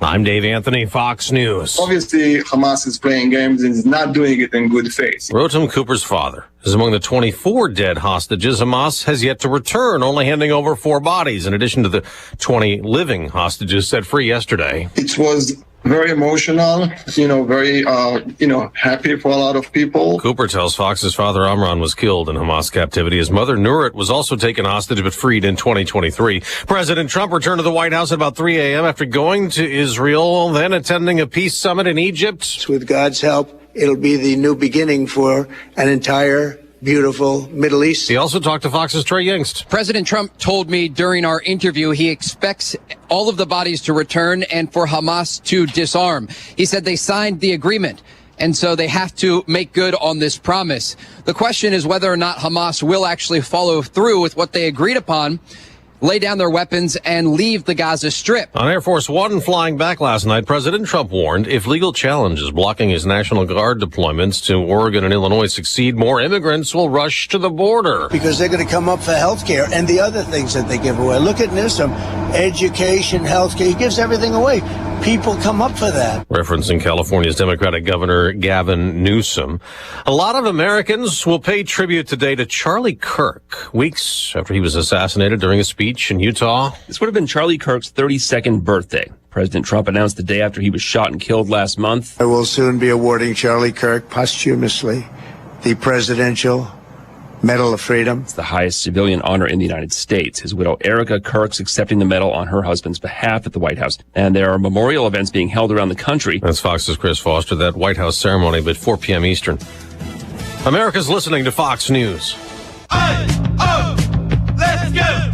I'm Dave Anthony, Fox News. Obviously, Hamas is playing games and is not doing it in good faith. Rotem Cooper's father is among the 24 dead hostages Hamas has yet to return, only handing over 4 bodies, in addition to the 20 living hostages set free yesterday. It was very emotional, very, happy for a lot of people. Cooper tells Fox his father Amran was killed in Hamas captivity. His mother Nurit was also taken hostage but freed in 2023. President Trump returned to the White House at about 3 a.m. after going to Israel, then attending a peace summit in Egypt. With God's help, it'll be the new beginning for an entire beautiful Middle East. He also talked to Fox's Trey Yingst. President Trump told me during our interview he expects all of the bodies to return and for Hamas to disarm. He said they signed the agreement, and so they have to make good on this promise. The question is whether or not Hamas will actually follow through with what they agreed upon, lay down their weapons, and leave the Gaza Strip. On Air Force One flying back last night, President Trump warned if legal challenges blocking his National Guard deployments to Oregon and Illinois succeed, more immigrants will rush to the border. Because they're going to come up for health care and the other things that they give away. Look at Newsom, education, health care. He gives everything away. People come up for that. Referencing California's Democratic Governor Gavin Newsom. A lot of Americans will pay tribute today to Charlie Kirk, weeks after he was assassinated during a speech in Utah. This would have been Charlie Kirk's 32nd birthday. President Trump announced the day after he was shot and killed last month. I will soon be awarding Charlie Kirk posthumously the Presidential Medal of Freedom. It's the highest civilian honor in the United States. His widow, Erica Kirk's, accepting the medal on her husband's behalf at the White House. And there are memorial events being held around the country. That's Fox's Chris Foster. That White House ceremony, but 4 p.m. Eastern. America's listening to Fox News. Let's go!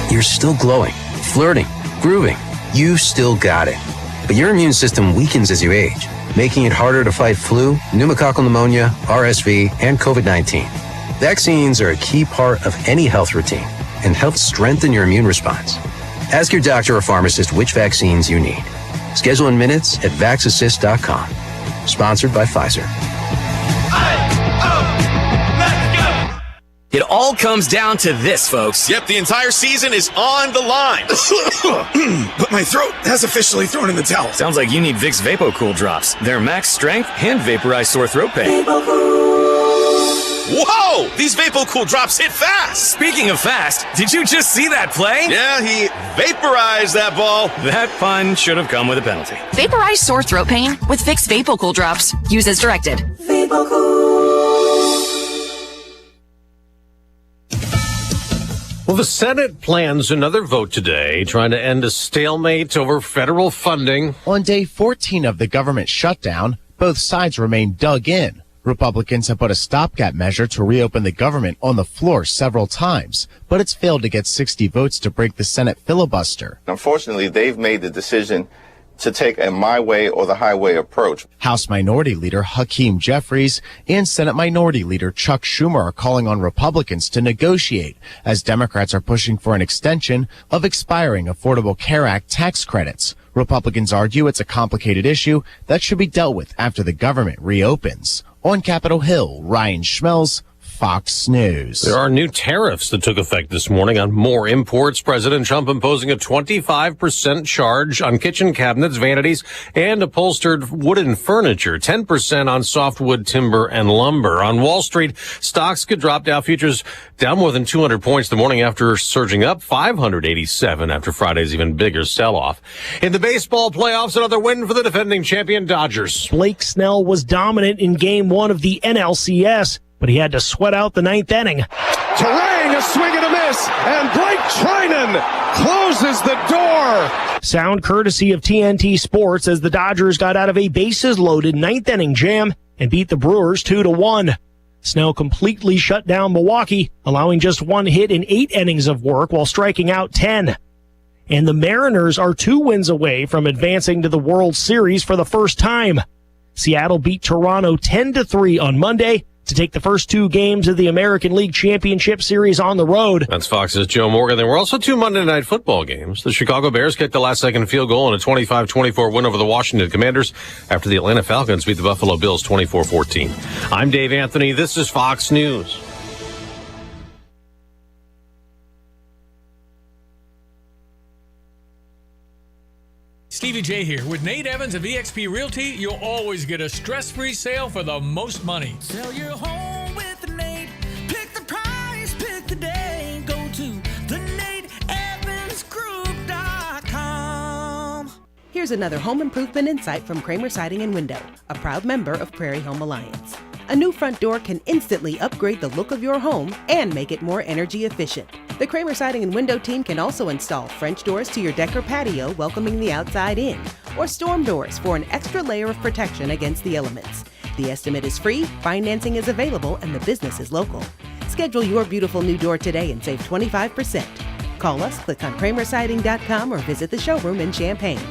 You're still glowing, flirting, grooving. You still got it. But your immune system weakens as you age, making it harder to fight flu, pneumococcal pneumonia, RSV, and COVID-19. Vaccines are a key part of any health routine and help strengthen your immune response. Ask your doctor or pharmacist which vaccines you need. Schedule in minutes at vaxassist.com. Sponsored by Pfizer. It all comes down to this, folks. Yep, the entire season is on the line. But my throat has officially thrown in the towel. Sounds like you need Vicks VapoCool drops. They're max strength and vaporize sore throat pain. Whoa! These VapoCool drops hit fast! Speaking of fast, did you just see that play? Yeah, he vaporized that ball. That pun should have come with a penalty. Vaporize sore throat pain with Vicks VapoCool drops. Use as directed. Well, the Senate plans another vote today, trying to end a stalemate over federal funding. On day 14 of the government shutdown, both sides remain dug in. Republicans have put a stopgap measure to reopen the government on the floor several times, but it's failed to get 60 votes to break the Senate filibuster. Unfortunately, they've made the decision to take a my way or the highway approach. House Minority Leader Hakeem Jeffries and Senate Minority Leader Chuck Schumer are calling on Republicans to negotiate as Democrats are pushing for an extension of expiring Affordable Care Act tax credits. Republicans argue it's a complicated issue that should be dealt with after the government reopens. On Capitol Hill, Ryan Schmelz, Fox News. There are new tariffs that took effect this morning on more imports. President Trump imposing a 25% charge on kitchen cabinets, vanities, and upholstered wooden furniture, 10% on softwood timber and lumber. On Wall Street, stocks could drop. Dow futures down more than 200 points the morning after surging up 587 after Friday's even bigger sell-off. In the baseball playoffs, another win for the defending champion Dodgers. Blake Snell was dominant in Game 1 of the NLCS, but he had to sweat out the ninth inning. Terang, a swing and a miss, and Blake Trinan closes the door. Sound courtesy of TNT Sports as the Dodgers got out of a bases-loaded ninth inning jam and beat the Brewers 2-1. Snell completely shut down Milwaukee, allowing just 1 hit in 8 innings of work while striking out 10. And the Mariners are 2 wins away from advancing to the World Series for the first time. Seattle beat Toronto 10-3 on Monday to take the first 2 games of the American League Championship Series on the road. That's Fox's Joe Morgan. There were also 2 Monday Night Football games. The Chicago Bears kicked the last-second field goal in a 25-24 win over the Washington Commanders after the Atlanta Falcons beat the Buffalo Bills 24-14. I'm Dave Anthony. This is Fox News. Stevie J here. With Nate Evans of eXp Realty, you'll always get a stress-free sale for the most money. Sell your home with Nate. Pick the price, pick the day. Go to theNateEvansGroup.com. Here's another home improvement insight from Kramer Siding and Window, a proud member of Prairie Home Alliance. A new front door can instantly upgrade the look of your home and make it more energy efficient. The Kramer Siding and Window team can also install French doors to your deck or patio, welcoming the outside in, or storm doors for an extra layer of protection against the elements. The estimate is free, financing is available, and the business is local. Schedule your beautiful new door today and save 25%. Call us, click on kramersiding.com, or visit the showroom in Champaign.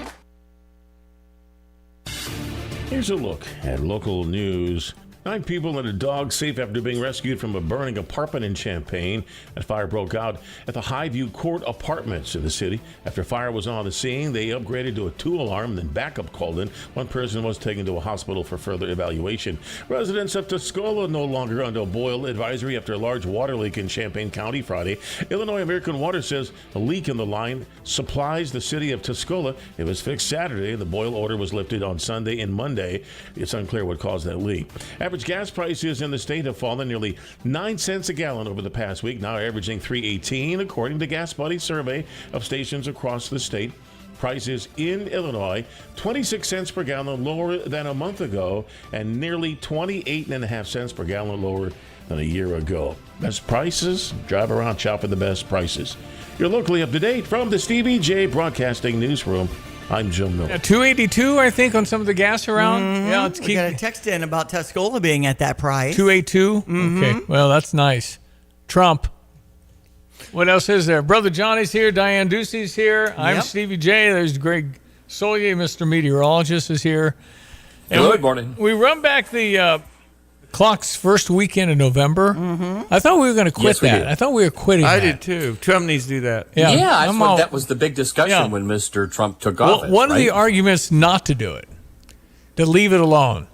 Here's a look at local news. 9 people and a dog safe after being rescued from a burning apartment in Champaign. That fire broke out at the Highview Court Apartments in the city. After fire was on the scene, they upgraded to a 2-alarm, then backup called in. One person was taken to a hospital for further evaluation. Residents of Tuscola no longer under a boil advisory after a large water leak in Champaign County Friday. Illinois American Water says a leak in the line supplies the city of Tuscola. It was fixed Saturday. The boil order was lifted on Sunday and Monday. It's unclear what caused that leak. Average gas prices in the state have fallen nearly 9 cents a gallon over the past week, now averaging $3.18, according to Gas Buddy's survey of stations across the state. Prices in Illinois, 26 cents per gallon lower than a month ago, and nearly 28.5 cents per gallon lower than a year ago. Best prices? Drive around, shop for the best prices. You're locally up to date from the Stevie J Broadcasting Newsroom. I'm Jim Miller. 282, I think, on some of the gas around. Mm-hmm. Yeah, let's we got a text in about Tuscola being at that price. 282? Mm-hmm. Okay, well, that's nice. Trump. What else is there? Brother Johnny's here. Diane Ducey's here. I'm Stevie J. There's Greg Solier, Mr. Meteorologist, is here. And Good morning. We run back the clock's first weekend in November. Mm-hmm. I thought we were going to quit Yes, we that. did. I thought we were quitting I that. did too. Trump needs to do that. Yeah, I I'm thought all- that was the big discussion Yeah. when Mr. Trump took Well, office. one of right? the arguments not to do it, to leave it alone.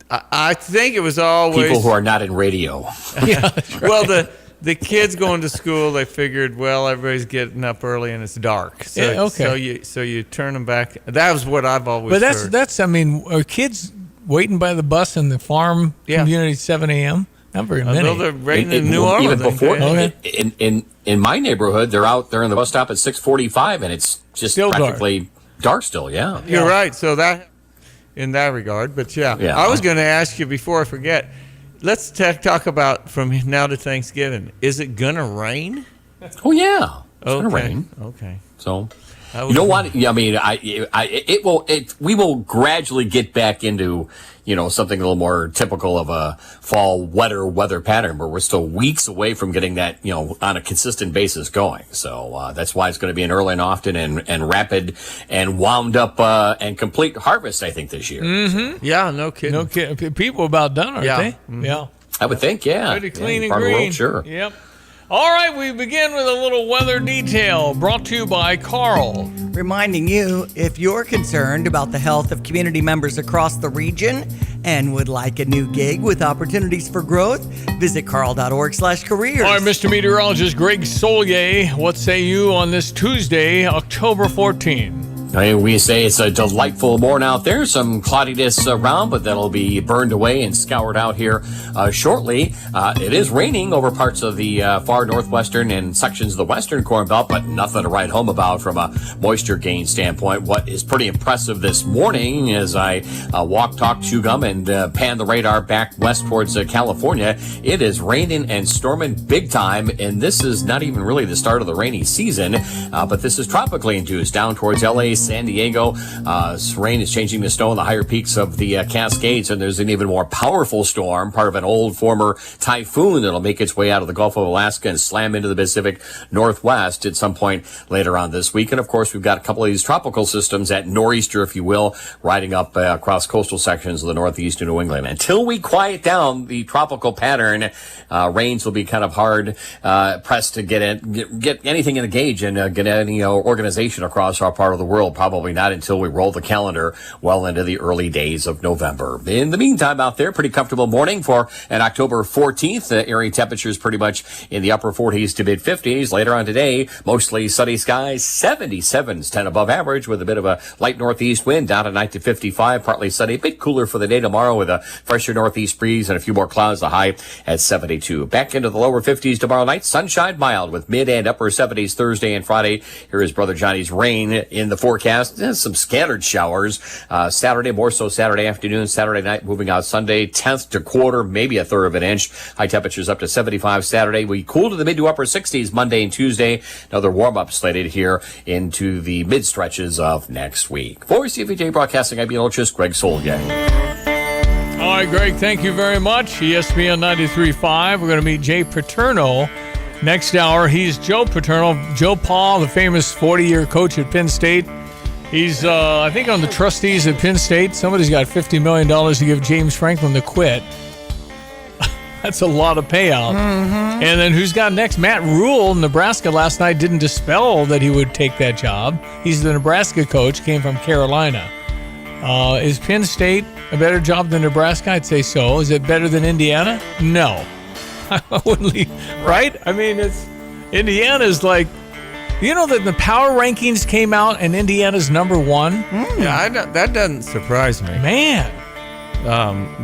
I think it was always people who are not in radio. Yeah, that's right. Well, the kids going to school, they figured, well, everybody's getting up early and it's dark. So, Yeah, okay. So you turn them back. That was what I've always But heard. that's. I mean, are kids waiting by the bus in the farm community at 7 a.m.? Not very many. Although they're rating in New Orleans. Even before, Okay. in my neighborhood, they're out there in the bus stop at 6:45, and it's just Still dark. practically dark still. Yeah, You're right. So that, in that regard, but yeah. I was going to ask you before I forget. Let's talk about from now to Thanksgiving. Is it gonna rain? Oh yeah, it's gonna rain. Okay. So, you know what? I mean, we will gradually get back into, something a little more typical of a fall wetter weather pattern, but we're still weeks away from getting that, on a consistent basis going. So, that's why it's going to be an early and often and rapid and wound up, and complete harvest, I think, this year. Mm-hmm. Yeah, no kidding. No kidding. People about done, aren't Yeah. they? Mhm. Yeah. I would think, yeah. Pretty clean and part of the green. world, sure. Yep. All right, we begin with a little weather detail brought to you by Carl. Reminding you, if you're concerned about the health of community members across the region and would like a new gig with opportunities for growth, visit carl.org/careers. All right, Mr. Meteorologist Greg Solier, what say you on this Tuesday, October 14? We say it's a delightful morning out there. Some cloudiness around, but that'll be burned away and scoured out here shortly. It is raining over parts of the far northwestern and sections of the western Corn Belt, but nothing to write home about from a moisture gain standpoint. What is pretty impressive this morning as I walk, talk, chew gum, and pan the radar back west towards California, it is raining and storming big time, and this is not even really the start of the rainy season, but this is tropically induced down towards LA, San Diego. Rain is changing to snow in the higher peaks of the Cascades, and there's an even more powerful storm, part of an old former typhoon that'll make its way out of the Gulf of Alaska and slam into the Pacific Northwest at some point later on this week. And of course, we've got a couple of these tropical systems at nor'easter, if you will, riding up across coastal sections of the Northeast and New England. Until we quiet down the tropical pattern, rains will be kind of hard pressed to get anything in a gauge and get any organization across our part of the world. still probably not until we roll the calendar well into the early days of November. In the meantime, out there, pretty comfortable morning for an October 14th. Area temperatures pretty much in the upper 40s to mid 50s. Later on today, mostly sunny skies, 77s, 10 above average with a bit of a light northeast wind down tonight to 55, partly sunny, a bit cooler for the day tomorrow with a fresher northeast breeze and a few more clouds, the high at 72. Back into the lower 50s tomorrow night, sunshine mild with mid and upper 70s Thursday and Friday. Here is Brother Johnny's rain in the forecast. Some scattered showers. Saturday, more so Saturday afternoon, Saturday night, moving out Sunday, 10th to quarter, maybe a third of an inch. High temperatures up to 75 Saturday. We cool to the mid to upper 60s Monday and Tuesday. Another warm-up slated here into the mid stretches of next week. For CVJ Broadcasting, I'm Olchis, Greg Solgay. All right, Greg, thank you very much. ESPN 93.5. We're going to meet Jay Paterno next hour. He's Joe Paterno. Joe Paul, the famous 40-year coach at Penn State. He's, I think, on the trustees at Penn State. Somebody's got $50 million to give James Franklin to quit. That's a lot of payout. Mm-hmm. And then who's got next? Matt Rule, Nebraska last night didn't dispel that he would take that job. He's the Nebraska coach, came from Carolina. Is Penn State a better job than Nebraska? I'd say so. Is it better than Indiana? No. I wouldn't leave, right? I mean, Indiana's like, you know that the power rankings came out and Indiana's number one? Yeah, that doesn't surprise me. Man.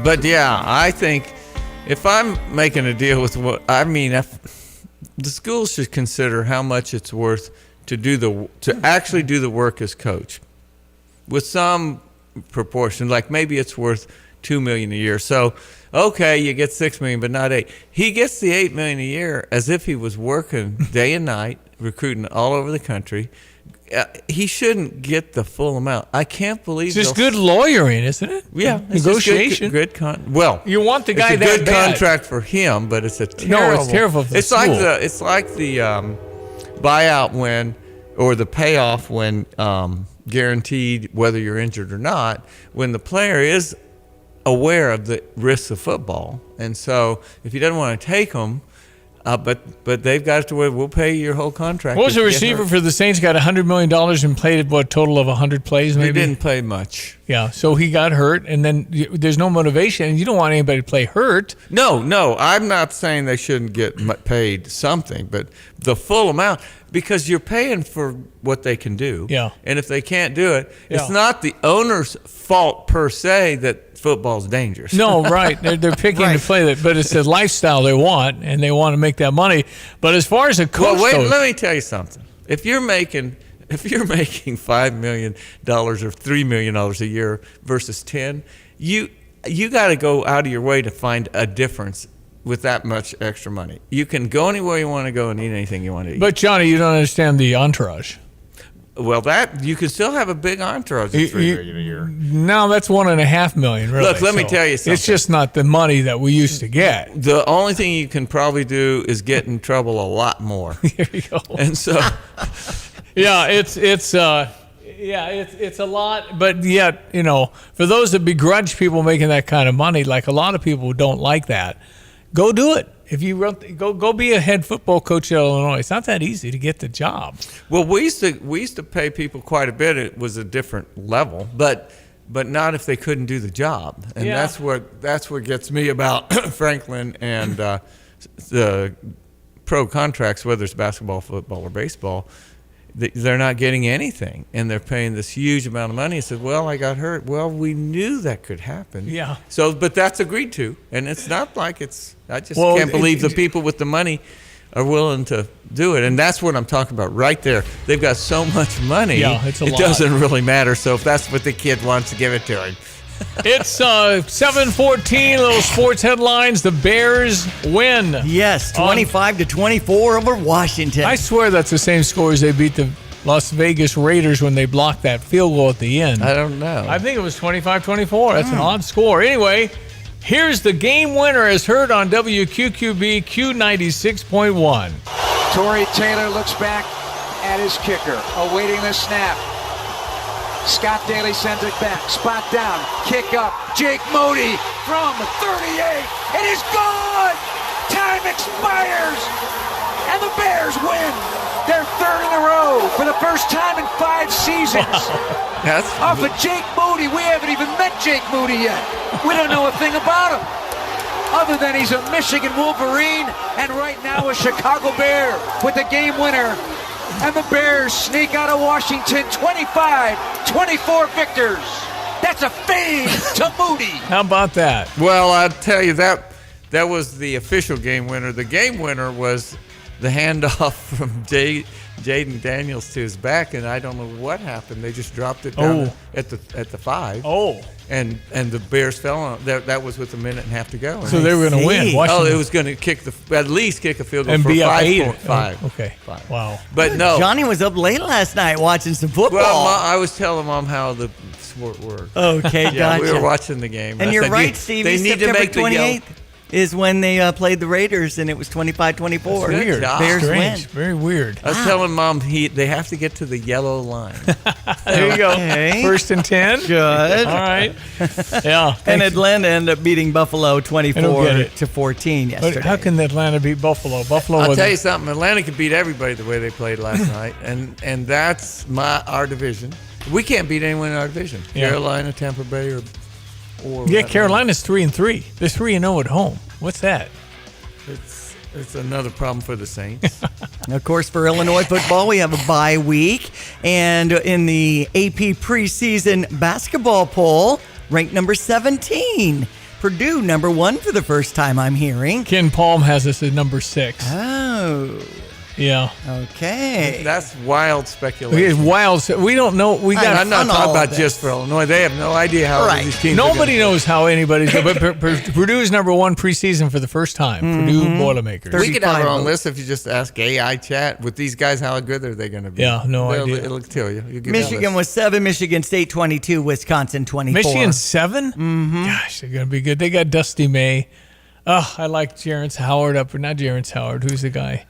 But yeah, I think if I'm making a deal with the schools should consider how much it's worth to actually do the work as coach with some proportion. Like maybe it's worth $2 million a year. So, okay, you get $6 million, but not $8 million. He gets the $8 million a year as if he was working day and night, recruiting all over the country. He shouldn't get the full amount. I can't believe it's just good lawyering, isn't it? Yeah, negotiation. Well, you want the guy it's a that good bad. Contract for him, but it's a terrible. No, it's terrible. For it's the like the buyout or the payoff when guaranteed whether you're injured or not, when the player is aware of the risks of football, and so if he doesn't want to take them. But they've got to. We'll pay you your whole contract. What was the receiver for the Saints? Got $100 million and played a total of 100 plays. Maybe he didn't play much. Yeah, so he got hurt, and then there's no motivation, and you don't want anybody to play hurt. No, I'm not saying they shouldn't get paid something, but the full amount because you're paying for what they can do. Yeah, and if they can't do it, it's not the owner's fault per se that football's dangerous. No, right. They're picking to play that, but it's a lifestyle they want, and they want to make that money. But as far as a coach goes, let me tell you something. If you're making $5 million or $3 million a year versus 10, you got to go out of your way to find a difference with that much extra money. You can go anywhere you want to go and eat anything you want to eat. But Johnny, you don't understand the entourage. Well, that you can still have a big entourage at $3 million a year. No, that's $1.5 million. Really. Look, let me tell you something. It's just not the money that we used to get. The only thing you can probably do is get in trouble a lot more. There you go. And so, yeah, it's a lot. But yet, for those that begrudge people making that kind of money, like a lot of people who don't like that, go do it. If you go be a head football coach at Illinois, it's not that easy to get the job. Well, we used to pay people quite a bit. It was a different level, but not if they couldn't do the job. And that's what gets me about Franklin and the pro contracts, whether it's basketball, football, or baseball. They're not getting anything, and they're paying this huge amount of money. He said, well, I got hurt. Well, we knew that could happen. Yeah. So, but that's agreed to, and it's not like I just can't believe the people with the money are willing to do it, and that's what I'm talking about right there. They've got so much money. Yeah, it's a lot. It doesn't really matter, so if that's what the kid wants, to give it to him. It's 7:14. Little sports headlines. The Bears win. Yes, 25-24 over Washington. I swear that's the same score as they beat the Las Vegas Raiders when they blocked that field goal at the end. I don't know. I think it was 25-24. That's an odd score. Anyway, here's the game winner as heard on WQQB Q96.1. Torrey Taylor looks back at his kicker, awaiting the snap. Scott Daly sends it back. Spot down. Kick up. Jake Modi from 38. It is gone. Time expires. And the Bears win. They're third in a row for the first time in 5 seasons. That's off of Jake Moody. We haven't even met Jake Moody yet. We don't know a thing about him, other than he's a Michigan Wolverine and right now a Chicago Bear with the game winner. And the Bears sneak out of Washington 25-24 victors. That's a fade to Moody. How about that? Well, I'll tell you that was the official game winner. The game winner was the handoff from Jaden Daniels to his back, and I don't know what happened. They just dropped it down at the 5. Oh. And the Bears fell on it. That was with a minute and a half to go. So they were going to win. Washington. Oh, it was going to at least kick a field goal and for be 5.5. Oh, okay. 5. Wow. But no. Johnny was up late last night watching some football. Well, I was telling Mom how the sport worked. Okay, yeah, gotcha. We were watching the game. And you're right, Steve. They need September to make 28th is when they played the Raiders, and it was 25-24. Weird. Bears Strange. win. Very weird. I was telling Mom they have to get to the yellow line. There you go. Okay. 1st and 10. Good. All right. Yeah. And Atlanta ended up beating Buffalo 24-14 yesterday. But how can Atlanta beat Buffalo? I'll tell you something. Atlanta could beat everybody the way they played last night, and that's our division. We can't beat anyone in our division. Yeah. Carolina, Tampa Bay, or Carolina's 3-3. They're 3-0 at home. What's that? It's another problem for the Saints. Of course, for Illinois football, we have a bye week. And in the AP preseason basketball poll, ranked number 17. Purdue, number 1 for the first time, I'm hearing. Ken Palm has us at number 6. Oh. Yeah. Okay. That's wild speculation. It's wild. We don't know. I'm not talking about just for Illinois. They have no idea how these teams Nobody knows how anybody's going. But Purdue is number 1 preseason for the first time. Purdue Boilermakers. We could have our own list if you just ask AI chat. With these guys, how good are they going to be? Yeah, no idea. It'll tell you. Michigan was 7, Michigan State 22, Wisconsin 24. Michigan 7? Mm-hmm. Gosh, they're going to be good. They got Dusty May. Oh, I like Jerrance Howard not Jerrance Howard. Who's the guy?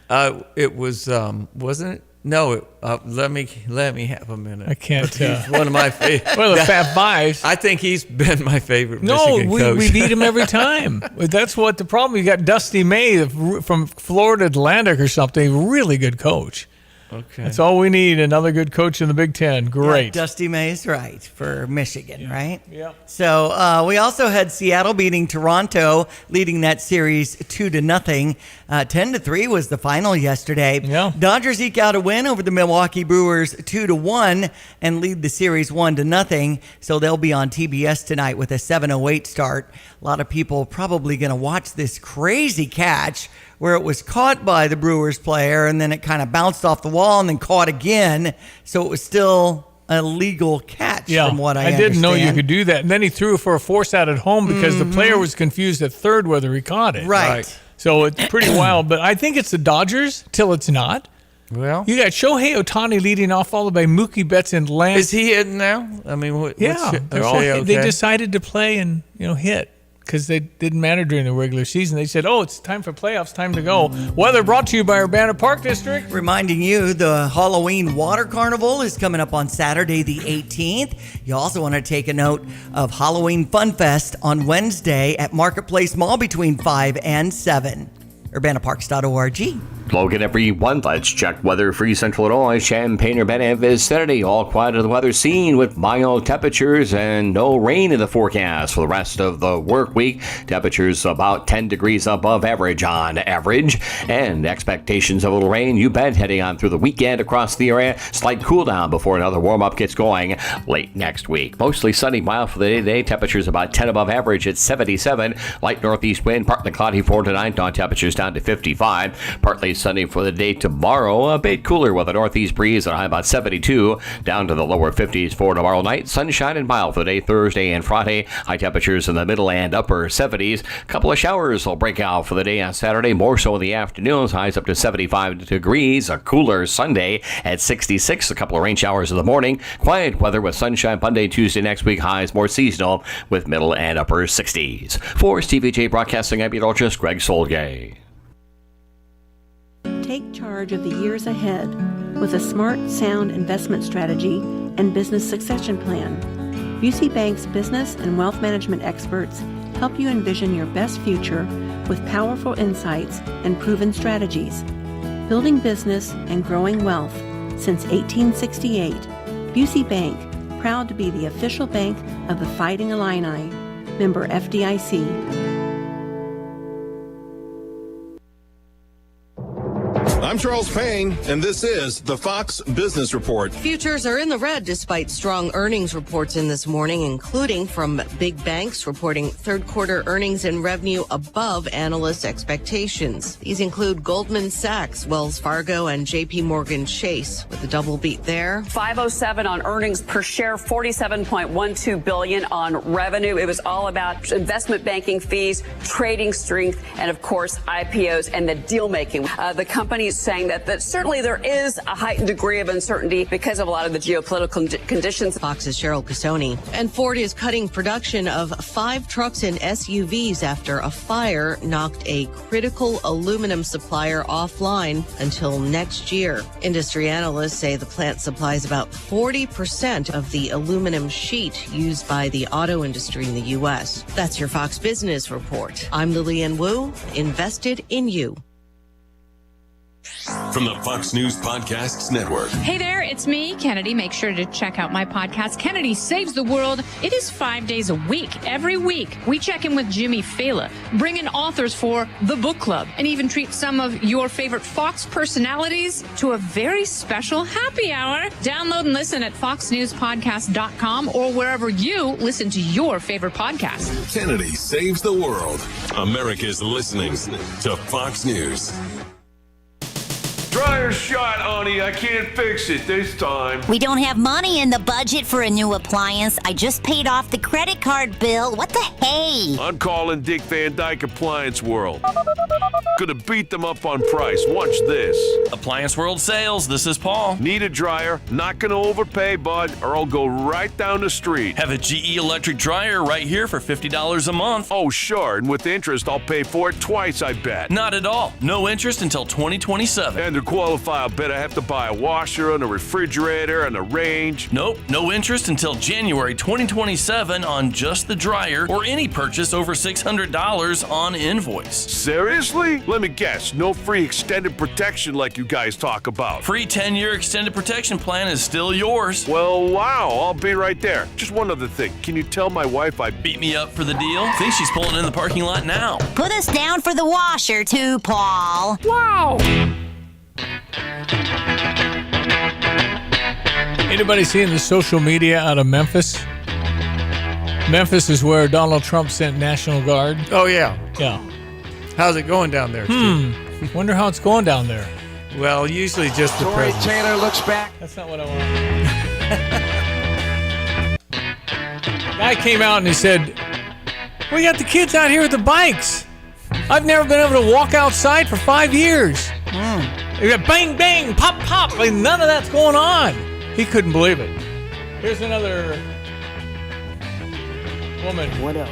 It was, wasn't it? No, let me have a minute. I can't. He's one of my favorite. Well, the Fat Fives. I think he's been my favorite Michigan coach. We beat him every time. That's what the problem. You got Dusty May from Florida Atlantic or something. Really good coach. Okay. That's all we need. Another good coach in the Big Ten. Great. Yeah, Dusty May is right for Michigan, right? Yeah. So we also had Seattle beating Toronto, leading that series 2-0. 10-3 was the final yesterday. Yeah. Dodgers eke out a win over the Milwaukee Brewers 2-1 and lead the series 1-0. So they'll be on TBS tonight with a 7:08 start. A lot of people probably going to watch this crazy catch where it was caught by the Brewers player and then it kind of bounced off the wall and then caught again. So it was still a legal catch from what I understand. didn't know you could do that. And then he threw for a force out at home because the player was confused at third whether he caught it. Right. So it's pretty wild. But I think it's the Dodgers till it's not. Well, you got Shohei Ohtani leading off, followed by Mookie Betts and Lance. Is he hitting now? I mean, they're all okay? They decided to play and hit because they didn't matter during the regular season. They said, it's time for playoffs, time to go. Weather brought to you by Urbana Park District. Reminding you, the Halloween Water Carnival is coming up on Saturday the 18th. You also want to take a note of Halloween Fun Fest on Wednesday at Marketplace Mall between 5 and 7. UrbanaParks.org. Logan, everyone, let's check weather for Central Illinois. Champaign-Urbana vicinity, all quiet of the weather scene with mild temperatures and no rain in the forecast for the rest of the work week. Temperatures about 10 degrees above average on average, and expectations of a little rain, you bet, heading on through the weekend across the area. Slight cool down before another warm-up gets going late next week. Mostly sunny, mild for the day today. Temperatures about 10 above average at 77. Light northeast wind, partly cloudy 4 tonight. Dawn temperatures down to 55. Partly sunny for the day tomorrow. A bit cooler with a northeast breeze at a high about 72. Down to the lower 50s for tomorrow night. Sunshine and mild for the day Thursday and Friday. High temperatures in the middle and upper 70s. A couple of showers will break out for the day on Saturday. More so in the afternoons. Highs up to 75 degrees. A cooler Sunday at 66. A couple of rain showers in the morning. Quiet weather with sunshine Monday, Tuesday next week. Highs more seasonal with middle and upper 60s. For Stevie J Broadcasting, I'm meteorologist Greg Solgay. Take charge of the years ahead with a smart, sound investment strategy and business succession plan. UC Bank's business and wealth management experts help you envision your best future with powerful insights and proven strategies. building business and growing wealth since 1868. Busey Bank, proud to be the official bank of the Fighting Illini. Member FDIC. I'm Charles Payne, and this is the Fox Business Report. Futures are in the red despite strong earnings reports in this morning, including from big banks reporting third quarter earnings and revenue above analysts' expectations. These include Goldman Sachs, Wells Fargo, and JP Morgan Chase, with a double beat there. 507 on earnings per share, 47.12 billion on revenue. It was all about investment banking fees, trading strength, and of course IPOs and the deal making. The company's saying that certainly there is a heightened degree of uncertainty because of a lot of the geopolitical conditions. Fox's Cheryl Casoni. And Ford is cutting production of 5 trucks and SUVs after a fire knocked a critical aluminum supplier offline until next year. Industry analysts say the plant supplies about 40% of the aluminum sheet used by the auto industry in the U.S. That's your Fox Business Report. I'm Lillian Wu, invested in you. From the Fox News Podcasts Network. Hey there, it's me, Kennedy. Make sure to check out my podcast, Kennedy Saves the World. It is 5 days a week. Every week, we check in with Jimmy Fallon, bring in authors for the book club, and even treat some of your favorite Fox personalities to a very special happy hour. Download and listen at foxnewspodcast.com or wherever you listen to your favorite podcast. Kennedy Saves the World. America's listening to Fox News. Dryer shot, honey. I can't fix it this time. We don't have money in the budget for a new appliance. I just paid off the credit card bill. What the hey? I'm calling Dick Van Dyke Appliance World. Gonna beat them up on price. Watch this. Appliance World Sales. This is Paul. Need a dryer? Not gonna overpay, bud, or I'll go right down the street. Have a GE electric dryer right here for $50 a month. Oh, sure. And with interest, I'll pay for it twice, I bet. Not at all. No interest until 2027. And to qualify, I'll bet I have to buy a washer and a refrigerator and a range. Nope. No interest until January 2027 on just the dryer or any purchase over $600 on invoice. Seriously? Let me guess. No free extended protection like you guys talk about. Free 10-year extended protection plan is still yours. Well, wow. I'll be right there. Just one other thing. Can you tell my wife I beat me up for the deal? Think she's pulling in the parking lot now. Put us down for the washer too, Paul. Wow. Anybody seeing the social media out of Memphis? Memphis is where Donald Trump sent National Guard. Oh, yeah. Yeah. How's it going down there, Steve? Wonder how it's going down there. Well, usually just the Tory president. Taylor looks back. That's not what I want. Guy came out and he said, we got the kids out here with the bikes. I've never been able to walk outside for 5 years. You got bang, bang, pop, pop. Like none of that's going on. He couldn't believe it. Here's another woman. What else?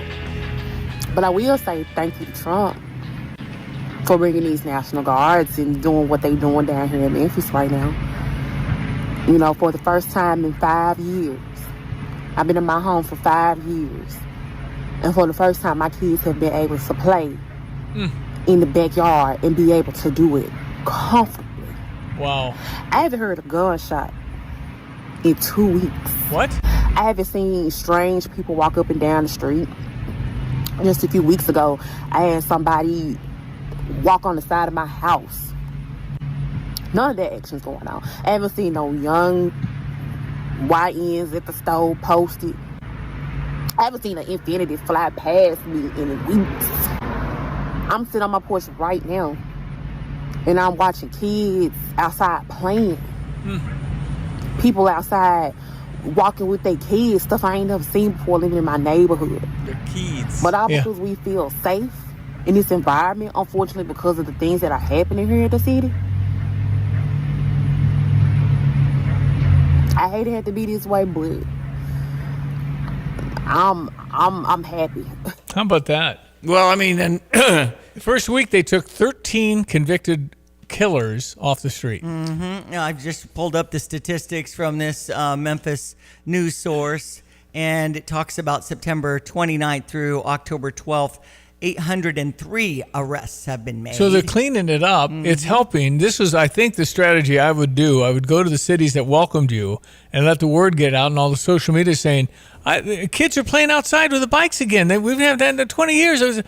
But I will say thank you to Trump for bringing these National Guards and doing what they're doing down here in Memphis right now. You know, for the first time in 5 years. I've been in my home for 5 years. And for the first time, my kids have been able to play in the backyard and be able to do it comfortably. Wow. I haven't heard a gunshot in 2 weeks. What? I haven't seen strange people walk up and down the street. Just a few weeks ago, I had somebody walk on the side of my house. None of that action's going on. I haven't seen no young YNs at the stove posted. I haven't seen an Infinity fly past me in weeks. I'm sitting on my porch right now, and I'm watching kids outside playing. People outside walking with their kids, stuff I ain't never seen before living in my neighborhood. Their kids. But all because we feel safe in this environment, unfortunately, because of the things that are happening here in the city. I hate it had to be this way, but I'm happy. How about that? Well, I mean, and the first week they took 13 convicted killers off the street. I've just pulled up the statistics from this Memphis news source, and it talks about September 29th through October 12th. 803 arrests have been made. So they're cleaning it up. It's helping. This was, I think, the strategy I would do. I would go to the cities that welcomed you and let the word get out, and all the social media saying, kids are playing outside with the bikes again. We've had that in 20 years. It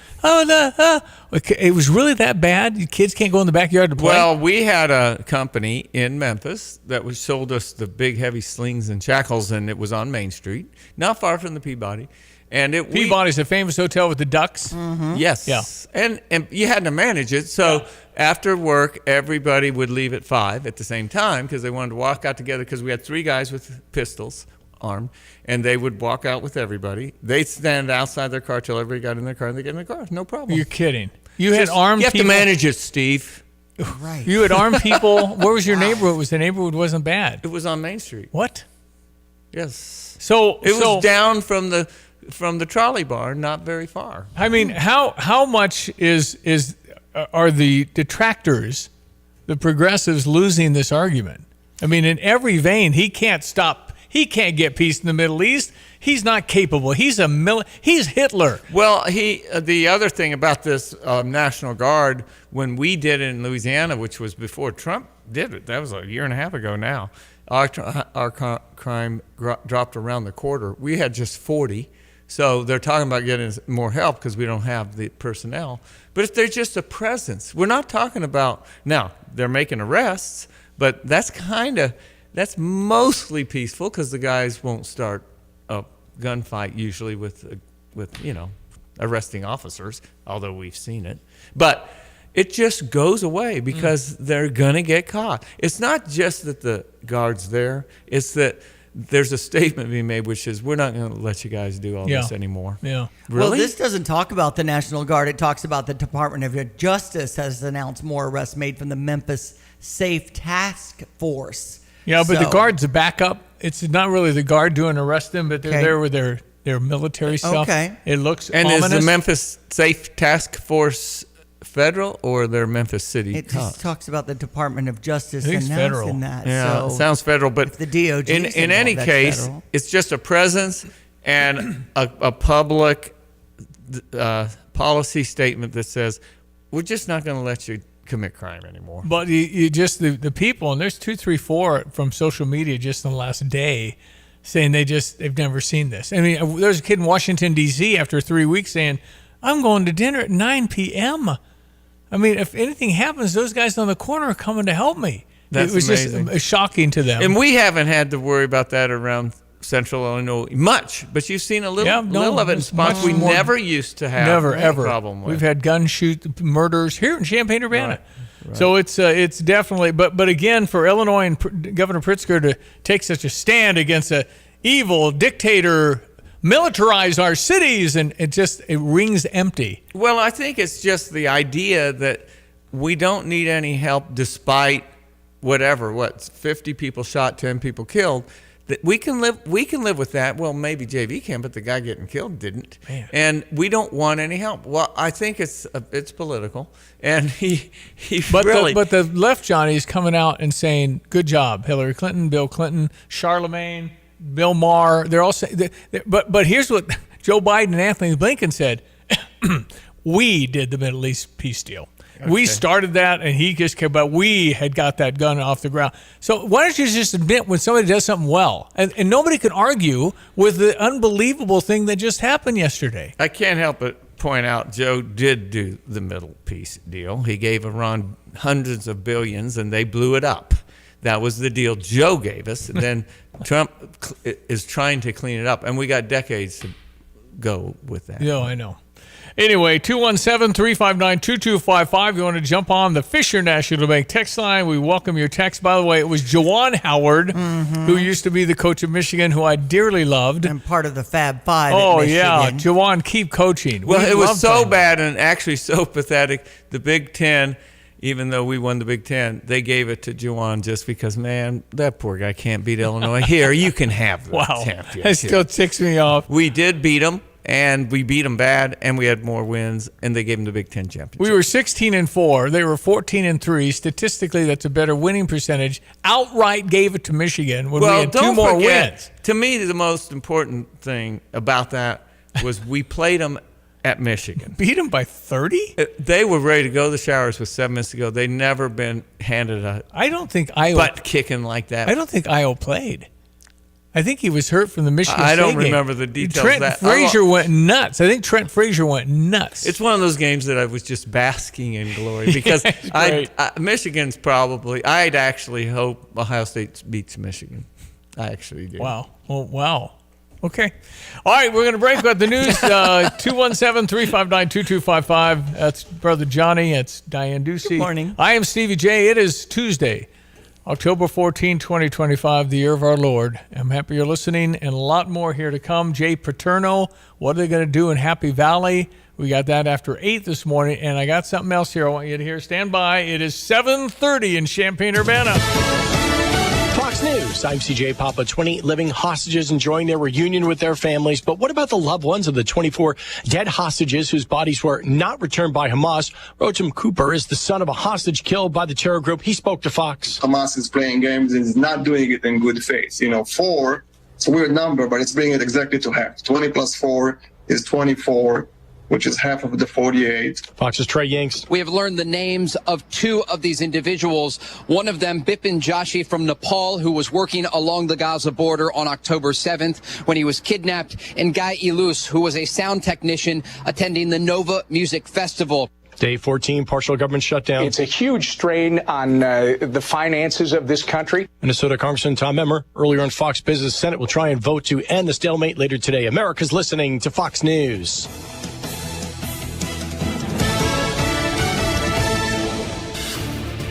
was really that bad? Kids can't go in the backyard to play? Well, we had a company in Memphis that sold us the big heavy slings and shackles, and it was on Main Street, not far from the Peabody. And Peabody's a famous hotel with the ducks. Yes. Yeah. And you had to manage it. So after work, everybody would leave at 5 at the same time because they wanted to walk out together because we had 3 guys with pistols armed, and they would walk out with everybody. They'd stand outside their car till everybody got in their car, and they get in their car. No problem. You're kidding. You had armed people. You have to manage it, Steve. Right. You had armed people. Where was your neighborhood? The neighborhood wasn't bad. It was on Main Street. What? Yes. So it was down from the trolley bar, not very far. I mean, how much are the detractors, the progressives, losing this argument? I mean, in every vein, he can't stop. He can't get peace in the Middle East. He's not capable. He's Hitler. Well, the other thing about this National Guard, when we did it in Louisiana, which was before Trump did it, that was a year and a half ago now, our crime dropped around the quarter. We had just 40. So they're talking about getting more help because we don't have the personnel. But if they're just a presence, we're not talking about, now, they're making arrests, but that's mostly peaceful because the guys won't start a gunfight usually with arresting officers, although we've seen it. But it just goes away because they're going to get caught. It's not just that the guard's there, it's that there's a statement being made which is, we're not going to let you guys do all this anymore. Yeah. Really? Well, this doesn't talk about the National Guard. It talks about the Department of Justice has announced more arrests made from the Memphis Safe Task Force. Yeah, but the Guard's a backup. It's not really the Guard doing arrest them, but they're there with their military stuff. Okay. It looks ominous. Is the Memphis Safe Task Force federal or their Memphis City? It just talks about the Department of Justice announcing federal. that. Yeah, so it sounds federal, but if the DOJ in any case, federal. It's just a presence and a public policy statement that says, we're just not going to let you commit crime anymore. But you just the people, and there's 2, 3, 4 from social media just in the last day saying they've never seen this. I mean, there's a kid in Washington, D.C. after 3 weeks saying, I'm going to dinner at 9 p.m. I mean, if anything happens, those guys on the corner are coming to help me. That's it was amazing. Just shocking to them. And we haven't had to worry about that around Central Illinois much, but you've seen a little of it in spots we never used to have a problem with. We've had gun murders here in Champaign-Urbana. Right. So it's definitely, but again, for Illinois and Governor Pritzker to take such a stand against a evil dictator, militarize our cities, and it rings empty. Well, I think it's just the idea that we don't need any help despite whatever, 50 people shot, 10 people killed. That we can live with that. Well, maybe JV can, but the guy getting killed didn't. Man. And we don't want any help. Well, I think it's political, and but really. But the left Johnny is coming out and saying, "Good job, Hillary Clinton, Bill Clinton, Charlemagne, Bill Maher." They're all saying, but here's what Joe Biden and Anthony Blinken said: "We did the Middle East peace deal. Okay. We started that, and he just came about. We had got that gun off the ground. So why don't you just admit when somebody does something well? And nobody can argue with the unbelievable thing that just happened yesterday. I can't help but point out Joe did do the Middle Peace deal. He gave Iran hundreds of billions, and they blew it up. That was the deal Joe gave us. And then Trump is trying to clean it up, and we got decades to go with that. Yeah, I know. Anyway, 217-359-2255. You want to jump on the Fisher National Bank text line? We welcome your text. By the way, it was Juwan Howard, who used to be the coach of Michigan, who I dearly loved. And part of the Fab Five at Michigan. Yeah. Juwan, keep coaching. Well, it was so bad and actually so pathetic. The Big Ten, even though we won the Big Ten, they gave it to Juwan just because, man, that poor guy can't beat Illinois. Here, you can have the championship. That still ticks me off. We did beat them. And we beat them bad, and we had more wins, and they gave them the Big Ten championship. We were 16-4. They were 14-3. Statistically, that's a better winning percentage. Outright gave it to Michigan when we had 2 more wins. To me, the most important thing about that was we played them at Michigan. Beat them by 30? They were ready to go to the showers with 7 minutes to go. They never been handed a I don't think Io butt kicking like that. I don't think Io played. I think he was hurt from the Michigan I State don't game. remember the details Trent of that. Frazier went nuts. I think Trent Frazier went nuts. It's one of those games that I was just basking in glory because Michigan's probably. I'd actually hope Ohio State beats Michigan. I actually do. Wow. Oh, wow. Okay. All right, we're going to break with the news. 217-359-2255. That's Brother Johnny. It's Diane Ducey. Good morning. I am Stevie J. It is Tuesday, October 14, 2025, the year of our Lord. I'm happy you're listening, and a lot more here to come. Jay Paterno, what are they going to do in Happy Valley? We got that after 8 this morning, and I got something else here I want you to hear. Stand by. It is 7:30 in Champaign-Urbana. Fox News, I'm CJ Papa. 20 living hostages enjoying their reunion with their families. But what about the loved ones of the 24 dead hostages whose bodies were not returned by Hamas? Rotem Cooper is the son of a hostage killed by the terror group. He spoke to Fox. Hamas is playing games and is not doing it in good faith. 4, it's a weird number, but it's bringing it exactly to half. 20 plus 4 is 24. Which is half of the 48. Fox's Trey Yanks. We have learned the names of 2 of these individuals. One of them, Bipin Joshi from Nepal, who was working along the Gaza border on October 7th when he was kidnapped, and Guy Ilus, who was a sound technician attending the Nova Music Festival. Day 14, partial government shutdown. It's a huge strain on the finances of this country. Minnesota Congressman Tom Emmer, earlier on Fox Business, Senate will try and vote to end the stalemate later today. America's listening to Fox News.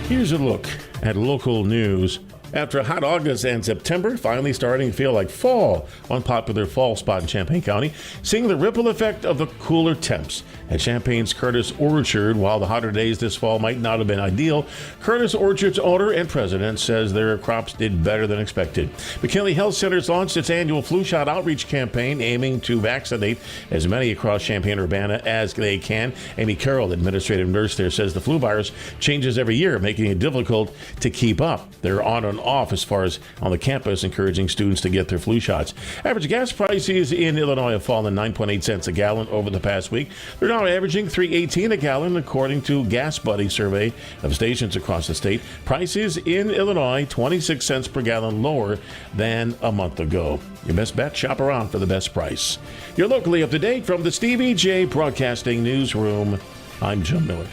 Here's a look at local news. After a hot August and September, finally starting to feel like fall. One popular fall spot in Champaign County, seeing the ripple effect of the cooler temps. At Champaign's Curtis Orchard, while the hotter days this fall might not have been ideal, Curtis Orchard's owner and president says their crops did better than expected. McKinley Health Center's launched its annual flu shot outreach campaign, aiming to vaccinate as many across Champaign-Urbana as they can. Amy Carroll, administrative nurse there, says the flu virus changes every year, making it difficult to keep up. They're on and off as far as on the campus, encouraging students to get their flu shots. Average gas prices in Illinois have fallen 9.8 cents a gallon over the past week. They're now averaging $3.18 a gallon, according to Gas Buddy survey of stations across the state. Prices in Illinois 26 cents per gallon lower than a month ago. Your best bet, shop around for the best price. You're locally up to date from the Stevie J Broadcasting Newsroom. I'm Jim Miller.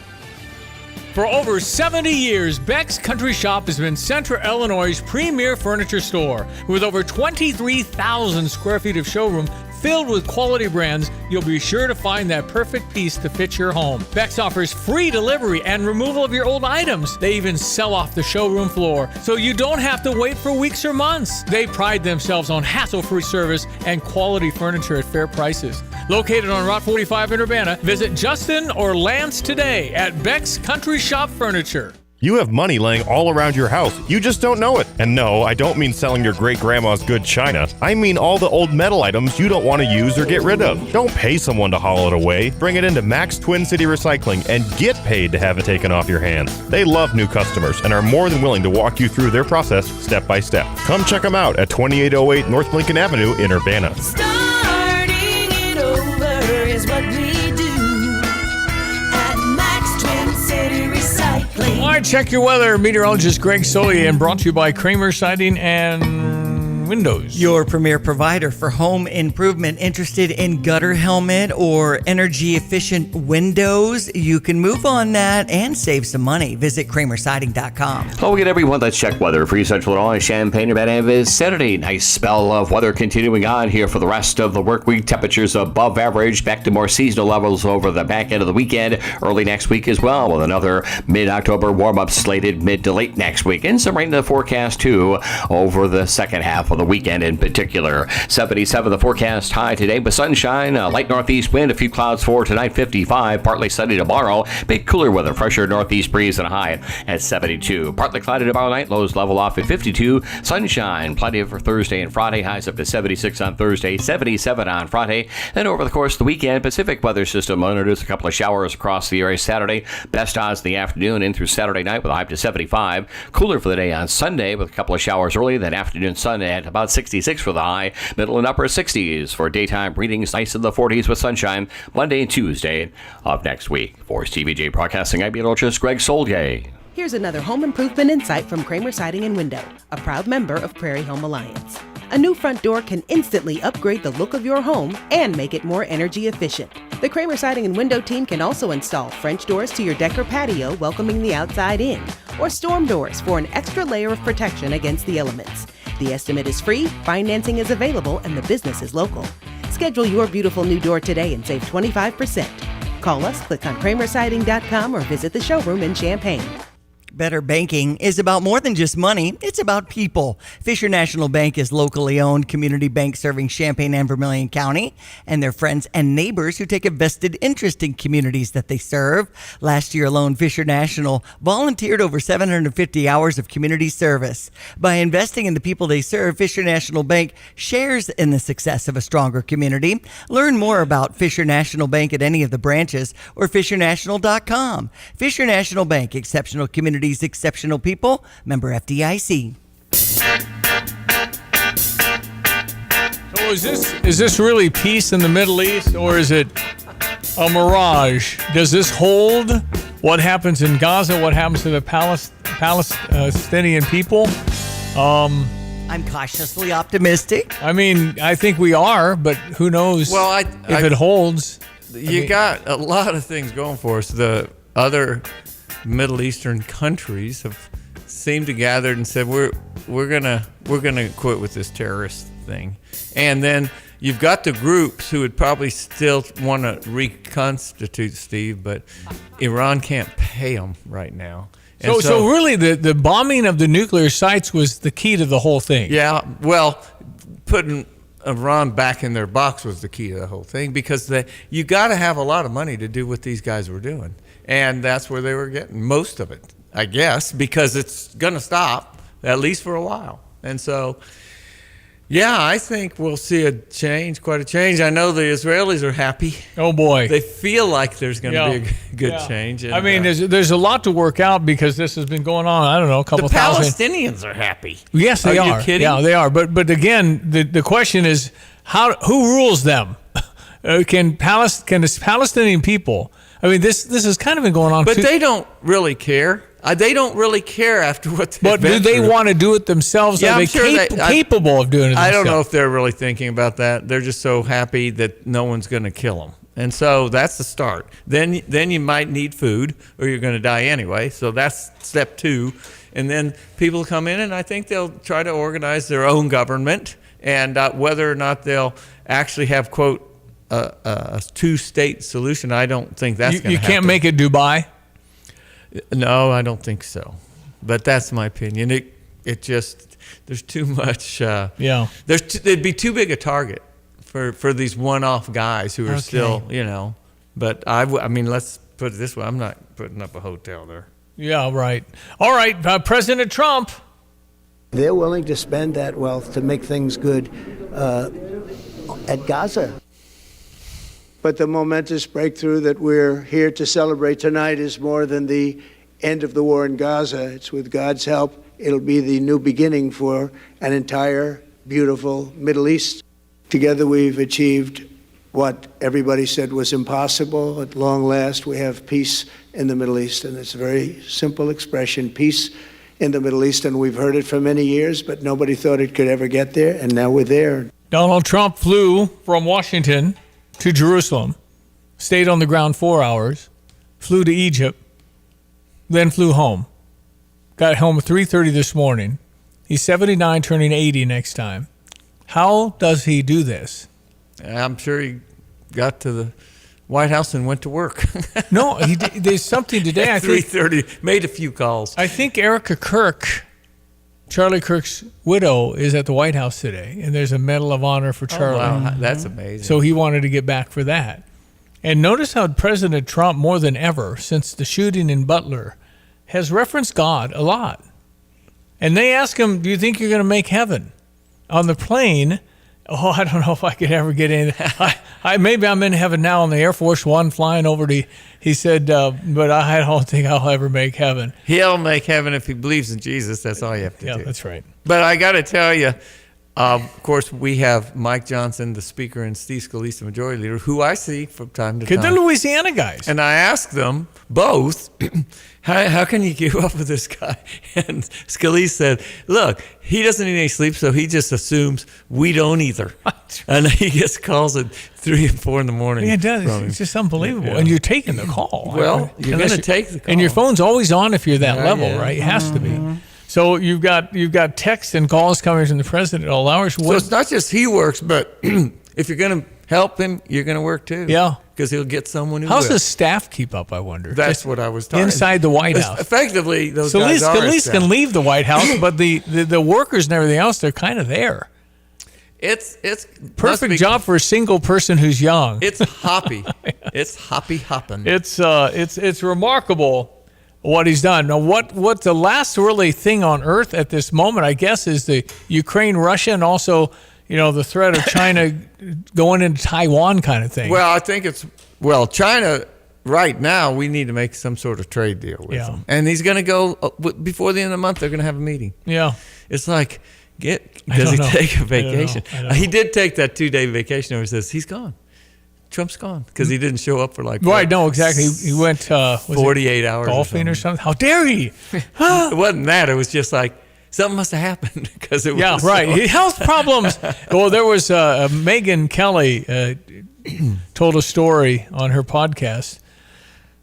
For over 70 years, Beck's Country Shop has been Central Illinois' premier furniture store. With over 23,000 square feet of showroom filled with quality brands, you'll be sure to find that perfect piece to fit your home. Beck's offers free delivery and removal of your old items. They even sell off the showroom floor, so you don't have to wait for weeks or months. They pride themselves on hassle-free service and quality furniture at fair prices. Located on Route 45 in Urbana, visit Justin or Lance today at Beck's Country Shop Furniture. You have money laying all around your house. You just don't know it. And no, I don't mean selling your great-grandma's good china. I mean all the old metal items you don't want to use or get rid of. Don't pay someone to haul it away. Bring it into Max Twin City Recycling and get paid to have it taken off your hands. They love new customers and are more than willing to walk you through their process step by step. Come check them out at 2808 North Lincoln Avenue in Urbana. Starting it over is what we do at Max Twin City Recycling. All right, check your weather. Meteorologist Greg Solier, and brought to you by Kramer Siding and Windows. Your premier provider for home improvement. Interested in gutter helmet or energy efficient windows? You can move on that and save some money. Visit kramersiding.com. Well, we get everyone. Let's check weather for you, Central Illinois, Champaign-Urbana vicinity. Nice spell of weather continuing on here for the rest of the work week. Temperatures above average, back to more seasonal levels over the back end of the weekend. Early next week as well, with another mid-October warm-up slated mid to late next week. And some rain in the forecast, too, over the second half of the weekend in particular. 77 the forecast high today with sunshine, a light northeast wind, a few clouds for tonight. 55, partly sunny tomorrow. Bit cooler weather, fresher northeast breeze and a high at 72. Partly cloudy tomorrow night, lows level off at 52. Sunshine, plenty for Thursday and Friday, highs up to 76 on Thursday, 77 on Friday. Then over the course of the weekend, Pacific weather system will introduce a couple of showers across the area Saturday. Best odds in the afternoon in through Saturday night with a high up to 75. Cooler for the day on Sunday with a couple of showers early, then afternoon sun at about 66 for the high. Middle and upper 60s for daytime readings. Nice in the 40s with sunshine Monday and Tuesday of next week. For Stevie J Broadcasting, I'm meteorologist Greg Soldier. Here's another home improvement insight from Kramer Siding and Window, a proud member of Prairie Home Alliance. A new front door can instantly upgrade the look of your home and make it more energy efficient. The Kramer Siding and Window team can also install French doors to your deck or patio, welcoming the outside in, or storm doors for an extra layer of protection against the elements. The estimate is free, financing is available, and the business is local. Schedule your beautiful new door today and save 25%. Call us, click on kramersiding.com, or visit the showroom in Champaign. Better banking is about more than just money. It's about people. Fisher National Bank is locally owned community bank serving Champaign and Vermilion County and their friends and neighbors who take a vested interest in communities that they serve. Last year alone, Fisher National volunteered over 750 hours of community service. By investing in the people they serve, Fisher National Bank shares in the success of a stronger community. Learn more about Fisher National Bank at any of the branches or fishernational.com. Fisher National Bank, exceptional community. Exceptional people, member FDIC. So is this really peace in the Middle East, or is it a mirage? Does this hold? What happens in Gaza? What happens to the Palestinian people? I'm cautiously optimistic. I mean, I think we are, but who knows if it holds. You got a lot of things going for us. The other Middle Eastern countries have seemed to gather and said we're gonna quit with this terrorist thing, and then you've got the groups who would probably still want to reconstitute, Steve, but Iran can't pay them right now. So really, the bombing of the nuclear sites was the key to the whole thing. Yeah, well, putting Iran back in their box was the key to the whole thing, because you got to have a lot of money to do what these guys were doing. And that's where they were getting most of it, I guess, because it's going to stop, at least for a while. And so, yeah, I think we'll see a change, quite a change. I know the Israelis are happy. Oh, boy. They feel like there's going to be a good change. And, I mean, there's a lot to work out because this has been going on, I don't know, a couple thousand. The Palestinians are happy. Yes, they are. Are you kidding? Yeah, they are. But again, the question is, who rules them? Can the Palestinian people... I mean, this has kind of been going on. But they don't really care. They don't really care after what they've But do they want to do it themselves? Yeah, Are they capable of doing it themselves? I don't know if they're really thinking about that. They're just so happy that no one's going to kill them. And so that's the start. Then you might need food or you're going to die anyway. So that's step 2. And then people come in and I think they'll try to organize their own government. And whether or not they'll actually have, quote, a two-state solution, I don't think that's going to happen. You can't make it Dubai? No, I don't think so. But that's my opinion. It just, there's too much. There'd be too big a target for these one-off guys who are still, But I mean, let's put it this way: I'm not putting up a hotel there. Yeah, right. All right, President Trump. They're willing to spend that wealth to make things good at Gaza. But the momentous breakthrough that we're here to celebrate tonight is more than the end of the war in Gaza. It's with God's help, it'll be the new beginning for an entire beautiful Middle East. Together we've achieved what everybody said was impossible. At long last, we have peace in the Middle East, and it's a very simple expression, peace in the Middle East, and we've heard it for many years, but nobody thought it could ever get there, and now we're there. Donald Trump flew from Washington to Jerusalem, stayed on the ground 4 hours, flew to Egypt, then flew home. Got home at 3:30 this morning. He's 79, turning 80 next time. How does he do this? I'm sure he got to the White House and went to work. No, there's something today. At 3:30, made a few calls. I think Erica Kirk, Charlie Kirk's widow, is at the White House today, and there's a Medal of Honor for Charlie. Oh, wow. That's amazing. So he wanted to get back for that. And notice how President Trump, more than ever, since the shooting in Butler, has referenced God a lot. And they ask him, do you think you're going to make heaven? On the plane, I don't know if I could ever get in. Maybe I'm in heaven now on the Air Force One flying over to, he said, but I don't think I'll ever make heaven. He'll make heaven if he believes in Jesus. That's all you have to do. Yeah, that's right. But I got to tell you, Of course, we have Mike Johnson, the Speaker, and Steve Scalise, Majority Leader, who I see from time to time. They're Louisiana guys. And I asked them both, how can you keep up with this guy? And Scalise said, look, he doesn't need any sleep, so he just assumes we don't either. And he gets calls at 3 and 4 in the morning. Yeah, it does. It's just unbelievable. Yeah. And you're taking the call. Well, you're going to take the call. And your phone's always on if you're that level, right? It has to be. So you've got texts and calls coming from the president at all hours. So it's not just he works, but if you're going to help him, you're going to work too. Yeah. Because he'll get someone who How's will. the staff keep up, I wonder? That's just what I was talking inside the White House. Effectively, those guys are Scalise can leave the White House, but the workers and everything else, they're kind of there. It's perfect job for a single person who's young. It's hoppy. It's hopping. It's remarkable what he's done. Now, what the last really thing on earth at this moment, I guess, is the Ukraine-Russia and also, the threat of China going into Taiwan kind of thing. Well, I think China right now, we need to make some sort of trade deal with him. And he's going to go, before the end of the month, they're going to have a meeting. Yeah. It's like, does he take a vacation? He did take that 2-day vacation where he says, he's gone. Trump's gone because he didn't show up for right. No, exactly. He went 48 hours golfing or something. How dare he? It wasn't that. It was just like something must have happened because it was right. Health problems. Well, there was Megyn Kelly told a story on her podcast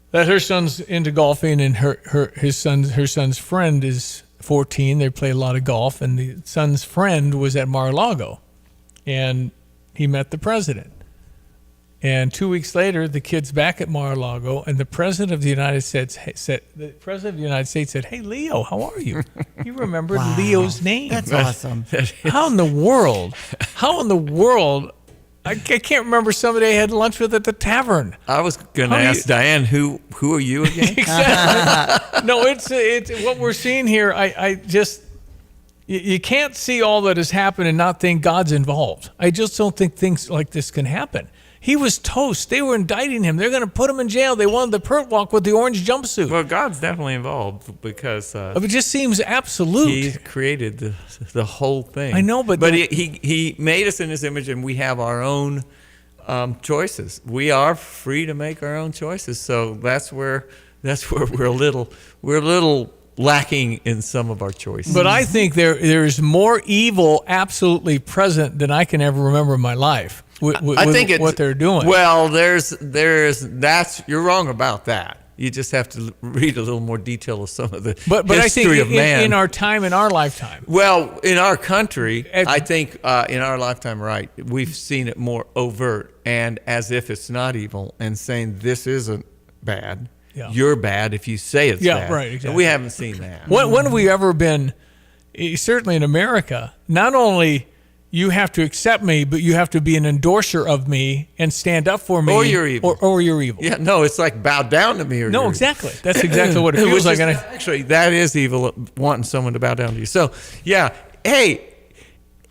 that her son's into golfing and her son's friend is 14. They play a lot of golf, and the son's friend was at Mar-a-Lago, and he met the president. And 2 weeks later, the kid's back at Mar-a-Lago, and the president of the United States said, "Hey, Leo, how are you?" He remembered Leo's name. That's awesome. How in the world? I can't remember somebody I had lunch with at the tavern. I was going to ask Diane, who are you again? Exactly. No, it's what we're seeing here. I just. You can't see all that has happened and not think God's involved. I just don't think things like this can happen. He was toast. They were indicting him. They're going to put him in jail. They wanted the perp walk with the orange jumpsuit. Well, God's definitely involved because it just seems absolute. He created the whole thing. I know, but he made us in His image, and we have our own choices. We are free to make our own choices. So that's where we're a little lacking in some of our choices. But I think there's more evil absolutely present than I can ever remember in my life. I think it's what they're doing. Well, you're wrong about that. You just have to read a little more detail of some of the history of man. In our time, in our lifetime. Well, in our country, I think in our lifetime, right, we've seen it more overt and as if it's not evil and saying this isn't bad. Yeah. You're bad if you say it's bad. Yeah, right, exactly. And we haven't seen that. When have we ever been, certainly in America, not only you have to accept me, but you have to be an endorser of me and stand up for me. Or you're evil. Or you're evil. Yeah, no, it's like bow down to me. No, exactly. That's exactly what it feels like. Actually, that is evil, wanting someone to bow down to you. So, yeah, hey,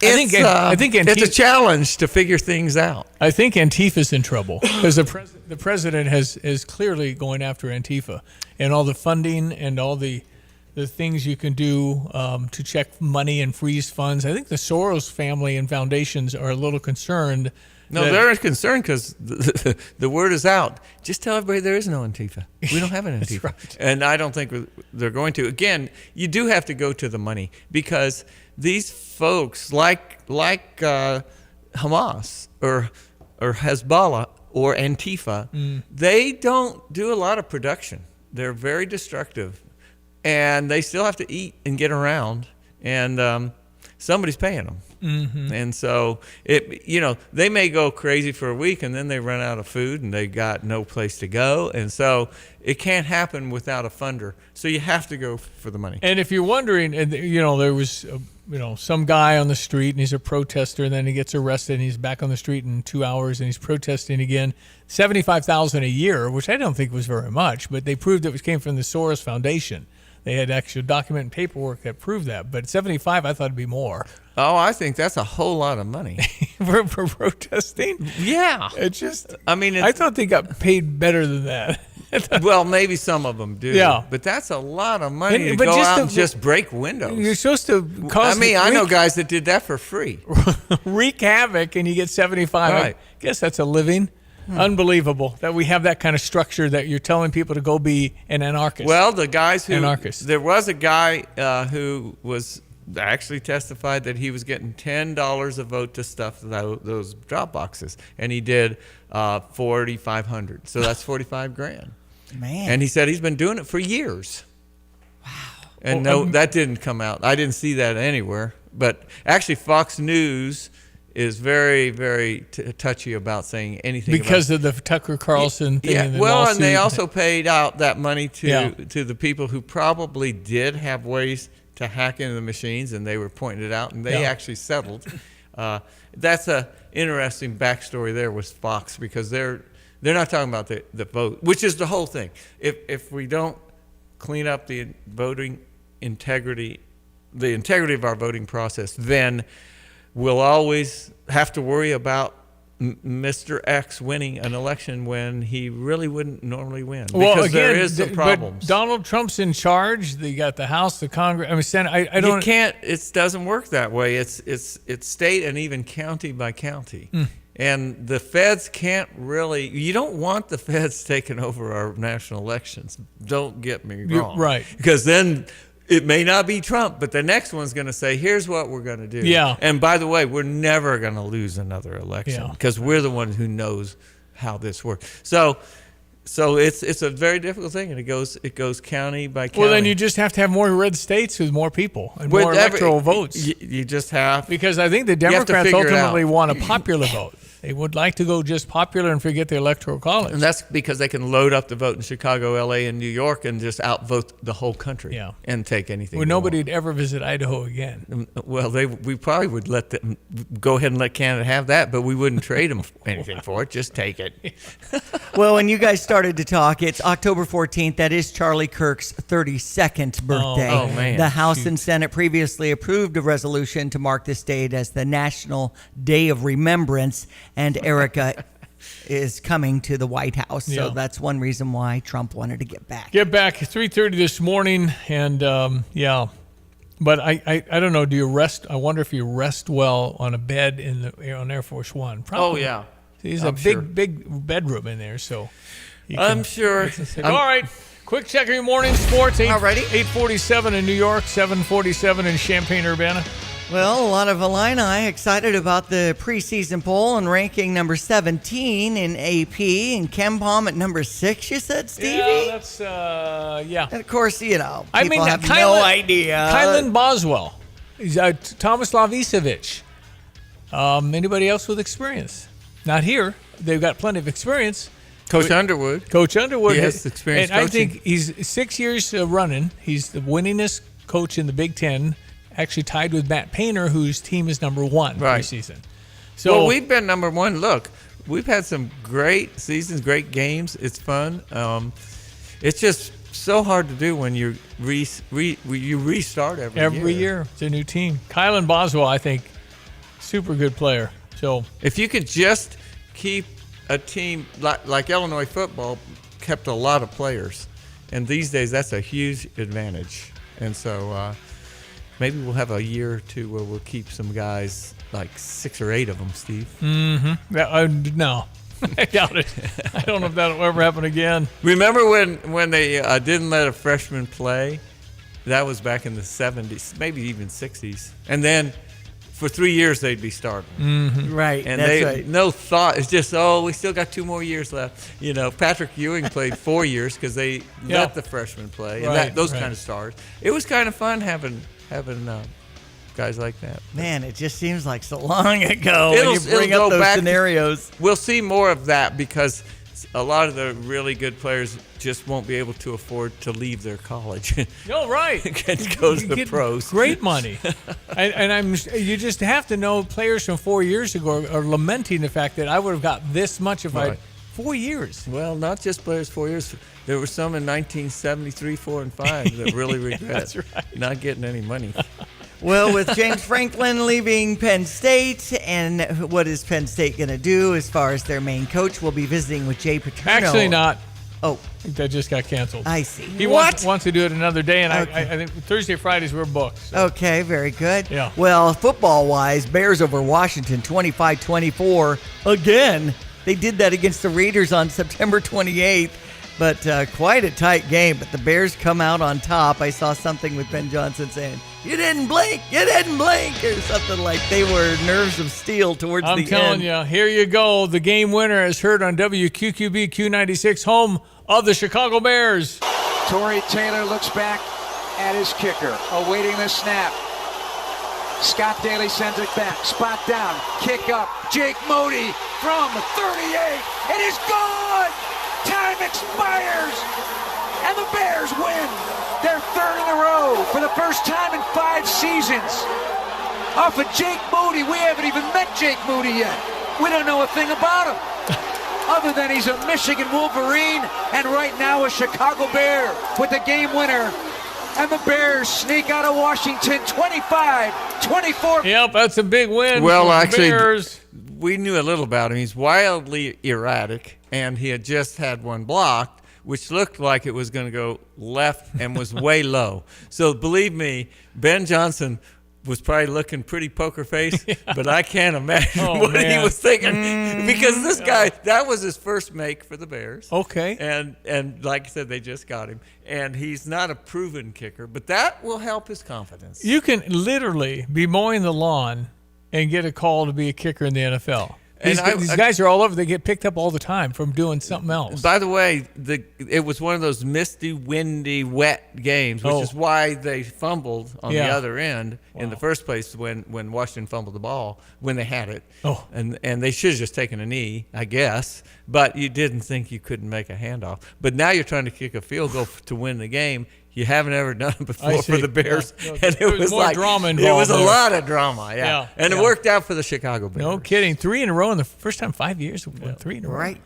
I think it's a challenge to figure things out. I think Antifa's in trouble because the president is clearly going after Antifa and all the funding and all the things you can do to check money and freeze funds. I think the Soros family and foundations are a little concerned. No, they're concerned because the word is out. Just tell everybody there is no Antifa. We don't have an Antifa. Right. And I don't think they're going to. Again, you do have to go to the money because these folks like Hamas or Hezbollah or Antifa, they don't do a lot of production. They're very destructive. And they still have to eat and get around, and somebody's paying them. Mm-hmm. And so they may go crazy for a week, and then they run out of food, and they got no place to go, and so it can't happen without a funder. So you have to go for the money. And if you're wondering, there was some guy on the street, and he's a protester, and then he gets arrested, and he's back on the street in 2 hours, and he's protesting again. $75,000 a year, which I don't think was very much, but they proved it came from the Soros Foundation. They had actual document and paperwork that proved that. But 75, I thought it'd be more. Oh, I think that's a whole lot of money. for protesting? Yeah. It's just, I thought they got paid better than that. Well, maybe some of them do. Yeah. But that's a lot of money to but go just out to- and just break windows. You're supposed to cause. I mean, I know guys that did that for free. wreak havoc, and you get 75. Right. I guess that's a living. Unbelievable that we have that kind of structure that you're telling people to go be an anarchist. Well, the guys who Anarchist. there was a guy who was actually testified that he was getting $10 a vote to stuff those drop boxes, and he did 4,500. So that's 45 grand. Man. And he said he's been doing it for years. Wow. And no, that didn't come out. I didn't see that anywhere. But actually, Fox News is very, very touchy about saying anything because about of the Tucker Carlson thing. Yeah, and the well, lawsuit. and they also paid out that money to Yeah. to the people who probably did have ways to hack into the machines, and they were pointing it out, and they Yeah. actually settled. That's a interesting backstory there with Fox, because they're not talking about the vote, which is the whole thing. If we don't clean up the voting integrity, the integrity of our voting process, then we'll always have to worry about Mr. X winning an election when he really wouldn't normally win, because there is some problems. But Donald Trump's in charge. They got the House, the Congress. I mean, Senate. I don't. You can't. It doesn't work that way. It's state and even county by county. And the feds can't really. You don't want the feds taking over our national elections. Don't get me wrong. Right. Because then it may not be Trump, but the next one's going to say, here's what we're going to do. Yeah. And by the way, we're never going to lose another election, Yeah. because we're the ones who knows how this works. So it's a very difficult thing, and it goes county by county. Well, then you just have to have more red states with more people and more electoral votes. You just have. Because I think the You have to Democrats figure it ultimately out. want a popular vote. They would like to go just popular and forget the electoral college. And that's because they can load up the vote in Chicago, L.A., and New York and just outvote the whole country. Yeah. And take anything. Well, they nobody would ever visit Idaho again. want. Well, we probably would let them go ahead and let Canada have that, but we wouldn't trade them anything for it. Just take it. Well, when you guys started to talk, it's October 14th. That is Charlie Kirk's 32nd birthday. Oh, man. The House and Senate previously approved a resolution to mark this date as the National Day of Remembrance, and Erica is coming to the White House. So Yeah. that's one reason why Trump wanted to get back. Get back at 3:30 this morning, and yeah. But I don't know. Do you rest? I wonder if you rest well on a bed on Air Force One. Probably. Oh, yeah. There's I'm a sure. big bedroom in there, so. I'm sure. All right. Quick check of your morning sports. Alrighty. 8:47 in New York, 7:47 in Champaign-Urbana. Well, a lot of Illini excited about the preseason poll and ranking number 17 in AP, and Ken Palm at number 6, you said, Stevie? Yeah, that's, yeah. And of course, people that have no idea. Kylan Boswell. He's Thomas Lavicevic. Anybody else with experience? Not here. They've got plenty of experience. Coach Underwood. He has experience and coaching. I think he's 6 years running. He's the winningest coach in the Big Ten, actually tied with Matt Painter, whose team is number 1 preseason. So Well, we've been number 1. Look, we've had some great seasons, great games. It's fun. It's just so hard to do when you restart every year. It's a new team. Kylan Boswell, I think, super good player. So if you could just keep a team like Illinois football kept a lot of players, and these days that's a huge advantage. And so maybe we'll have a year or two where we'll keep some guys, like 6 or 8 of them, Steve. Mm-hmm. No, I doubt it. I don't know if that'll ever happen again. Remember when they didn't let a freshman play? That was back in the 70s, maybe even 60s. And then for 3 years they'd be starting. Mm-hmm. Right, And that's they right. no thought. It's just, we still got 2 more years left. You know, Patrick Ewing played 4 years because they let the freshmen play, and those kind of stars. It was kind of fun having guys like that. Man, it just seems like so long ago when you bring it'll up go those back to- scenarios. We'll see more of that because a lot of the really good players just won't be able to afford to leave their college. No, right. and go to You the get pros. Great money. You just have to know players from 4 years ago are lamenting the fact that I would have got this much if I Right. 4 years. Well, not just players 4 years. There were some in 1973, 4, and 5 that really regret That's right. not getting any money. Well, with James Franklin leaving Penn State, and what is Penn State going to do as far as their main coach? We'll be visiting with Jay Paterno. Actually not. Oh. That just got canceled. I see. He What? wants to do it another day, and Okay. I think Thursday, Fridays we're booked. So. Okay, very good. Yeah. Well, football-wise, Bears over Washington, 25-24. Again, they did that against the Raiders on September 28th, but quite a tight game. But the Bears come out on top. I saw something with Ben Johnson saying, "You didn't blink, or something like they were nerves of steel towards the end. I'm telling you, here you go. The game winner is heard on WQQB Q96, home of the Chicago Bears. Torrey Taylor looks back at his kicker, awaiting the snap. Scott Daly sends it back. Spot down. Kick up. Jake Modi from 38. It is gone. Time expires. And the Bears win their third in a row for the first time in 5 seasons. Off of Jake Moody. We haven't even met Jake Moody yet. We don't know a thing about him. Other than he's a Michigan Wolverine and right now a Chicago Bear with the game winner. And the Bears sneak out of Washington 25-24. Yep, that's a big win. Well, for the actually, Bears. we knew a little about him. He's wildly erratic, and he had just had one blocked, which looked like it was going to go left and was way low. So believe me, Ben Johnson was probably looking pretty poker face, but I can't imagine what he was thinking because this guy, that was his first make for the Bears. Okay. And like I said, they just got him. And he's not a proven kicker, but that will help his confidence. You can literally be mowing the lawn and get a call to be a kicker in the NFL. These guys are all over. They get picked up all the time from doing something else. By the way, it was one of those misty, windy, wet games, which is why they fumbled on the other end in the first place when Washington fumbled the ball when they had it. Oh. And they should have just taken a knee, I guess. But you didn't think you couldn't make a handoff. But now you're trying to kick a field goal to win the game. You haven't ever done it before for the Bears. Yeah. And There was more like drama it involved was a there. lot of drama, and it worked out for the Chicago Bears. No kidding. 3 in a row in the first time 5 years. 3 in a row. Right.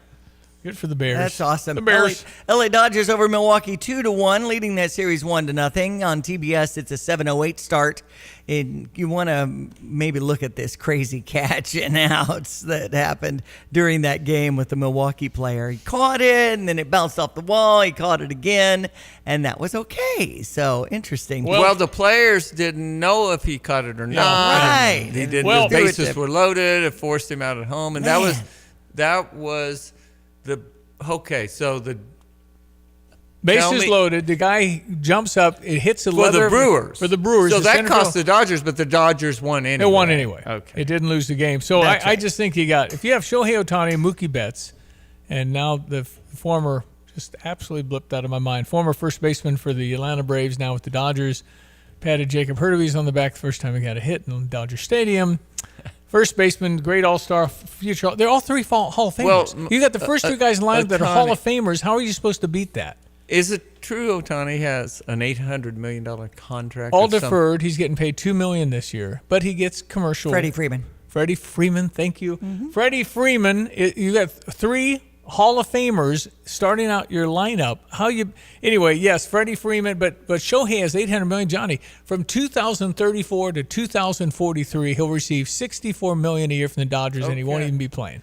Good for the Bears. That's awesome. The Bears. LA Dodgers over Milwaukee 2-1, leading that series 1-0. On TBS, it's a 7:08 start. And you want to maybe look at this crazy catch and outs that happened during that game with the Milwaukee player. He caught it, and then it bounced off the wall. He caught it again, and that was okay. So interesting. Well, the players didn't know if he caught it or not. Right. He didn't. Well, the bases were loaded. It forced him out at home, and that was the okay. So the bases loaded. The guy jumps up. It hits the for leather the Brewers. For the Brewers. So the that center cost field- the Dodgers, but the Dodgers won anyway. It won anyway. Okay. It didn't lose the game. So I just think if you have Shohei Ohtani and Mookie Betts, and now the former, just absolutely blipped out of my mind, former first baseman for the Atlanta Braves, now with the Dodgers, patted Jacob Hurtubise on the back the first time he got a hit in Dodger Stadium. First baseman, great all-star, future. They're all 3 Hall of Famers. Well, you got the first 2 guys in line that are Ohtani- Hall of Famers. How are you supposed to beat that? Is it true Ohtani has an $800 million contract? All or something? deferred. He's getting paid $2 million this year, but he gets commercial. Freddie Freeman, thank you. Freddie Freeman. You got 3 Hall of Famers starting out your lineup. Anyway, yes, Freddie Freeman, but Shohei has $800 million. Johnny, from 2034 to 2043, he'll receive $64 million a year from the Dodgers, and he won't even be playing.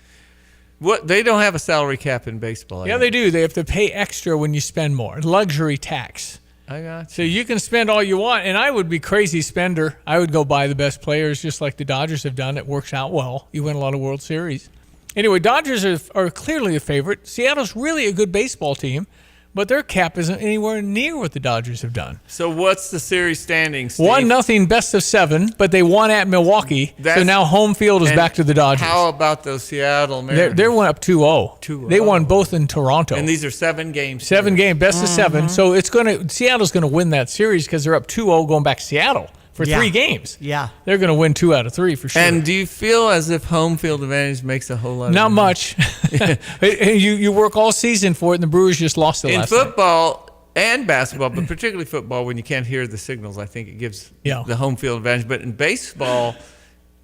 What, they don't have a salary cap in baseball. Yeah, they do. They have to pay extra when you spend more. Luxury tax. I got you. So you can spend all you want, and I would be crazy spender. I would go buy the best players just like the Dodgers have done. It works out well. You win a lot of World Series. Anyway, Dodgers are clearly a favorite. Seattle's really a good baseball team, but their cap isn't anywhere near what the Dodgers have done. So what's the series standings, Steve? 1-0, best of 7, but they won at Milwaukee, so now home field is back to the Dodgers. How about those Seattle Mariners? They went up 2-0. They won both in Toronto. And these are 7 games. 7 game, best of 7. So Seattle's going to win that series because they're up 2-0 going back to Seattle for 3 games. Yeah. They're going to win 2 out of 3 for sure. And do you feel as if home field advantage makes a whole lot of Not difference? much. you work all season for it, and the Brewers just lost the last In football and basketball, but particularly football, when you can't hear the signals, I think it gives the home field advantage. But in baseball,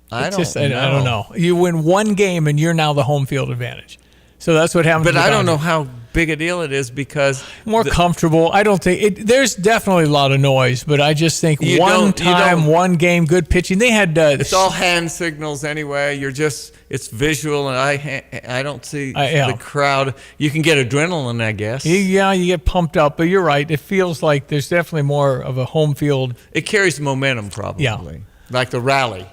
I don't know. You win 1 game, and you're now the home field advantage. So that's what happens. But I don't know how big a deal it is because more comfortable. I don't think there's definitely a lot of noise, but I just think one game, good pitching. They had it's all hand signals anyway. It's visual, and I don't see the crowd. You can get adrenaline, I guess. Yeah, you get pumped up, but you're right. It feels like there's definitely more of a home field. It carries momentum, probably, like the rally.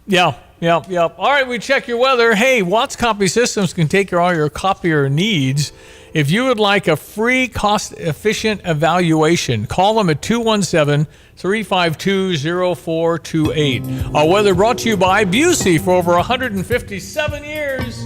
Yeah. All right, we check your weather. Hey, Watts Copy Systems can take care of all your copier needs. If you would like a free, cost-efficient evaluation, call them at 217-352-0428. Our weather brought to you by Busey for over 157 years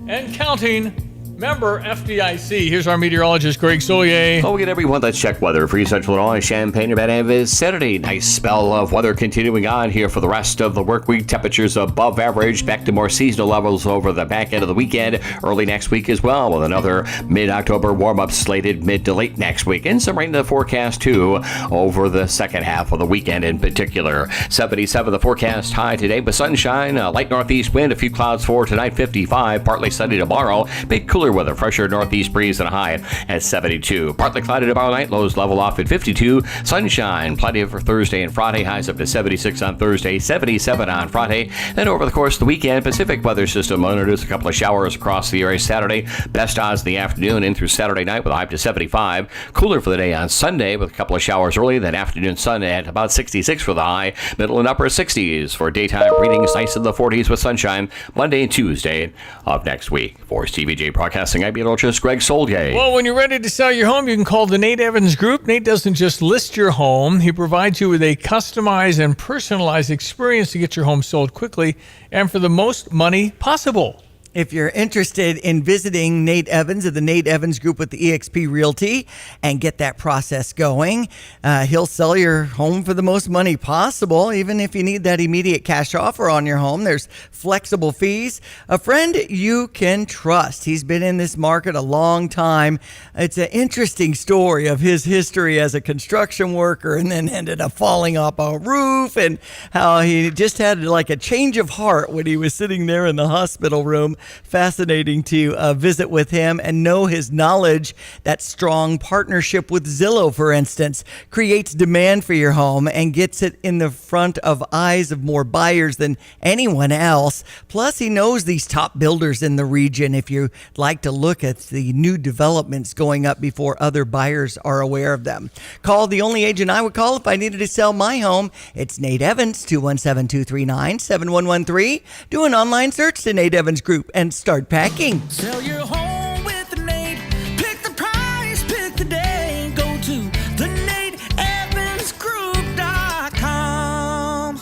and counting. Member FDIC. Here's our meteorologist, Greg Solier. Well, we get everyone. Let's check weather for Central Illinois, Champaign, about is Saturday. Nice spell of weather continuing on here for the rest of the work week. Temperatures above average, back to more seasonal levels over the back end of the weekend. Early next week as well, with another mid-October warm-up slated mid to late next week. And some rain in the forecast, too, over the second half of the weekend in particular. 77 the forecast high today with sunshine, a light northeast wind, a few clouds for tonight, 55. Partly sunny tomorrow. Bit cooler weather, fresher northeast breeze and a high at 72. Partly cloudy tomorrow night, lows level off at 52. Sunshine, plenty for Thursday and Friday, highs up to 76 on Thursday, 77 on Friday. Then over the course of the weekend, Pacific weather system will introduce a couple of showers across the area Saturday. Best odds in the afternoon in through Saturday night with a high up to 75. Cooler for the day on Sunday with a couple of showers early. Then afternoon sun at about 66 for the high. Middle and upper 60s for daytime readings, nice in the 40s with sunshine Monday and Tuesday of next week. For TVJ Broadcasting, I'm meteorologist Greg Solier. Well, when you're ready to sell your home, you can call the Nate Evans Group. Nate doesn't just list your home. He provides you with a customized and personalized experience to get your home sold quickly and for the most money possible. If you're interested in visiting Nate Evans of the Nate Evans Group with the eXp Realty and get that process going, he'll sell your home for the most money possible. Even if you need that immediate cash offer on your home, there's flexible fees. A friend you can trust. He's been in this market a long time. It's an interesting story of his history as a construction worker and then ended up falling off a roof, and how he just had like a change of heart when he was sitting there in the hospital room. Fascinating to visit with him and know his knowledge. That strong partnership with Zillow, for instance, creates demand for your home and gets it in the front of eyes of more buyers than anyone else. Plus, he knows these top builders in the region. If you like to look at the new developments going up before other buyers are aware of them, call the only agent I would call if I needed to sell my home. It's Nate Evans, 217-239-7113. Do an online search to Nate Evans Group and start packing. Sell your home with Nate. Pick the price, pick the day. Go to theNateEvansGroup.com.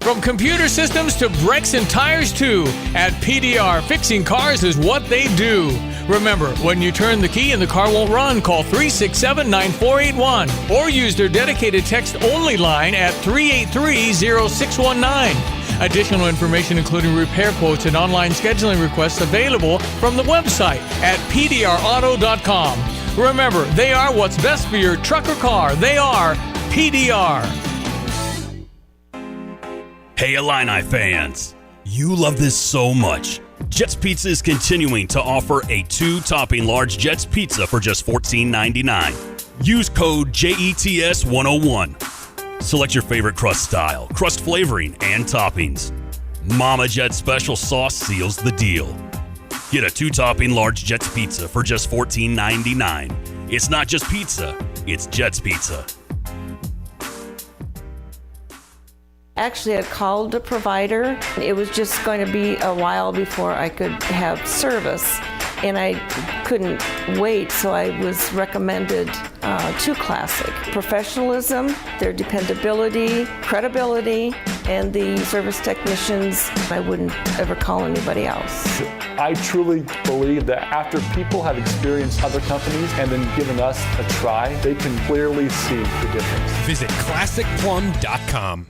From computer systems to brakes and tires too, at PDR, fixing cars is what they do. Remember, when you turn the key and the car won't run, call 367-9481 or use their dedicated text-only line at 383-0619. Additional information, including repair quotes and online scheduling requests, available from the website at pdrauto.com. Remember, they are what's best for your truck or car. They are PDR. Hey, Illini fans, you love this so much. Jets Pizza is continuing to offer a 2-topping large Jets Pizza for just $14.99. Use code JETS101. Select your favorite crust style, crust flavoring, and toppings. Mama Jet's special sauce seals the deal. Get a 2-topping large Jets Pizza for just $14.99. It's not just pizza, it's Jets Pizza. Actually, I called the provider. It was just going to be a while before I could have service, and I couldn't wait, so I was recommended to Classic. Professionalism, their dependability, credibility, and the service technicians, I wouldn't ever call anybody else. I truly believe that after people have experienced other companies and then given us a try, they can clearly see the difference. Visit ClassicPlum.com.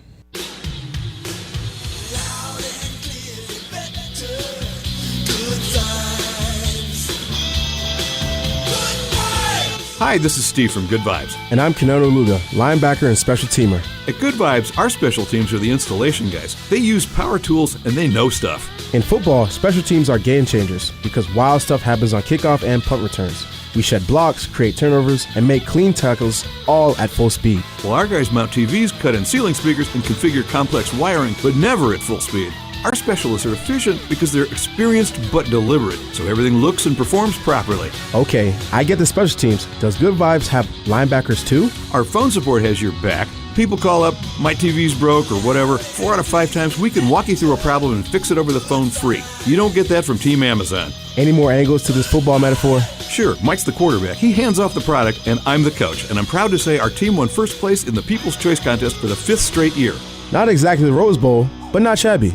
Hi, this is Steve from Good Vibes. And I'm Kenono Luga, linebacker and special teamer. At Good Vibes, our special teams are the installation guys. They use power tools and they know stuff. In football, special teams are game changers because wild stuff happens on kickoff and punt returns. We shed blocks, create turnovers, and make clean tackles all at full speed. Well, our guys mount TVs, cut in ceiling speakers, and configure complex wiring, but never at full speed. Our specialists are efficient because they're experienced but deliberate, so everything looks and performs properly. Okay, I get the special teams. Does Good Vibes have linebackers too? Our phone support has your back. People call up, my TV's broke or whatever. 4 out of 5 times we can walk you through a problem and fix it over the phone free. You don't get that from Team Amazon. Any more angles to this football metaphor? Sure, Mike's the quarterback. He hands off the product, and I'm the coach. And I'm proud to say our team won first place in the People's Choice Contest for the 5th straight year. Not exactly the Rose Bowl, but not shabby.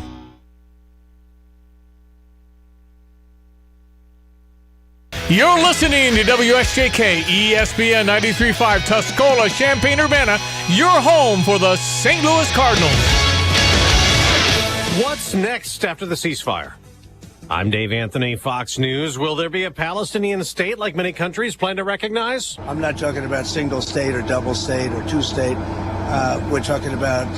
You're listening to WSJK ESPN 93.5 Tuscola, Champaign-Urbana, your home for the St. Louis Cardinals. What's next after the ceasefire? I'm Dave Anthony, Fox News. Will there be a Palestinian state like many countries plan to recognize? I'm not talking about single state or double state or two state. We're talking about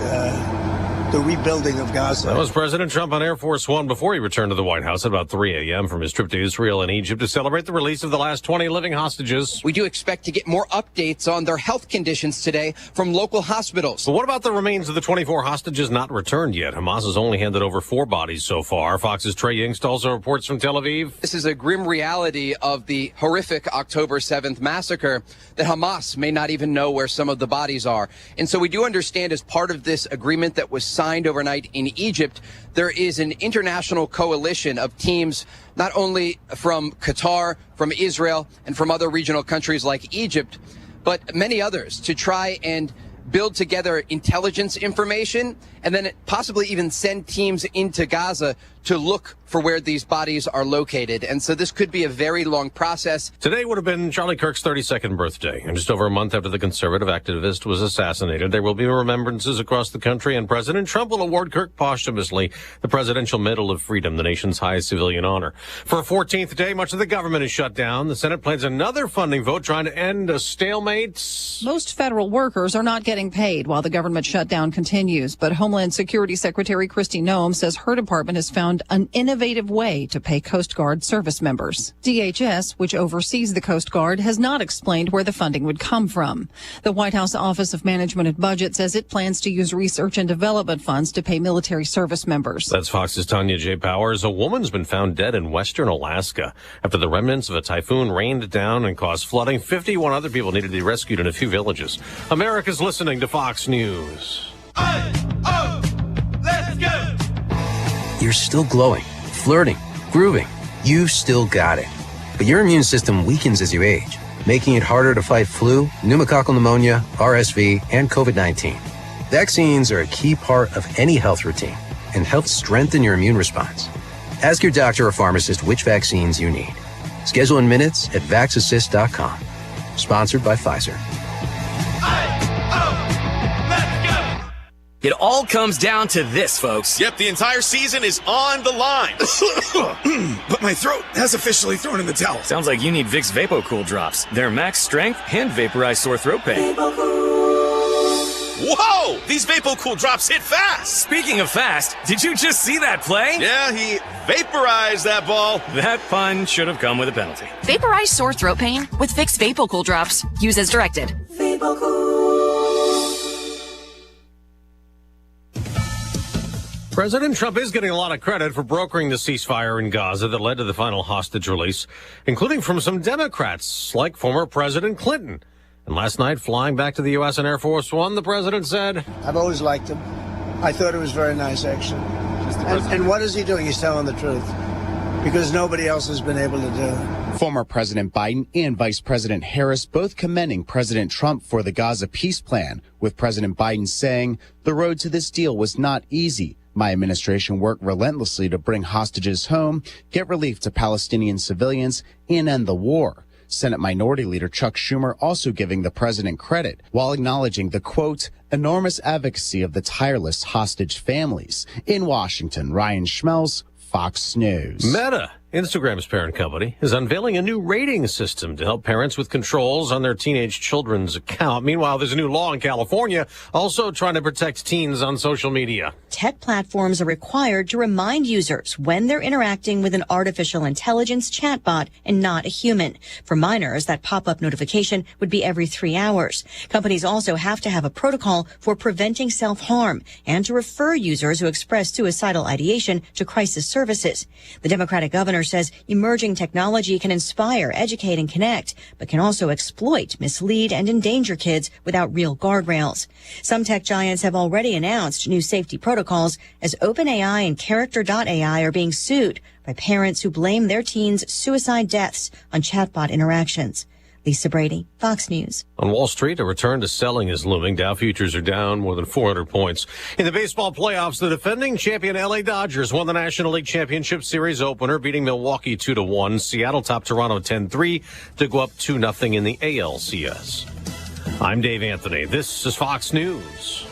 the rebuilding of Gaza. That was President Trump on Air Force One before he returned to the White House at about 3 a.m. from his trip to Israel and Egypt to celebrate the release of the last 20 living hostages. We do expect to get more updates on their health conditions today from local hospitals. But what about the remains of the 24 hostages not returned yet? Hamas has only handed over 4 bodies so far. Fox's Trey Yingst also reports from Tel Aviv. This is a grim reality of the horrific October 7th massacre that Hamas may not even know where some of the bodies are. And so we do understand as part of this agreement that was signed overnight in Egypt, there is an international coalition of teams, not only from Qatar, from Israel, and from other regional countries like Egypt, but many others to try and build together intelligence information and then possibly even send teams into Gaza to look for where these bodies are located. And so this could be a very long process. Today would have been Charlie Kirk's 32nd birthday, and just over a month after the conservative activist was assassinated, there will be remembrances across the country, and President Trump will award Kirk posthumously the Presidential Medal of Freedom, the nation's highest civilian honor. For a 14th day, much of the government is shut down. The Senate plans another funding vote trying to end a stalemate. Most federal workers are not getting paid while the government shutdown continues, but Homeland Security Secretary Kristi Noem says her department has found an innovative way to pay Coast Guard service members. DHS, which oversees the Coast Guard, has not explained where the funding would come from. The White House Office of Management and Budget says it plans to use research and development funds to pay military service members. That's Fox's Tanya J. Powers. A woman's been found dead in western Alaska after the remnants of a typhoon rained down and caused flooding. 51 other people needed to be rescued in a few villages. America's listening to Fox News. Let's go! You're still glowing, flirting, grooving. You still got it. But your immune system weakens as you age, making it harder to fight flu, pneumococcal pneumonia, RSV, and COVID-19. Vaccines are a key part of any health routine and help strengthen your immune response. Ask your doctor or pharmacist which vaccines you need. Schedule in minutes at vaxassist.com. Sponsored by Pfizer. It all comes down to this, folks. Yep, the entire season is on the line. But my throat has officially thrown in the towel. Sounds like you need Vicks VapoCool drops. They're max strength and vaporize sore throat pain. Whoa! These VapoCool drops hit fast. Speaking of fast, did you just see that play? Yeah, he vaporized that ball. That pun should have come with a penalty. Vaporize sore throat pain with Vicks VapoCool drops. Use as directed. President Trump is getting a lot of credit for brokering the ceasefire in Gaza that led to the final hostage release, including from some Democrats like former President Clinton. And last night, flying back to the U.S. on Air Force One, the president said, I've always liked him. I thought it was very nice, actually. And what is he doing? He's telling the truth. Because nobody else has been able to do it. Former President Biden and Vice President Harris both commending President Trump for the Gaza peace plan, with President Biden saying, the road to this deal was not easy. My administration worked relentlessly to bring hostages home, get relief to Palestinian civilians, and end the war. Senate Minority Leader Chuck Schumer also giving the president credit while acknowledging the, quote, enormous advocacy of the tireless hostage families. In Washington, Ryan Schmelz, Fox News. Meta, Instagram's parent company, is unveiling a new rating system to help parents with controls on their teenage children's account. Meanwhile, there's a new law in California also trying to protect teens on social media. tech platforms are required to remind users when they're interacting with an artificial intelligence chatbot and not a human. For minors, that pop-up notification would be every 3 hours. Companies also have to have a protocol for preventing self-harm and to refer users who express suicidal ideation to crisis services. The Democratic governor says emerging technology can inspire, educate, and connect, but can also exploit, mislead, and endanger kids without real guardrails. Some tech giants have already announced new safety protocols as OpenAI and Character.ai are being sued by parents who blame their teens' suicide deaths on chatbot interactions. Lisa Brady, Fox News. On Wall Street, a return to selling is looming. Dow futures are down more than 400 points. In the baseball playoffs, the defending champion LA Dodgers won the National League Championship Series opener, beating Milwaukee 2-1. Seattle topped Toronto 10-3 to go up 2-0 in the ALCS. I'm Dave Anthony. This is Fox News.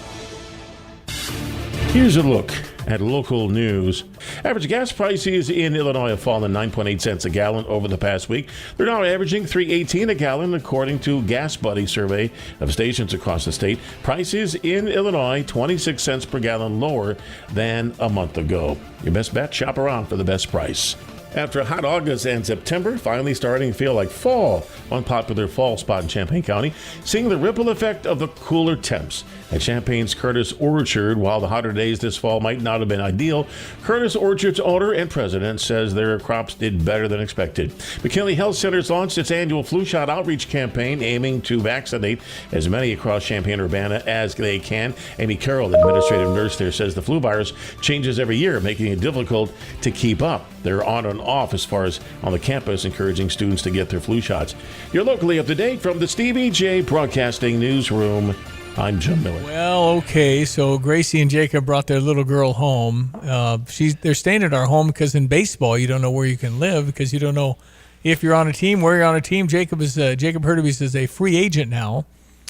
Here's a look at local news. Average gas prices in Illinois have fallen 9.8 cents a gallon over the past week. They're now averaging $3.18 a gallon, according to Gas Buddy survey of stations across the state. Prices in Illinois 26 cents per gallon lower than a month ago. Your best bet, shop around for the best price. After a hot August and September, finally starting to feel like fall. One popular fall spot in Champaign County, seeing the ripple effect of the cooler temps. At Champaign's Curtis Orchard, while the hotter days this fall might not have been ideal, Curtis Orchard's owner and president says their crops did better than expected. McKinley Health Centers launched its annual flu shot outreach campaign, aiming to vaccinate as many across Champaign-Urbana as they can. Amy Carroll, the administrative nurse there, says the flu virus changes every year, making it difficult to keep up. They're on and off as far as on the campus, encouraging students to get their flu shots. You're locally up to date from the Stevie J Broadcasting Newsroom. I'm Jim Miller. Well, okay, so Gracie and Jacob brought their little girl home. They're staying at our home because in baseball you don't know where you can live because you don't know if you're on a team, where you're on a team. Jacob Hurtubise is a free agent now,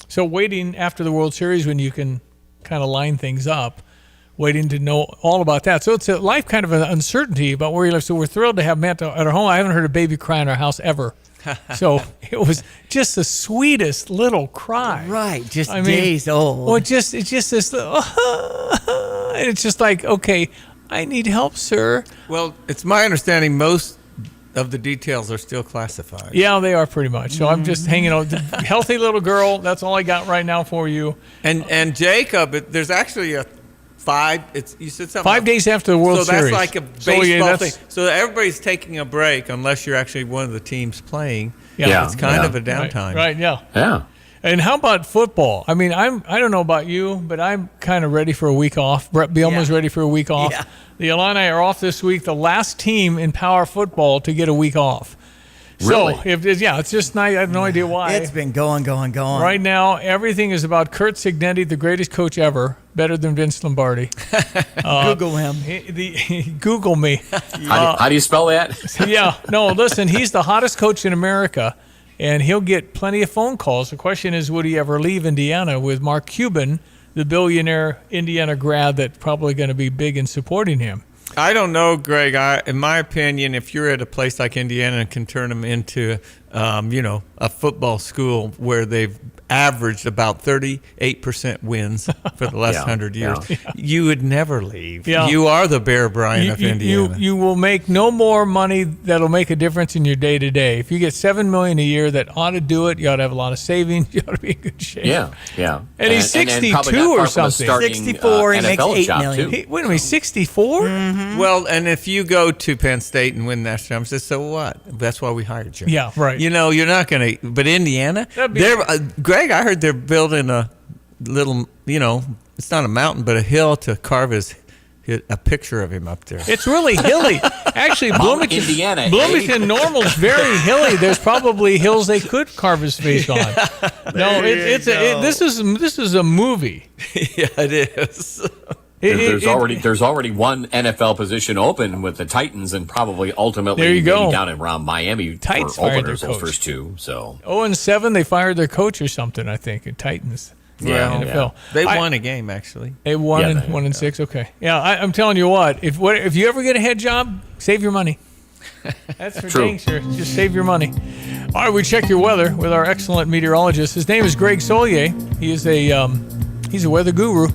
so waiting after the World Series when you can kind of line things up, waiting to know all about that. So it's a life kind of an uncertainty about where you live. So we're thrilled to have Matt at our home. I haven't heard a baby cry in our house ever. So it was just the sweetest little cry. Right, just days old. Well, it's just this little, and it's just like, okay, I need help, sir. Well, it's my understanding most of the details are still classified. Yeah, they are pretty much. So I'm just hanging out. Healthy little girl. That's all I got right now for you. And Jacob, there's actually a you said something 5 days after the World Series. So that's like a baseball thing. So everybody's taking a break unless you're actually one of the teams playing. Yeah. It's kind of a downtime. Right, yeah. Yeah. And how about football? I mean, I don't know about you, but I'm kind of ready for a week off. Brett Bielema's ready for a week off. Yeah. The Illini are off this week, the last team in power football to get a week off. Really? So, it's just nice. I have no idea why. It's been going. Right now, everything is about Curt Cignetti, the greatest coach ever, better than Vince Lombardi. Google him. Google me. How do you spell that? Yeah. No, listen, he's the hottest coach in America, and he'll get plenty of phone calls. The question is, would he ever leave Indiana with Mark Cuban, the billionaire Indiana grad that's probably going to be big in supporting him? I don't know, Greg. In my opinion, if you're at a place like Indiana and can turn them into, a football school where they've averaged about 38% wins for the last 100 years, you would never leave. Yeah. You are the Bear Bryant of Indiana. You will make no more money that'll make a difference in your day-to-day. If you get $7 million a year, that ought to do it. You ought to have a lot of savings. You ought to be in good shape. Yeah. And he's 62 or something. 64, he makes $8 million. Wait a minute, he's 64? Mm-hmm. Well, and if you go to Penn State and win national championship, so what? That's why we hired you. Yeah, right. You're not going to. But Indiana, Greg, I heard they're building a little, it's not a mountain, but a hill to carve a picture of him up there. It's really hilly. Actually, Bloomington, Indiana. Bloomington Normal's very hilly. There's probably hills they could carve his face on. No, this is a movie. Yeah, it is. There's already one NFL position open with the Titans, and probably ultimately there you go. Maybe down around Miami Titans for openers, those first two. So 0-7, they fired their coach or something. I think in Titans. Yeah, NFL. They won a game actually. They won 1-6. Okay, yeah. I'm telling you what. If you ever get a head job, save your money. That's for dang sure. Just save your money. All right, we check your weather with our excellent meteorologist. His name is Greg Solier. He is a He's a weather guru.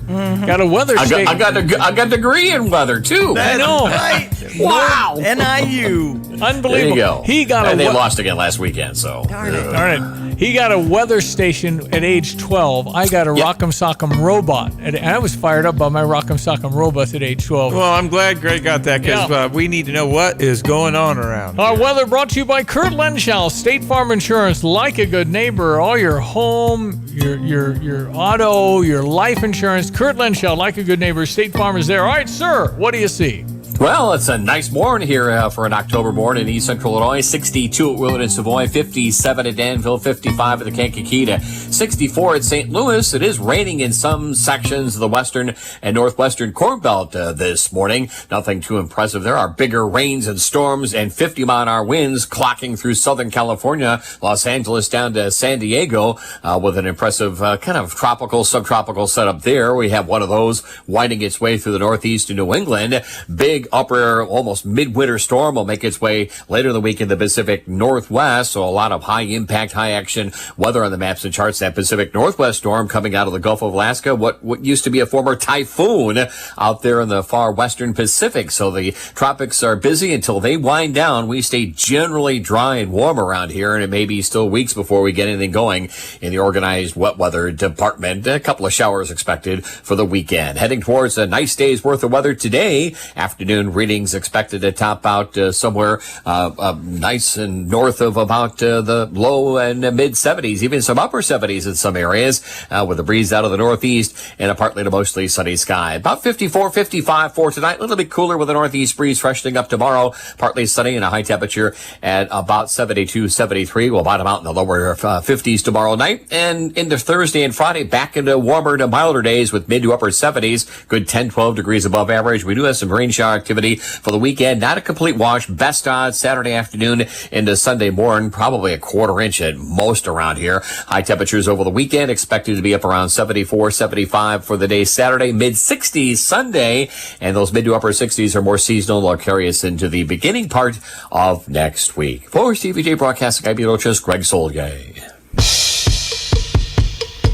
Got a weather station. I got a degree in weather too. I know. Right. Wow. NIU. Unbelievable. There you go. He got and they lost again last weekend. So Darn it. All right. He got a weather station at age 12. I got a Rock'em Sock'em robot. And I was fired up by my Rock'em Sock'em robots at age 12. Well, I'm glad Greg got that because we need to know what is going on around. Our weather brought to you by Kurt Lenschow, State Farm Insurance. Like a good neighbor, all your home, your auto, your life insurance. Kurt Lenschow, like a good neighbor. State Farm is there. All right, sir, what do you see? Well, it's a nice morning here for an October morning in East Central Illinois. 62 at Willard and Savoy, 57 at Danville, 55 at the Kankakee, 64 at St. Louis. It is raining in some sections of the western and northwestern Corn Belt this morning. Nothing too impressive. There are bigger rains and storms and 50-mile-an-hour winds clocking through Southern California, Los Angeles down to San Diego with an impressive kind of tropical, subtropical setup there. We have one of those winding its way through the northeast to New England. Big upper, almost midwinter storm will make its way later in the week in the Pacific Northwest. So a lot of high impact, high action weather on the maps and charts. That Pacific Northwest storm coming out of the Gulf of Alaska, what used to be a former typhoon out there in the far western Pacific. So the tropics are busy until they wind down. We stay generally dry and warm around here, and it may be still weeks before we get anything going in the organized wet weather department. A couple of showers expected for the weekend. Heading towards a nice day's worth of weather today. Afternoon readings expected to top out somewhere nice and north of about the low and mid 70s, even some upper 70s in some areas, with a breeze out of the northeast and a partly to mostly sunny sky. About 54, 55 for tonight. A little bit cooler with a northeast breeze freshening up tomorrow. Partly sunny and a high temperature at about 72, 73. We'll bottom out in the lower 50s tomorrow night. And into Thursday and Friday, back into warmer to milder days with mid to upper 70s. Good 10, 12 degrees above average. We do have some rain shower activity for the weekend. Not a complete wash. Best odds Saturday afternoon into Sunday morning. Probably a quarter inch at most around here. High temperatures over the weekend expected to be up around 74, 75 for the day Saturday. Mid 60s Sunday. And those mid to upper 60s are more seasonal. They'll carry us into the beginning part of next week. For Stevie J Broadcasting, I'm Rochas, Greg Solgay.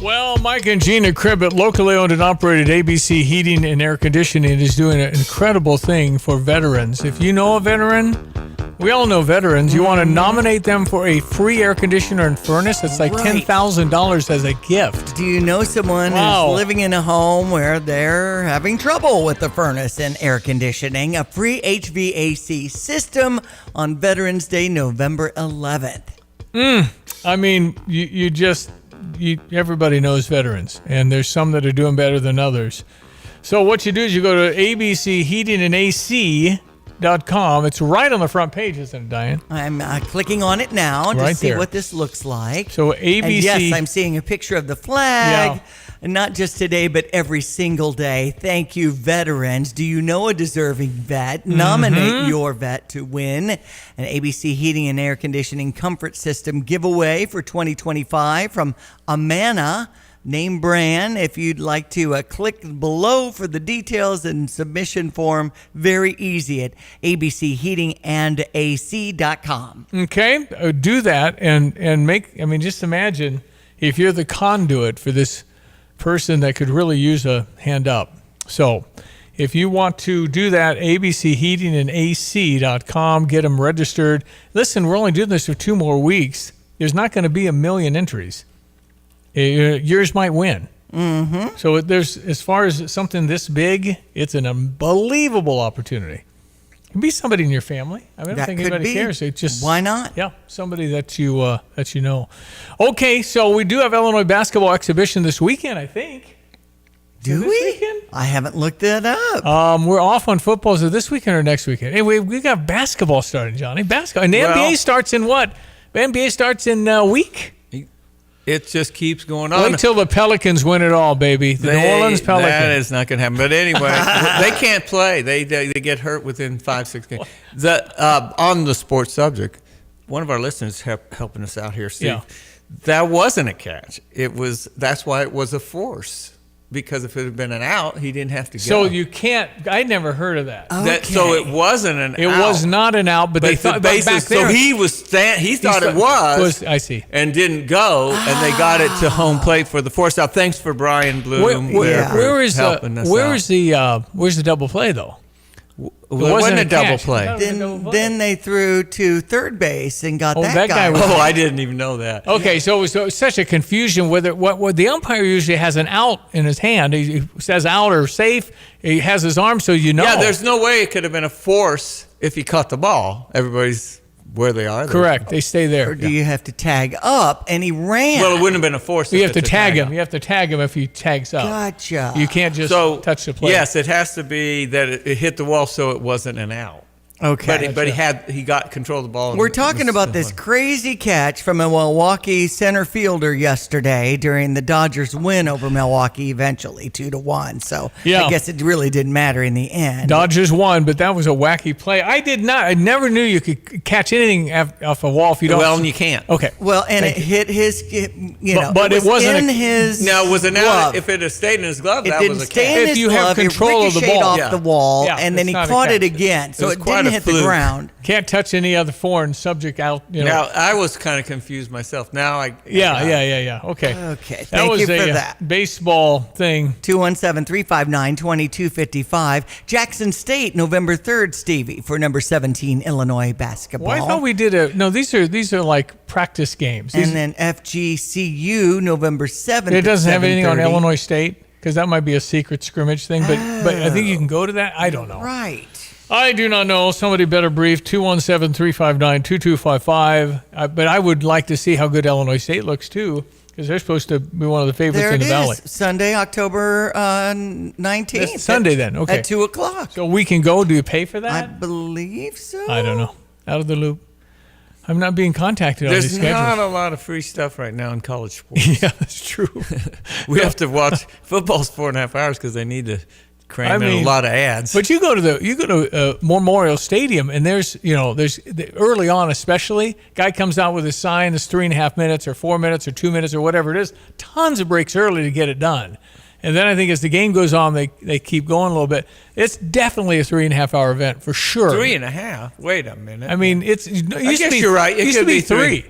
Well, Mike and Gina Cribbett, locally owned and operated ABC Heating and Air Conditioning, is doing an incredible thing for veterans. If you know a veteran, we all know veterans. You want to nominate them for a free air conditioner and furnace? That's like $10,000 as a gift. Do you know someone who's living in a home where they're having trouble with the furnace and air conditioning? A free HVAC system on Veterans Day, November 11th. I mean, everybody knows veterans, and there's some that are doing better than others. So what you do is you go to abcheatingandac.com. It's right on the front page, isn't it, Diane? I'm clicking on it now to see what this looks like. So ABC. And yes, I'm seeing a picture of the flag. Yeah. And not just today, but every single day. Thank you, veterans. Do you know a deserving vet? Nominate your vet to win an ABC Heating and Air Conditioning Comfort System giveaway for 2025 from Amana. Name brand. If you'd like to click below for the details and submission form, very easy at abcheatingandac.com. Okay, do that and make, I mean, just imagine if you're the conduit for this person that could really use a hand up. So if you want to do that, abcheatingandac.com, get them registered. Listen, we're only doing this for 2 more weeks. There's not going to be 1 million entries. Yours might win. Mm-hmm. So there's, as far as something this big, it's an unbelievable opportunity. It can be somebody in your family. I don't think anybody cares. It's just, why not? Yeah, somebody that you know. Okay, so we do have Illinois basketball exhibition this weekend, I think. Do we? Weekend? I haven't looked that up. We're off on football. Is it this weekend or next weekend? Hey, we got basketball starting, Johnny. Basketball, and the NBA starts in what? The NBA starts in a week. It just keeps going on. Wait till the Pelicans win it all, baby. The New Orleans Pelicans. That is not going to happen. But anyway, they can't play. They get hurt within 5-6 games. On the sports subject, one of our listeners helping us out here, Steve. Yeah. That wasn't a catch. That's why it was a force. because if it had been an out, he didn't have to go. So you can't. I never heard of that. So it wasn't an out. It was not an out, but they thought back there. So he was he thought it was. I see. And didn't go, and they got it to home plate for the force out. Thanks for Brian Bloom. Where's the double play though? It wasn't a double play. Then they threw to third base and got that guy. I didn't even know that. Okay, so it was such a confusion whether what the umpire usually has an out in his hand. He says out or safe. He has his arm, so you know. Yeah, there's no way it could have been a force if he caught the ball. Everybody's where they are. Correct. They stay there. Or do you have to tag up? And he ran. Well, it wouldn't have been a force. You have to tag him. You have to tag him if he tags up. Gotcha. You can't just touch the plate. Yes, it has to be that it hit the wall, so it wasn't an out. Okay. But he got control of the ball. We're talking about this crazy catch from a Milwaukee center fielder yesterday during the Dodgers win over Milwaukee eventually 2-1. So I guess it really didn't matter in the end. Dodgers won, but that was a wacky play. I never knew you could catch anything off a wall if you don't. Well, and you can't. Okay. Well, and it hit his, but it wasn't in his. No, it was an glove. out. If it had stayed in his glove, that didn't was a stay catch. in his If you glove, have control of the ricocheted ball. off the wall, and then he caught it again. So it didn't hit the ground. Can't touch any other foreign subject out. Now, I was kind of confused myself. Now I. Yeah. Okay. Okay. That Thank was you for a that. baseball thing. 217-359-2255. Jackson State, November 3rd, Stevie, for number 17, Illinois basketball. Well, I thought we did these are like practice games. And then FGCU, November 7th. It doesn't have anything on 7:30. Illinois State because that might be a secret scrimmage thing. But I think you can go to that. I don't know. Right. I do not know. Somebody better brief 217-359-2255. But I would like to see how good Illinois State looks too, because they're supposed to be one of the favorites in the Valley. Sunday, October 19th. That's Sunday then. Okay. At 2:00. So we can go. Do you pay for that? I believe so. I don't know. Out of the loop. I'm not being contacted on these There's schedules. not a lot of free stuff right now in college sports. Yeah, that's true. We have to watch football's 4.5 hours because they need to cram in a lot of ads. But you go to Memorial Stadium, and there's early on especially, guy comes out with a sign, it's 3.5 minutes or 4 minutes or 2 minutes or whatever it is, tons of breaks early to get it done. And then I think as the game goes on, they keep going a little bit. It's definitely a 3.5 hour event for sure. 3.5? Wait a minute. I mean, it used to be, you're right. It used to be 3.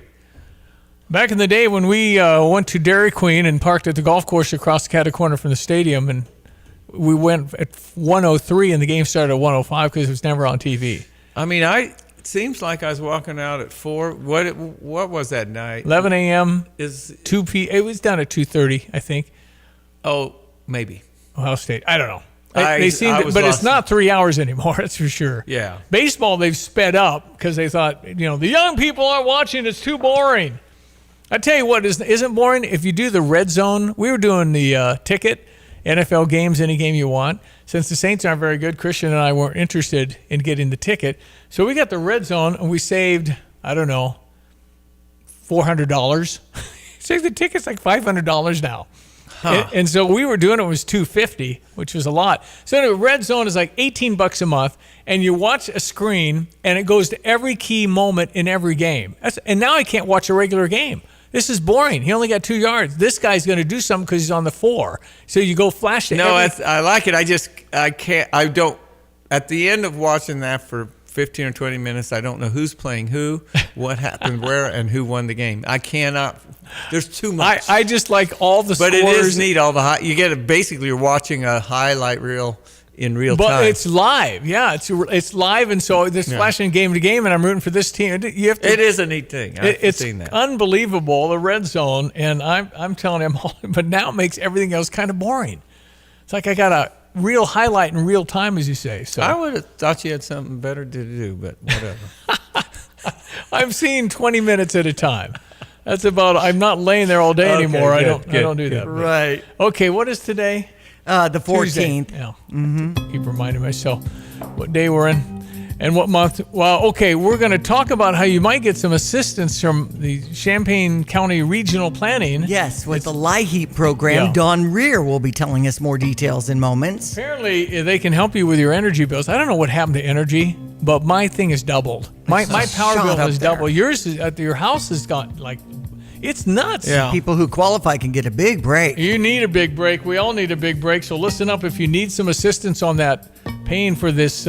Back in the day when we went to Dairy Queen and parked at the golf course across the catty corner from the stadium, and we went at 1:03 and the game started at 1:05 because it was never on TV. I mean, it seems like I was walking out at 4. What was that night? 11 a.m. Is 2 p.m. It was done at 2:30, I think. Oh, maybe. Ohio State. I don't know. But it's not 3 hours anymore. That's for sure. Yeah. Baseball, they've sped up because they thought, the young people aren't watching. It's too boring. I tell you what isn't boring. If you do the red zone, we were doing the ticket, NFL games, any game you want. Since the Saints aren't very good, Christian and I weren't interested in getting the ticket. So we got the red zone and we saved, I don't know, $400. Saved the ticket's like $500 now. Huh. And so we were doing it was $250, which was a lot. So anyway, red zone is like $18 a month, and you watch a screen, and it goes to every key moment in every game. And now I can't watch a regular game. This is boring. He only got 2 yards. This guy's going to do something because he's on the 4. So you go flash it. No, I like it. I can't. I don't. At the end of watching that for 15 or 20 minutes, I don't know who's playing who, what happened where, and who won the game. I cannot. There's too much. I just like all the but scores. It is neat. All the you get it. Basically, you're watching a highlight reel in real time. But it's live. Yeah, it's live, and so it's flashing game to game, and I'm rooting for this team. You have to. It is a neat thing. I've seen that. Unbelievable, the red zone, and I'm telling him, but now it makes everything else kind of boring. It's like I got a real highlight in real time, as you say. So I would have thought you had something better to do, but whatever. I'm seeing 20 minutes at a time. That's about. I'm not laying there all day anymore. Good, I don't do that. Right. Okay. What is today? The 14th. Tuesday. Yeah. Mm-hmm. Keep reminding myself what day we're in and what month. Well, okay. We're going to talk about how you might get some assistance from the Champaign County Regional Planning. Yes, with the LIHEAP program. Yeah. Don Rear will be telling us more details in moments. Apparently, they can help you with your energy bills. I don't know what happened to energy, but my thing is doubled. My power bill is doubled. Yours is, your house has got like, It's nuts. Yeah. People who qualify can get a big break. You need a big break. We all need a big break. So listen up if you need some assistance on that paying for this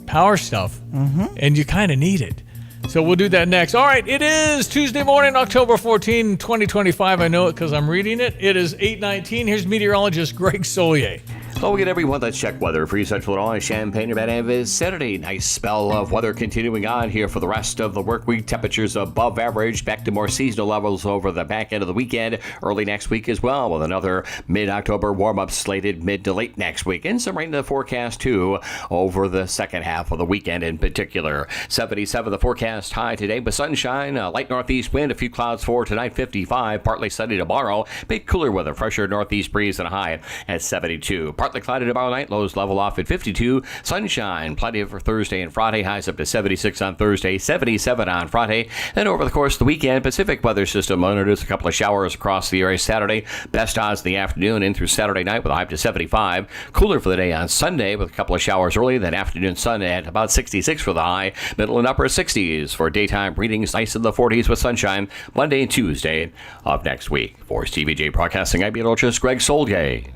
power stuff. And you kind of need it. So we'll do that next. All right, it is Tuesday morning, October 14, 2025. I know it because I'm reading it. It is 8:19. Here's meteorologist Greg Solier. Well, we get everyone. Let's check weather for Central Illinois, Champaign, Urbana, and vicinity. Nice spell of weather continuing on here for the rest of the work week. Temperatures above average, back to more seasonal levels over the back end of the weekend. Early next week as well, with another mid-October warm-up slated mid to late next week. And some rain in the forecast, too, over the second half of the weekend in particular. 77 the forecast high today with sunshine, a light northeast wind, a few clouds for tonight, 55. Partly sunny tomorrow. Bit cooler weather, fresher northeast breeze and a high at 72. Partly cloudy tomorrow night, lows level off at 52. Sunshine, plenty for Thursday and Friday, highs up to 76 on Thursday, 77 on Friday. Then over the course of the weekend, Pacific weather system monitors a couple of showers across the area Saturday. Best odds in the afternoon in through Saturday night with a high up to 75. Cooler for the day on Sunday with a couple of showers early. Then afternoon sun at about 66 for the high. Middle and upper 60s for daytime readings. Nice in the 40s with sunshine Monday and Tuesday of next week. For Stevie J Broadcasting, I'm meteorologist Greg Solier.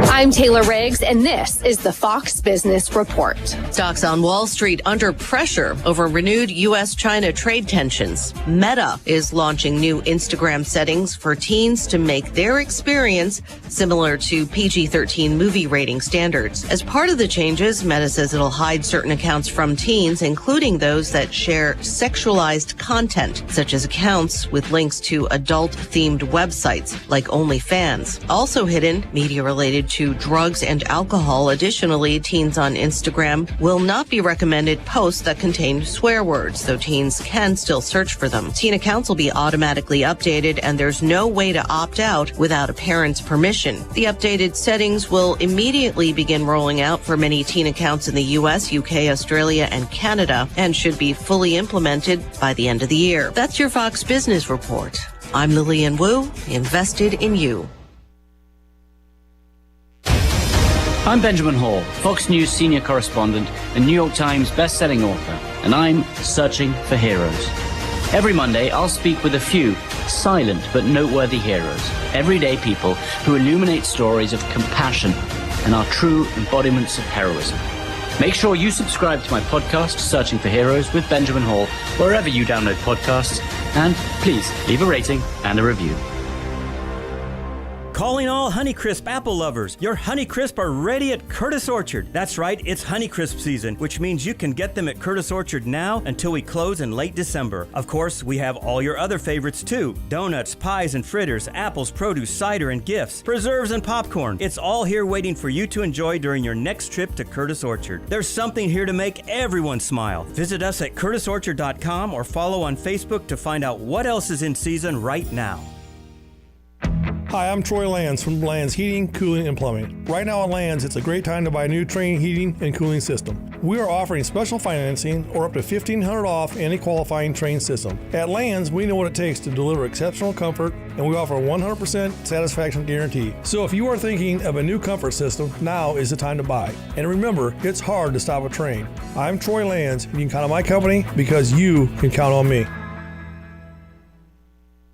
I'm Taylor Riggs, and this is the Fox Business Report. Stocks on Wall Street under pressure over renewed U.S.-China trade tensions. Meta is launching new Instagram settings for teens to make their experience similar to PG-13 movie rating standards. As part of the changes, Meta says it'll hide certain accounts from teens, including those that share sexualized content, such as accounts with links to adult-themed websites like OnlyFans. Also hidden, media related to drugs and alcohol. Additionally, teens on Instagram will not be recommended posts that contain swear words, though teens can still search for them. Teen accounts will be automatically updated, and there's no way to opt out without a parent's permission. The updated settings will immediately begin rolling out for many teen accounts in the U.S., UK, Australia, and Canada, and should be fully implemented by the end of the year. That's your Fox Business Report. I'm Lillian Wu, invested in you. I'm Benjamin Hall, Fox News senior correspondent and New York Times best-selling author, and I'm searching for heroes. Every Monday, I'll speak with a few silent but noteworthy heroes, everyday people who illuminate stories of compassion and are true embodiments of heroism. Make sure you subscribe to my podcast, Searching for Heroes with Benjamin Hall, wherever you download podcasts, and please leave a rating and a review. Calling all Honeycrisp apple lovers. Your Honeycrisp are ready at Curtis Orchard. That's right, it's Honeycrisp season, which means you can get them at Curtis Orchard now until we close in late December. Of course, we have all your other favorites too. Donuts, pies and fritters, apples, produce, cider and gifts, preserves and popcorn. It's all here waiting for you to enjoy during your next trip to Curtis Orchard. There's something here to make everyone smile. Visit us at curtisorchard.com or follow on Facebook to find out what else is in season right now. Hi, I'm Troy Lands from Lands Heating, Cooling, and Plumbing. Right now at Lands, it's a great time to buy a new Trane heating and cooling system. We are offering special financing or up to $1,500 off any qualifying Trane system. At Lands, we know what it takes to deliver exceptional comfort, and we offer a 100% satisfaction guarantee. So if you are thinking of a new comfort system, now is the time to buy. And remember, it's hard to stop a Trane. I'm Troy Lands. You can count on my company because you can count on me.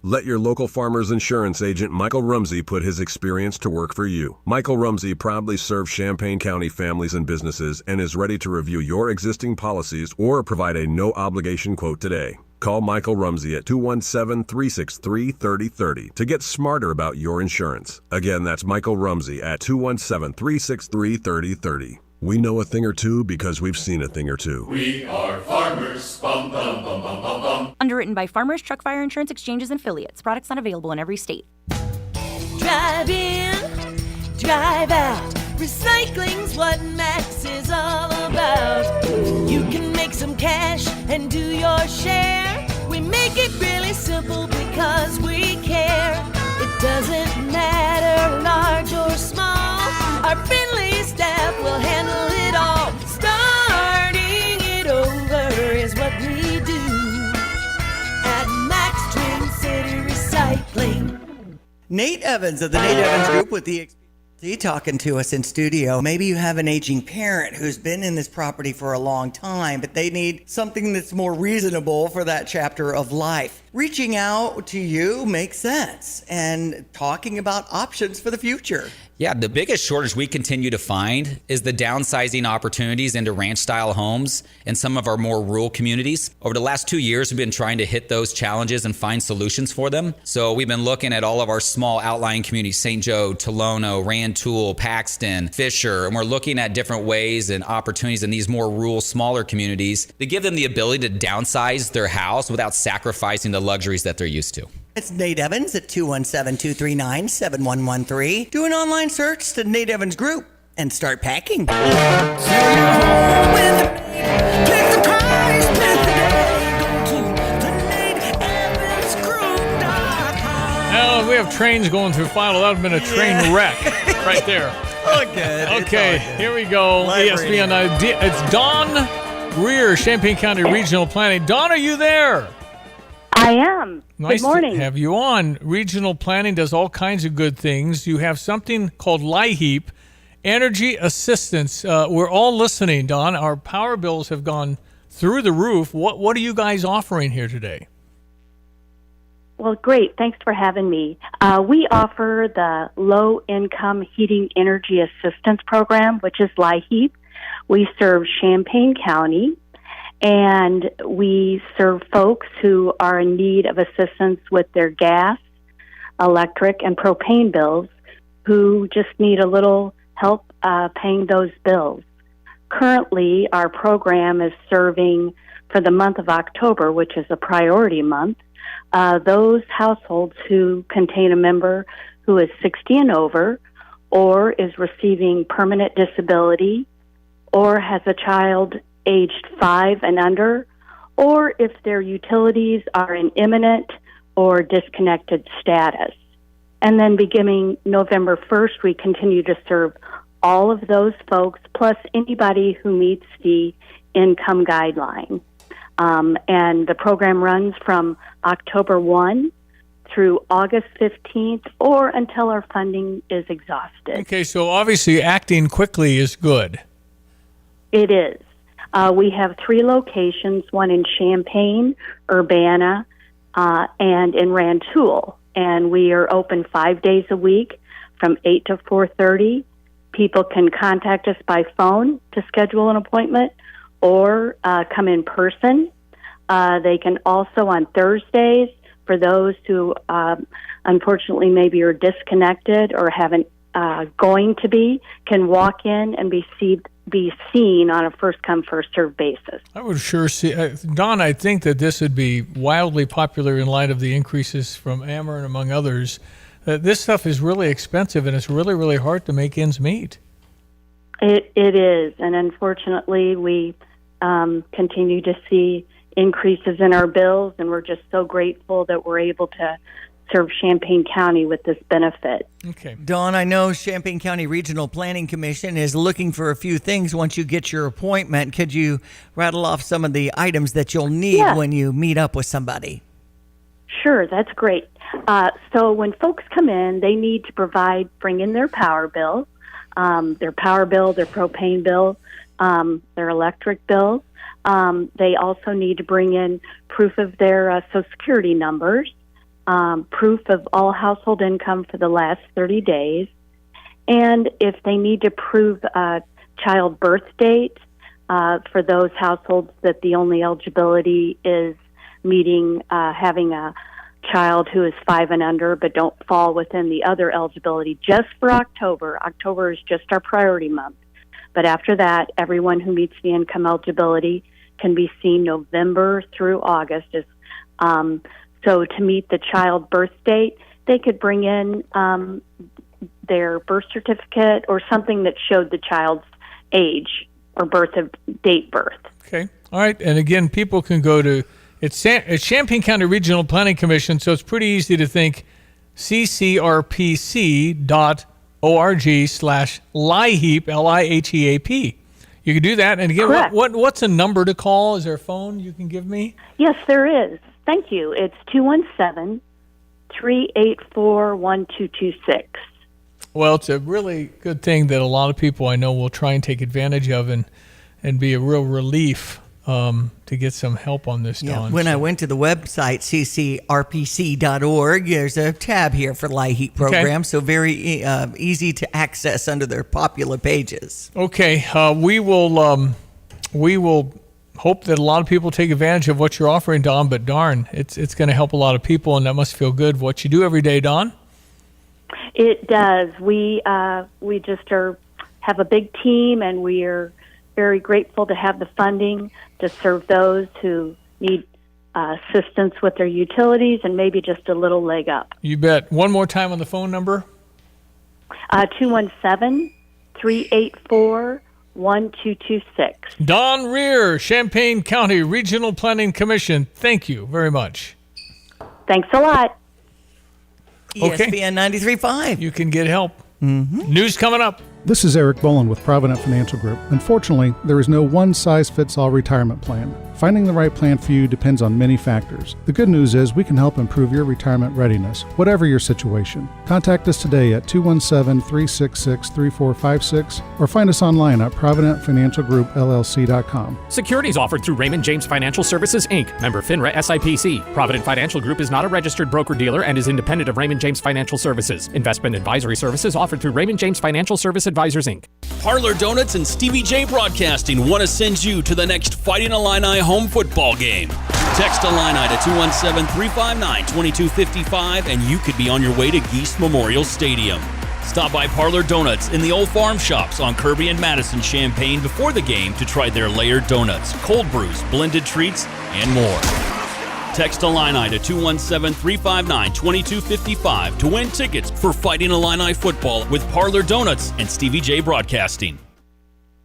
Let your local Farmers Insurance agent Michael Rumsey put his experience to work for you. Michael Rumsey proudly serves Champaign County families and businesses and is ready to review your existing policies or provide a no-obligation quote today. Call Michael Rumsey at 217-363-3030 to get smarter about your insurance. Again, that's Michael Rumsey at 217-363-3030. We know a thing or two because we've seen a thing or two. We are farmers. Bum, bum, bum, bum, bum, bum. Underwritten by Farmers Truck Fire Insurance Exchanges and Affiliates. Products not available in every state. Drive in, drive out. Recycling's what Max is all about. You can make some cash and do your share. We make it really simple because we care. It doesn't matter large or small. Our friendly staff will handle it all. Starting it over is what we do at Max Twin City Recycling. Nate Evans of the Nate Evans Group with the See, talking to us in studio, maybe you have an aging parent who's been in this property for a long time, but they need something that's more reasonable for that chapter of life. Reaching out to you makes sense, and talking about options for the future. Yeah, the biggest shortage we continue to find is the downsizing opportunities into ranch-style homes in some of our more rural communities. Over the last 2 years, we've been trying to hit those challenges and find solutions for them. So we've been looking at all of our small outlying communities, St. Joe, Tolono, Rantoul, Paxton, Fisher, and we're looking at different ways and opportunities in these more rural, smaller communities to give them the ability to downsize their house without sacrificing the luxuries that they're used to. It's Nate Evans at 217-239-7113. Do an online search to Nate Evans Group and start packing. Now we have trains going through Final. That would have been a train wreck right there. Oh, good. Okay, here we go. ESPN. It's Dawn Greer, Champaign County Regional Planning. Dawn, are you there? I am. Nice Good morning. to have you on. Regional planning does all kinds of good things. You have something called LIHEAP, Energy Assistance. We're all listening, Don. Our power bills have gone through the roof. What are you guys offering here today? Well, great. Thanks for having me. We offer the Low Income Heating Energy Assistance Program, which is LIHEAP. We serve Champaign County, and we serve folks who are in need of assistance with their gas, electric, and propane bills, who just need a little help paying those bills. Currently, our program is serving for the month of October, which is a priority month, those households who contain a member who is 60 and over, or is receiving permanent disability, or has a child aged 5 and under, or if their utilities are in imminent or disconnected status. And then beginning November 1st, we continue to serve all of those folks, plus anybody who meets the income guideline. And the program runs from October 1 through August 15th, or until our funding is exhausted. Okay, so obviously acting quickly is good. It is. We have 3 locations, one in Champaign, Urbana, and in Rantoul. And we are open 5 days a week from 8 to 4:30. People can contact us by phone to schedule an appointment or come in person. They can also on Thursdays, for those who unfortunately maybe are disconnected or haven't going to be, can walk in and be seen on a first-come, first-served basis. I would sure see. Don, I think that this would be wildly popular in light of the increases from Ameren, among others. This stuff is really expensive, and it's really, really hard to make ends meet. It is, and unfortunately, we continue to see increases in our bills, and we're just so grateful that we're able to serve Champaign County with this benefit. Okay. Dawn, I know Champaign County Regional Planning Commission is looking for a few things once you get your appointment. Could you rattle off some of the items that you'll need when you meet up with somebody? Sure, that's great. So when folks come in, they need to bring in their power bill, their propane bill, their electric bill. They also need to bring in proof of their Social Security numbers, proof of all household income for the last 30 days, and if they need to prove a child birth date for those households that the only eligibility is meeting having a child who is 5 and under but don't fall within the other eligibility just for October. October is just our priority month. But after that, everyone who meets the income eligibility can be seen November through August. So to meet the child birth date, they could bring in their birth certificate or something that showed the child's age or birth. Okay. All right. And again, people can go to, it's Champaign County Regional Planning Commission, so it's pretty easy to think ccrpc.org/LIHEAP, LIHEAP. You can do that. And again, what's a number to call? Is there a phone you can give me? Yes, there is. Thank you. It's 217-384-1226. Well, it's a really good thing that a lot of people I know will try and take advantage of and be a real relief to get some help on this, Don. When I went to the website, ccrpc.org, there's a tab here for LIHEAP program, so very easy to access under their popular pages. Okay, we will hope that a lot of people take advantage of what you're offering, Don, but darn, it's going to help a lot of people, and that must feel good. What you do every day, Don? It does. We just have a big team, and we are very grateful to have the funding to serve those who need assistance with their utilities and maybe just a little leg up. You bet. One more time on the phone number. 217-384-1226. Don Rear, Champaign County Regional Planning Commission. Thank you very much. Thanks a lot. ESPN 93.5. You can get help. News coming up. This is Eric Boland with Provident Financial Group. Unfortunately, there is no one-size-fits-all retirement plan. Finding the right plan for you depends on many factors. The good news is we can help improve your retirement readiness, whatever your situation. Contact us today at 217-366-3456 or find us online at providentfinancialgroupllc.com. Securities offered through Raymond James Financial Services, Inc., member FINRA SIPC. Provident Financial Group is not a registered broker-dealer and is independent of Raymond James Financial Services. Investment advisory services offered through Raymond James Financial Service Advisors, Inc. Parlor Donuts and Stevie J Broadcasting want to send you to the next Fighting Illini home football game. Text Illini to 217-359-2255 and you could be on your way to Geese Memorial Stadium. Stop by Parlor Donuts in the Old Farm Shops on Kirby and Madison Champaign before the game to try their layered donuts, cold brews, blended treats, and more. Text Illini to 217-359-2255 to win tickets for Fighting Illini football with Parlor Donuts and Stevie J Broadcasting.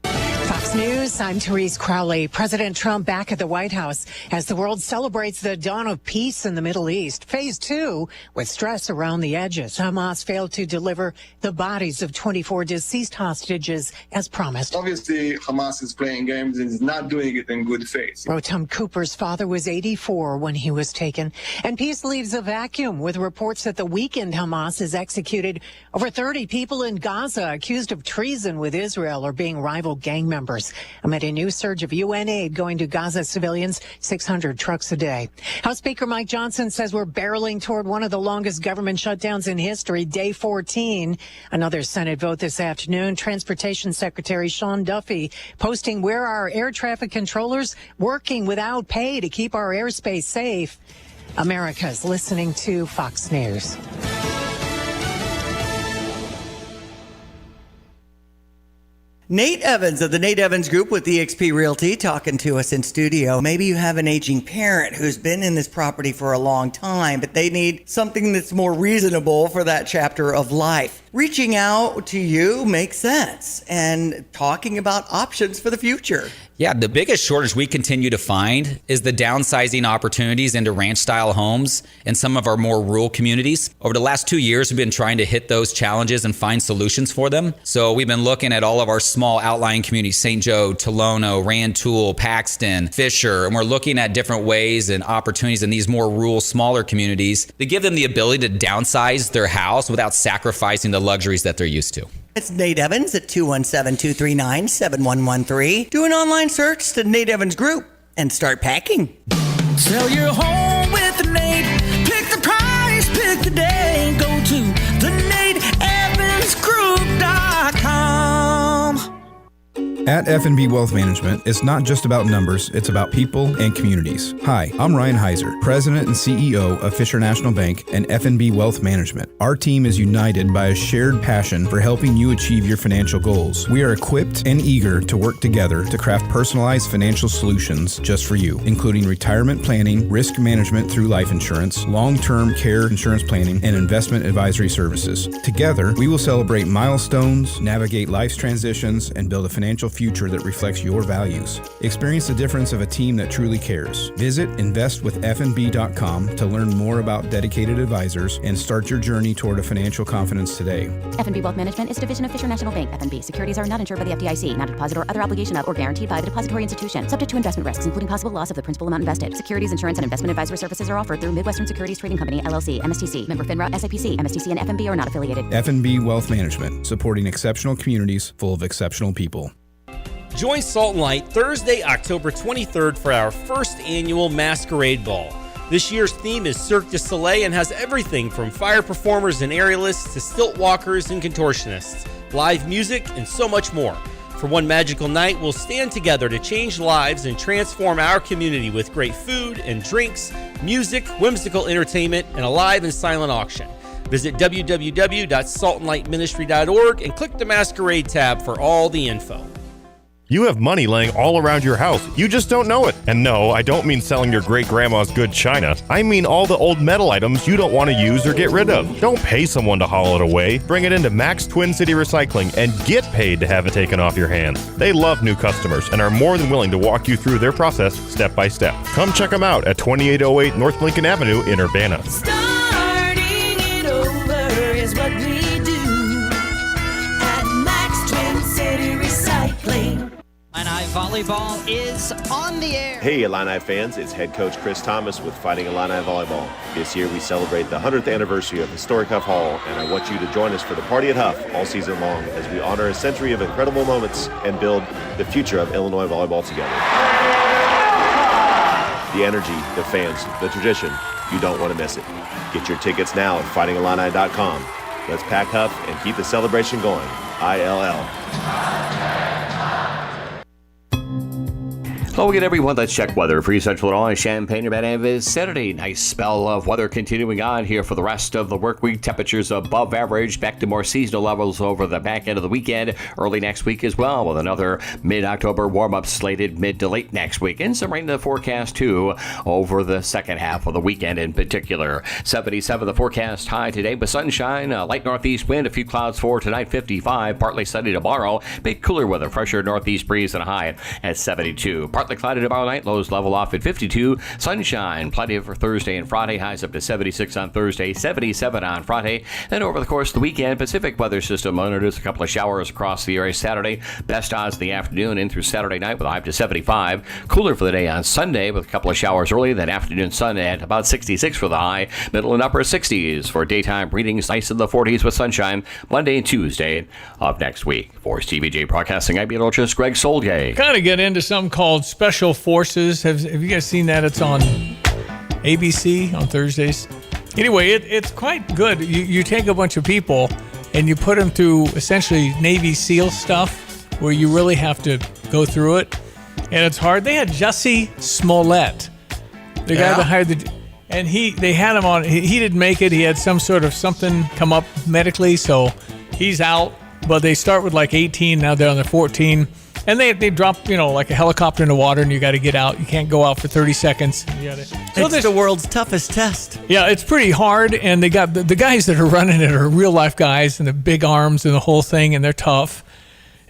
Fox News, I'm Therese Crowley. President Trump back at the White House as the world celebrates the dawn of peace in the Middle East. Phase 2, with stress around the edges. Hamas failed to deliver the bodies of 24 deceased hostages as promised. Obviously, Hamas is playing games and is not doing it in good faith. Rotem Cooper's father was 84 when he was taken. And peace leaves a vacuum with reports that the weekend Hamas has executed over 30 people in Gaza accused of treason with Israel or being rival gang members. Amid a new surge of UN aid going to Gaza civilians, 600 trucks a day. House Speaker Mike Johnson says we're barreling toward one of the longest government shutdowns in history, day 14. Another Senate vote this afternoon. Transportation Secretary Sean Duffy posting where our air traffic controllers working without pay to keep our airspace safe. America's listening to Fox News. Nate Evans of the Nate Evans Group with eXp Realty talking to us in studio. Maybe you have an aging parent who's been in this property for a long time, but they need something that's more reasonable for that chapter of life. Reaching out to you makes sense and talking about options for the future. Yeah, the biggest shortage we continue to find is the downsizing opportunities into ranch-style homes in some of our more rural communities. Over the last 2 years, we've been trying to hit those challenges and find solutions for them. So we've been looking at all of our small outlying communities, St. Joe, Tolono, Rantoul, Paxton, Fisher, and we're looking at different ways and opportunities in these more rural, smaller communities to give them the ability to downsize their house without sacrificing the luxuries that they're used to. It's Nate Evans at 217-239-7113. Do an online search to Nate Evans Group and start packing. Sell your home with Nate. Pick the price, pick the day. Go to thenateevansgroup.com. At F&B Wealth Management, it's not just about numbers, it's about people and communities. Hi, I'm Ryan Heiser, President and CEO of Fisher National Bank and F&B Wealth Management. Our team is united by a shared passion for helping you achieve your financial goals. We are equipped and eager to work together to craft personalized financial solutions just for you, including retirement planning, risk management through life insurance, long-term care insurance planning, and investment advisory services. Together, we will celebrate milestones, navigate life's transitions, and build a financial future that reflects your values. Experience the difference of a team that truly cares. Visit investwithfnb.com to learn more about dedicated advisors and start your journey toward a financial confidence today. F&B Wealth Management is a division of Fisher National Bank. F&B securities are not insured by the FDIC, not a deposit or other obligation of or guaranteed by the depository institution, subject to investment risks, including possible loss of the principal amount invested. Securities, insurance, and investment advisory services are offered through Midwestern Securities Trading Company, LLC, MSTC, member FINRA, SIPC. MSTC and F&B are not affiliated. F&B Wealth Management, supporting exceptional communities full of exceptional people. Join Salt and Light Thursday, October 23rd for our first annual Masquerade Ball. This year's theme is Cirque du Soleil and has everything from fire performers and aerialists to stilt walkers and contortionists, live music, and so much more. For one magical night, we'll stand together to change lives and transform our community with great food and drinks, music, whimsical entertainment, and a live and silent auction. Visit www.saltandlightministry.org and click the Masquerade tab for all the info. You have money laying all around your house. You just don't know it. And no, I don't mean selling your great-grandma's good china. I mean all the old metal items you don't want to use or get rid of. Don't pay someone to haul it away. Bring it into Max Twin City Recycling and get paid to have it taken off your hands. They love new customers and are more than willing to walk you through their process step by step. Come check them out at 2808 North Lincoln Avenue in Urbana. Starting it over is what we do at Max Twin City Recycling. Illini Volleyball is on the air. Hey Illini fans, it's head coach Chris Thomas with Fighting Illini Volleyball. This year we celebrate the 100th anniversary of historic Huff Hall, and I want you to join us for the Party at Huff all season long as we honor a century of incredible moments and build the future of Illinois volleyball together. The energy, the fans, the tradition, you don't want to miss it. Get your tickets now at fightingillini.com. Let's pack Huff and keep the celebration going. ILL. Hello again, everyone. Let's check weather for Central Illinois, Champaign, Urbana, and Saturday. Nice spell of weather continuing on here for the rest of the work week. Temperatures above average, back to more seasonal levels over the back end of the weekend. Early next week as well, with another mid-October warm-up slated mid to late next week. And some rain in the forecast, too, over the second half of the weekend in particular. 77 the forecast high today with sunshine, a light northeast wind, a few clouds for tonight, 55. Partly sunny tomorrow. Bit cooler weather, fresher northeast breeze and a high at 72. Partly cloudy tomorrow night, lows level off at 52. Sunshine, plenty for Thursday and Friday, highs up to 76 on Thursday, 77 on Friday. Then over the course of the weekend, Pacific weather system monitors a couple of showers across the area Saturday. Best odds in the afternoon in through Saturday night with a high up to 75. Cooler for the day on Sunday with a couple of showers early. Then afternoon sun at about 66 for the high. Middle and upper 60s for daytime readings. Nice in the 40s with sunshine Monday and Tuesday of next week. For TVJ Broadcasting, I'm meteorologist Greg Solgay. Kind of get into something called Special Forces. Have you guys seen that? It's on ABC on Thursdays. Anyway, it's quite good. You take a bunch of people and you put them through essentially Navy SEAL stuff where you really have to go through it. And it's hard. They had Jussie Smollett, the guy that hired and they had him on. He didn't make it. He had some sort of something come up medically, so he's out. But they start with like 18. Now they're on their 14. And they drop, like a helicopter in the water, and you got to get out. You can't go out for 30 seconds. It's the world's toughest test. Yeah, it's pretty hard, and they got the guys that are running it are real life guys, and the big arms and the whole thing, and they're tough.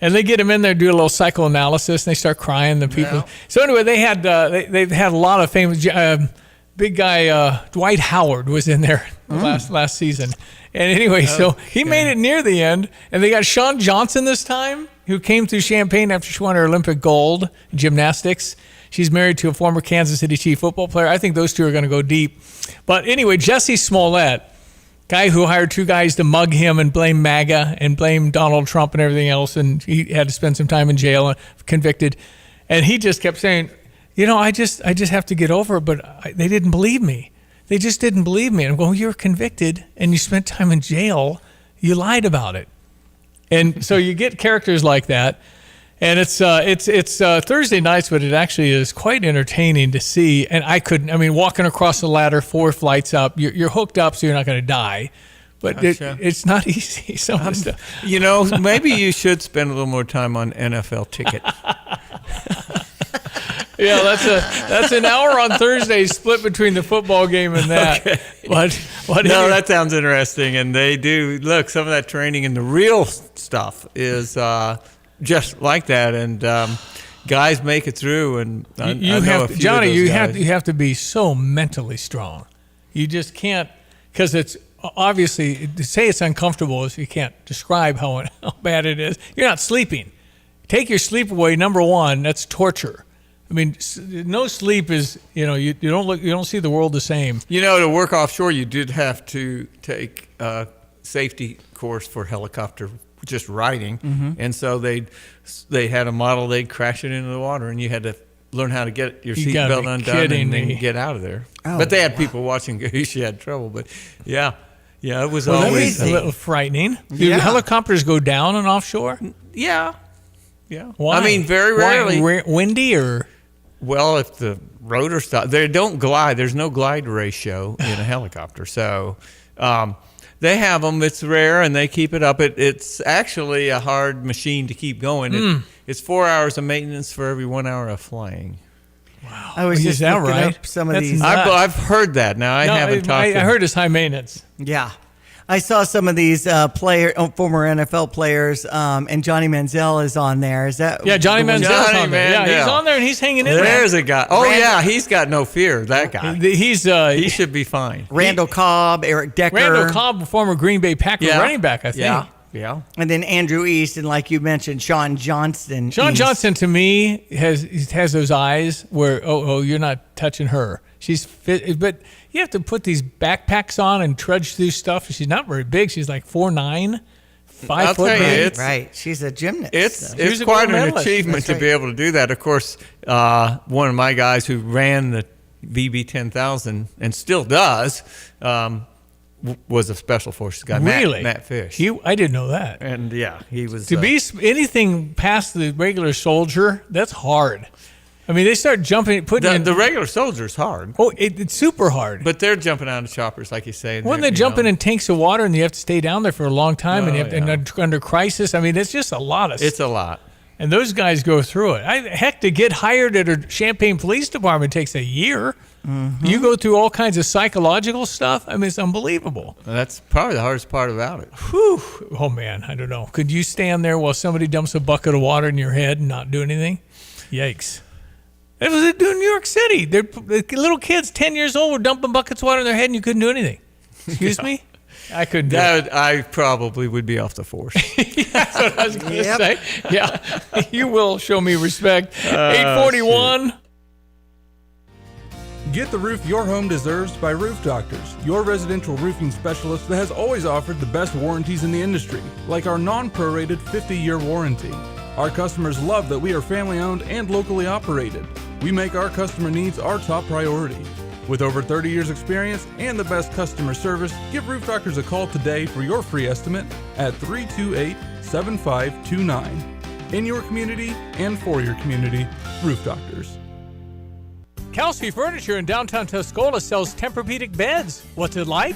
And they get them in there, do a little psychoanalysis, and they start crying. The people. Yeah. So anyway, they had a lot of famous big guy. Dwight Howard was in there last season. And anyway, so he made it near the end, and they got Shawn Johnson this time, who came through Champaign after she won her Olympic gold in gymnastics. She's married to a former Kansas City Chiefs football player. I think those two are going to go deep. But anyway, Jussie Smollett, guy who hired two guys to mug him and blame MAGA and blame Donald Trump and everything else, and he had to spend some time in jail and convicted. And he just kept saying, I just have to get over it, but they didn't believe me. They just didn't believe me. And I'm going, you're convicted and you spent time in jail. You lied about it. And so you get characters like that. And it's Thursday nights, but it actually is quite entertaining to see. And walking across the ladder 4 flights up, you're hooked up so you're not going to die. But it's not easy. Some of the stuff. Maybe you should spend a little more time on NFL Ticket. Yeah, that's an hour on Thursday split between the football game and that. Okay. But that sounds interesting. And they do, look, some of that training and the real stuff is just like that, and guys make it through. And you have to be so mentally strong. You just can't, because it's obviously, to say it's uncomfortable is you can't describe how bad it is. You're not sleeping. Take your sleep away. Number one, that's torture. I mean, no sleep is, you don't see the world the same. To work offshore, you did have to take a safety course for helicopter, just riding. Mm-hmm. And so they had a model, they'd crash it into the water, and you had to learn how to get your seatbelt undone and then get out of there. Oh, but they had people watching you had trouble. But yeah, it was always a little frightening. Do helicopters go down and offshore? Yeah. Why? I mean, very rarely. Windy or? Well, if the rotor stops, they don't glide. There's no glide ratio in a helicopter. So they have them. It's rare, and they keep it up. It's actually a hard machine to keep going. It's 4 hours of maintenance for every 1 hour of flying. Wow. I was just looking up some of these. I've heard that. Now, I haven't talked to I heard it's high maintenance. Yeah. I saw some of these former NFL players, and Johnny Manziel is on there. Is that? Yeah, Johnny Manziel's on there. Yeah, he's on there and he's hanging in there. There's a guy. Oh, yeah, he's got no fear, that guy. He should be fine. Randall Cobb, Eric Decker. Randall Cobb, former Green Bay Packer running back, I think. Yeah. And then Andrew East, and like you mentioned, Sean Johnston. Sean Johnston, to me, has those eyes where, you're not touching her. She's fit, but you have to put these backpacks on and trudge through stuff. She's not very big. She's like 4'9", 5 foot. Right. She's a gymnast. It's quite an achievement to be able to do that. Of course, one of my guys who ran the VB 10,000 and still does was a special forces guy. Really? Matt Fish. I didn't know that. And he was to be anything past the regular soldier. That's hard. I mean, they start jumping, the regular soldier's hard. Oh, it's super hard. But they're jumping out of choppers, like you say. When they're jumping in tanks of water, and you have to stay down there for a long time, and under crisis. I mean, it's just a lot of. It's a lot. And those guys go through it. To get hired at a Champaign Police Department takes a year. Mm-hmm. You go through all kinds of psychological stuff. I mean, it's unbelievable. That's probably the hardest part about it. Whew. Oh man, I don't know. Could you stand there while somebody dumps a bucket of water in your head and not do anything? Yikes. That was it in New York City. They're little kids, 10 years old, were dumping buckets of water in their head and you couldn't do anything. Excuse me? I couldn't do it. I probably would be off the force. That's what I was going to say. Yeah, you will show me respect. 841. Get the roof your home deserves by Roof Doctors, your residential roofing specialist that has always offered the best warranties in the industry, like our non-prorated 50-year warranty. Our customers love that we are family-owned and locally operated. We make our customer needs our top priority. With over 30 years experience and the best customer service, give Roof Doctors a call today for your free estimate at 328-7529. In your community and for your community, Roof Doctors. Kelsey Furniture in downtown Tuscola sells Tempur-Pedic beds. What's it like?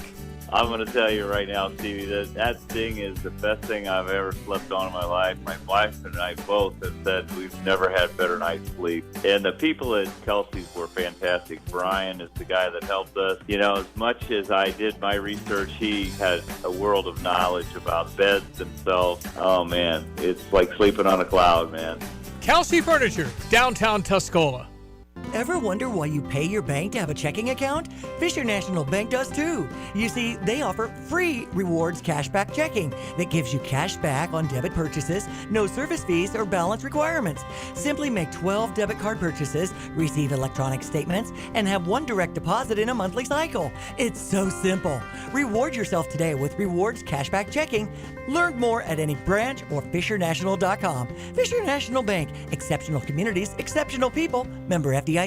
I'm going to tell you right now, Stevie, that thing is the best thing I've ever slept on in my life. My wife and I both have said we've never had better night's sleep. And the people at Kelsey's were fantastic. Brian is the guy that helped us. As much as I did my research, he had a world of knowledge about beds themselves. Oh, man, it's like sleeping on a cloud, man. Kelsey Furniture, downtown Tuscola. Ever wonder why you pay your bank to have a checking account? Fisher National Bank does too. You see, they offer free rewards cashback checking that gives you cash back on debit purchases, no service fees or balance requirements. Simply make 12 debit card purchases, receive electronic statements, and have one direct deposit in a monthly cycle. It's so simple. Reward yourself today with rewards cashback checking. Learn more at any branch or FisherNational.com. Fisher National Bank. Exceptional communities, exceptional people. Member FDIC.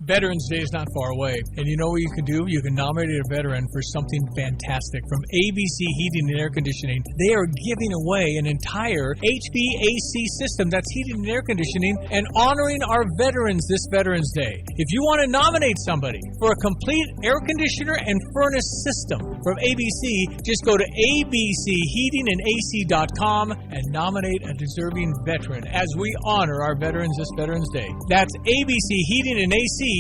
Veterans Day is not far away, and you know what you can do? You can nominate a veteran for something fantastic. From ABC Heating and Air Conditioning, they are giving away an entire HVAC system that's heating and air conditioning and honoring our veterans this Veterans Day. If you want to nominate somebody for a complete air conditioner and furnace system from ABC, just go to abcheatingandac.com and nominate a deserving veteran as we honor our veterans this Veterans Day. That's abcheatingandac.com.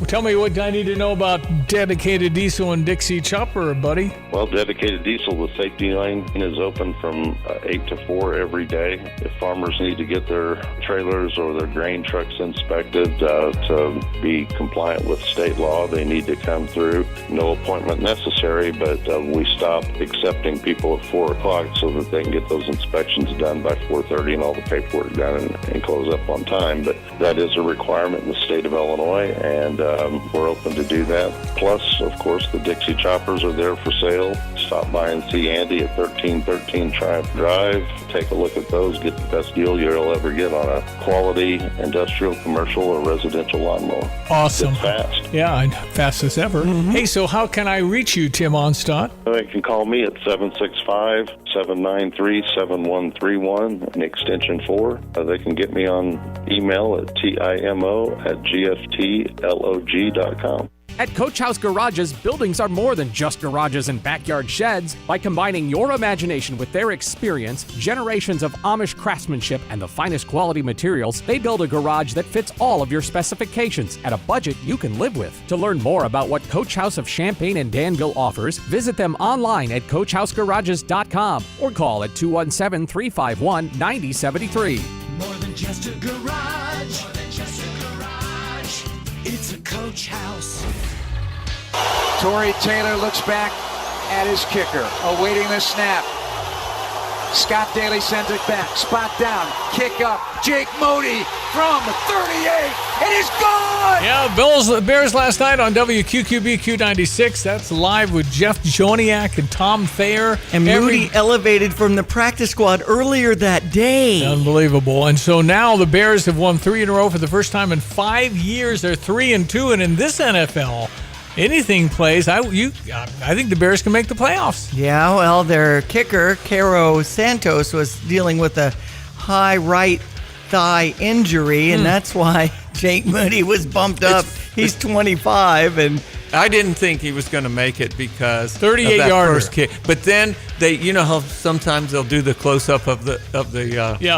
Well, tell me what I need to know about Dedicated Diesel and Dixie Chopper, buddy. Well, Dedicated Diesel, the safety lane is open from 8 to 4 every day. If farmers need to get their trailers or their grain trucks inspected to be compliant with state law, they need to come through. No appointment necessary, but we stop accepting people at 4 o'clock so that they can get those inspections done by 4:30 and all the paperwork done and close up on time. But that is a requirement in the state of Illinois, and we're open to do that. Plus, of course, the Dixie Choppers are there for sale. Stop by and see Andy at 1313 Triumph Drive. Take a look at those. Get the best deal you'll ever get on a quality industrial, commercial, or residential lawnmower. Awesome. It's fast. Yeah, and fast as ever. Hey, so how can I reach you, Tim Onstadt? They can call me at 765-793-7131 and extension 4. They can get me on email at timo@gftlog.com. At Coach House Garages, buildings are more than just garages and backyard sheds. By combining your imagination with their experience, generations of Amish craftsmanship, and the finest quality materials, they build a garage that fits all of your specifications at a budget you can live with. To learn more about what Coach House of Champaign and Danville offers, visit them online at CoachHouseGarages.com or call at 217-351-9073. More than just a garage. More than just a garage. It's a Coach House. Torrey Taylor looks back at his kicker, awaiting the snap. Scott Daly sends it back. Spot down. Kick up. Jake Modi from 38. It is gone! Yeah, Bears last night on WQQB Q96. That's live with Jeff Joniak and Tom Thayer. And Moody elevated from the practice squad earlier that day. Unbelievable. And so now the Bears have won 3 in a row for the first time in 5 years. They're 3-2, and in this NFL, anything plays. I think the Bears can make the playoffs. Yeah, well, their kicker, Caro Santos, was dealing with a high right thigh injury, and that's why Jake Moody was bumped up. He's 25, and I didn't think he was going to make it because 38-yarder first kick. But then they, you know how sometimes they'll do the close up of the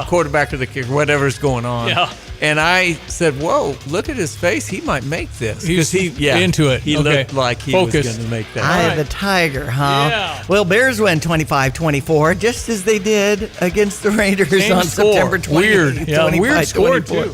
quarterback or the kicker, whatever's going on. Yeah. And I said, "Whoa, look at his face. He might make this." He's into it. He looked like he was going to make that. Eye of the Tiger, huh? Yeah. Well, Bears win 25-24, just as they did against the Raiders Same on score. September 20th. Weird. Yeah, weird score, too.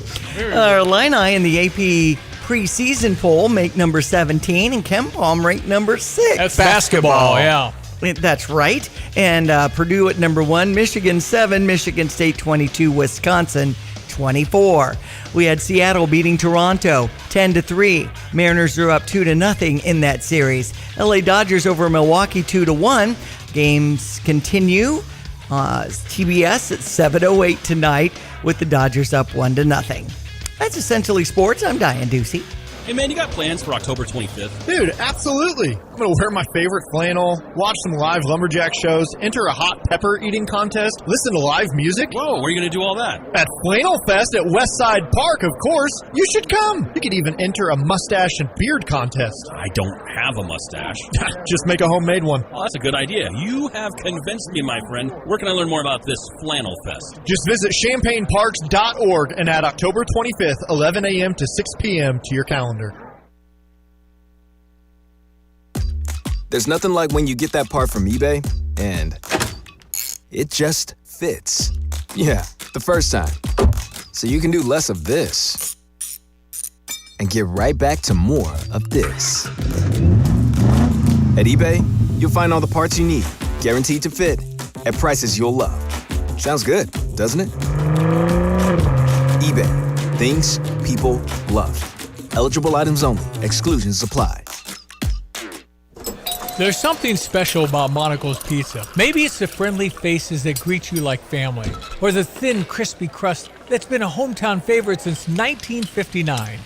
Our Illini in the AP preseason poll make number 17, and KenPom ranked number 6. That's basketball, yeah. That's right. And Purdue at number 1, Michigan 7, Michigan State 22, Wisconsin 24. We had Seattle beating Toronto 10-3. Mariners drew up 2-0 in that series. LA Dodgers over Milwaukee 2-1. Games continue. TBS at 7:08 tonight with the Dodgers up 1-0. That's essentially sports. I'm Diane Ducey. Hey man, you got plans for October 25th? Dude, absolutely. I'm going to wear my favorite flannel, watch some live lumberjack shows, enter a hot pepper eating contest, listen to live music. Whoa, where are you going to do all that? At Flannel Fest at Westside Park, of course. You should come. You could even enter a mustache and beard contest. I don't have a mustache. Just make a homemade one. Oh, that's a good idea. You have convinced me, my friend. Where can I learn more about this Flannel Fest? Just visit champaignparks.org and add October 25th, 11 a.m. to 6 p.m. to your calendar. There's nothing like when you get that part from eBay and it just fits. Yeah, the first time. So you can do less of this and get right back to more of this. At eBay, you'll find all the parts you need, guaranteed to fit, at prices you'll love. Sounds good, doesn't it? eBay, things people love. Eligible items only. Exclusions apply. There's something special about Monaco's Pizza. Maybe it's the friendly faces that greet you like family, or the thin, crispy crust that's been a hometown favorite since 1959.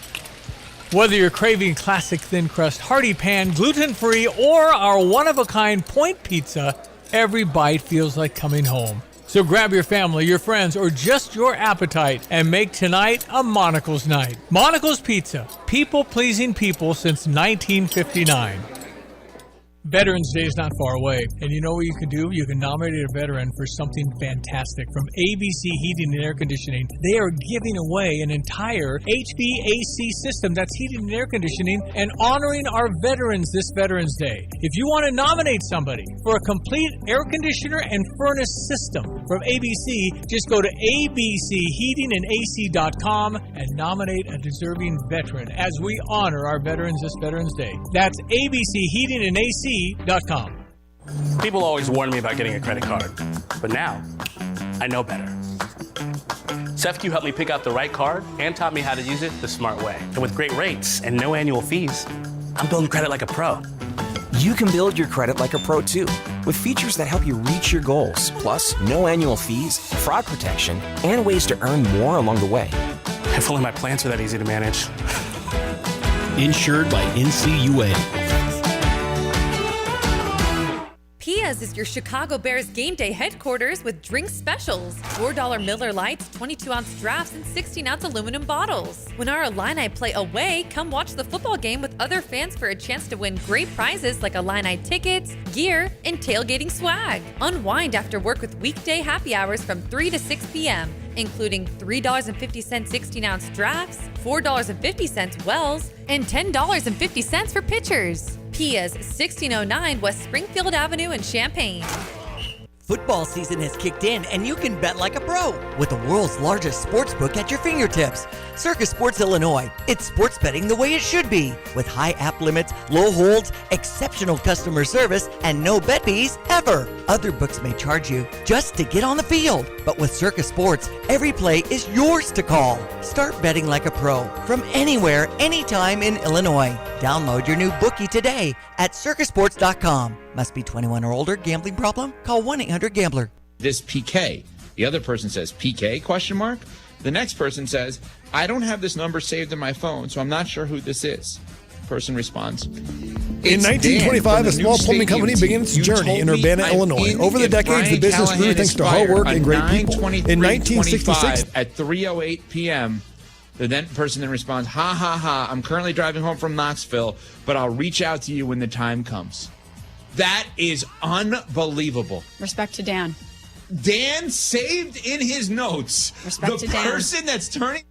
Whether you're craving classic thin crust, hearty pan, gluten-free, or our one-of-a-kind point pizza, every bite feels like coming home. So grab your family, your friends, or just your appetite and make tonight a Monocle's night. Monocle's Pizza, people-pleasing people since 1959. Veterans Day is not far away, and you know what you can do? You can nominate a veteran for something fantastic. From ABC Heating and Air Conditioning, they are giving away an entire HVAC system that's heating and air conditioning and honoring our veterans this Veterans Day. If you want to nominate somebody for a complete air conditioner and furnace system from ABC, just go to abcheatingandac.com and nominate a deserving veteran as we honor our veterans this Veterans Day. That's abcheatingandac.com. People always warn me about getting a credit card, but now I know better. SEFQ helped me pick out the right card and taught me how to use it the smart way. And with great rates and no annual fees, I'm building credit like a pro. You can build your credit like a pro too, with features that help you reach your goals, plus no annual fees, fraud protection, and ways to earn more along the way. If only my plans were that easy to manage. Insured by NCUA. Pia's is your Chicago Bears game day headquarters with drink specials. $4 Miller Lights, 22-ounce drafts, and 16-ounce aluminum bottles. When our Illini play away, come watch the football game with other fans for a chance to win great prizes like Illini tickets, gear, and tailgating swag. Unwind after work with weekday happy hours from 3 to 6 p.m., including $3.50 16-ounce drafts, $4.50 wells, and $10.50 for pitchers. Pia's 1609 West Springfield Avenue in Champaign. Football season has kicked in, and you can bet like a pro with the world's largest sports book at your fingertips. Circus Sports Illinois. It's sports betting the way it should be, with high app limits, low holds, exceptional customer service, and no bet fees ever. Other books may charge you just to get on the field, but with Circus Sports, every play is yours to call. Start betting like a pro from anywhere, anytime in Illinois. Download your new bookie today at circusports.com. Must be 21 or older. Gambling problem? Call 1-800-GAMBLER. This PK. The other person says PK ? The next person says, I don't have this number saved in my phone, so I'm not sure who this is. Person responds, in 1925, a small plumbing company began its journey in Urbana, Illinois. Over the decades, the business grew thanks to hard work and great people. In 1966, at 3:08 p.m., the person then responds, ha, ha, ha, I'm currently driving home from Knoxville, but I'll reach out to you when the time comes. That is unbelievable. Respect to Dan. Dan saved in his notes Respect the to Dan. person that's turning.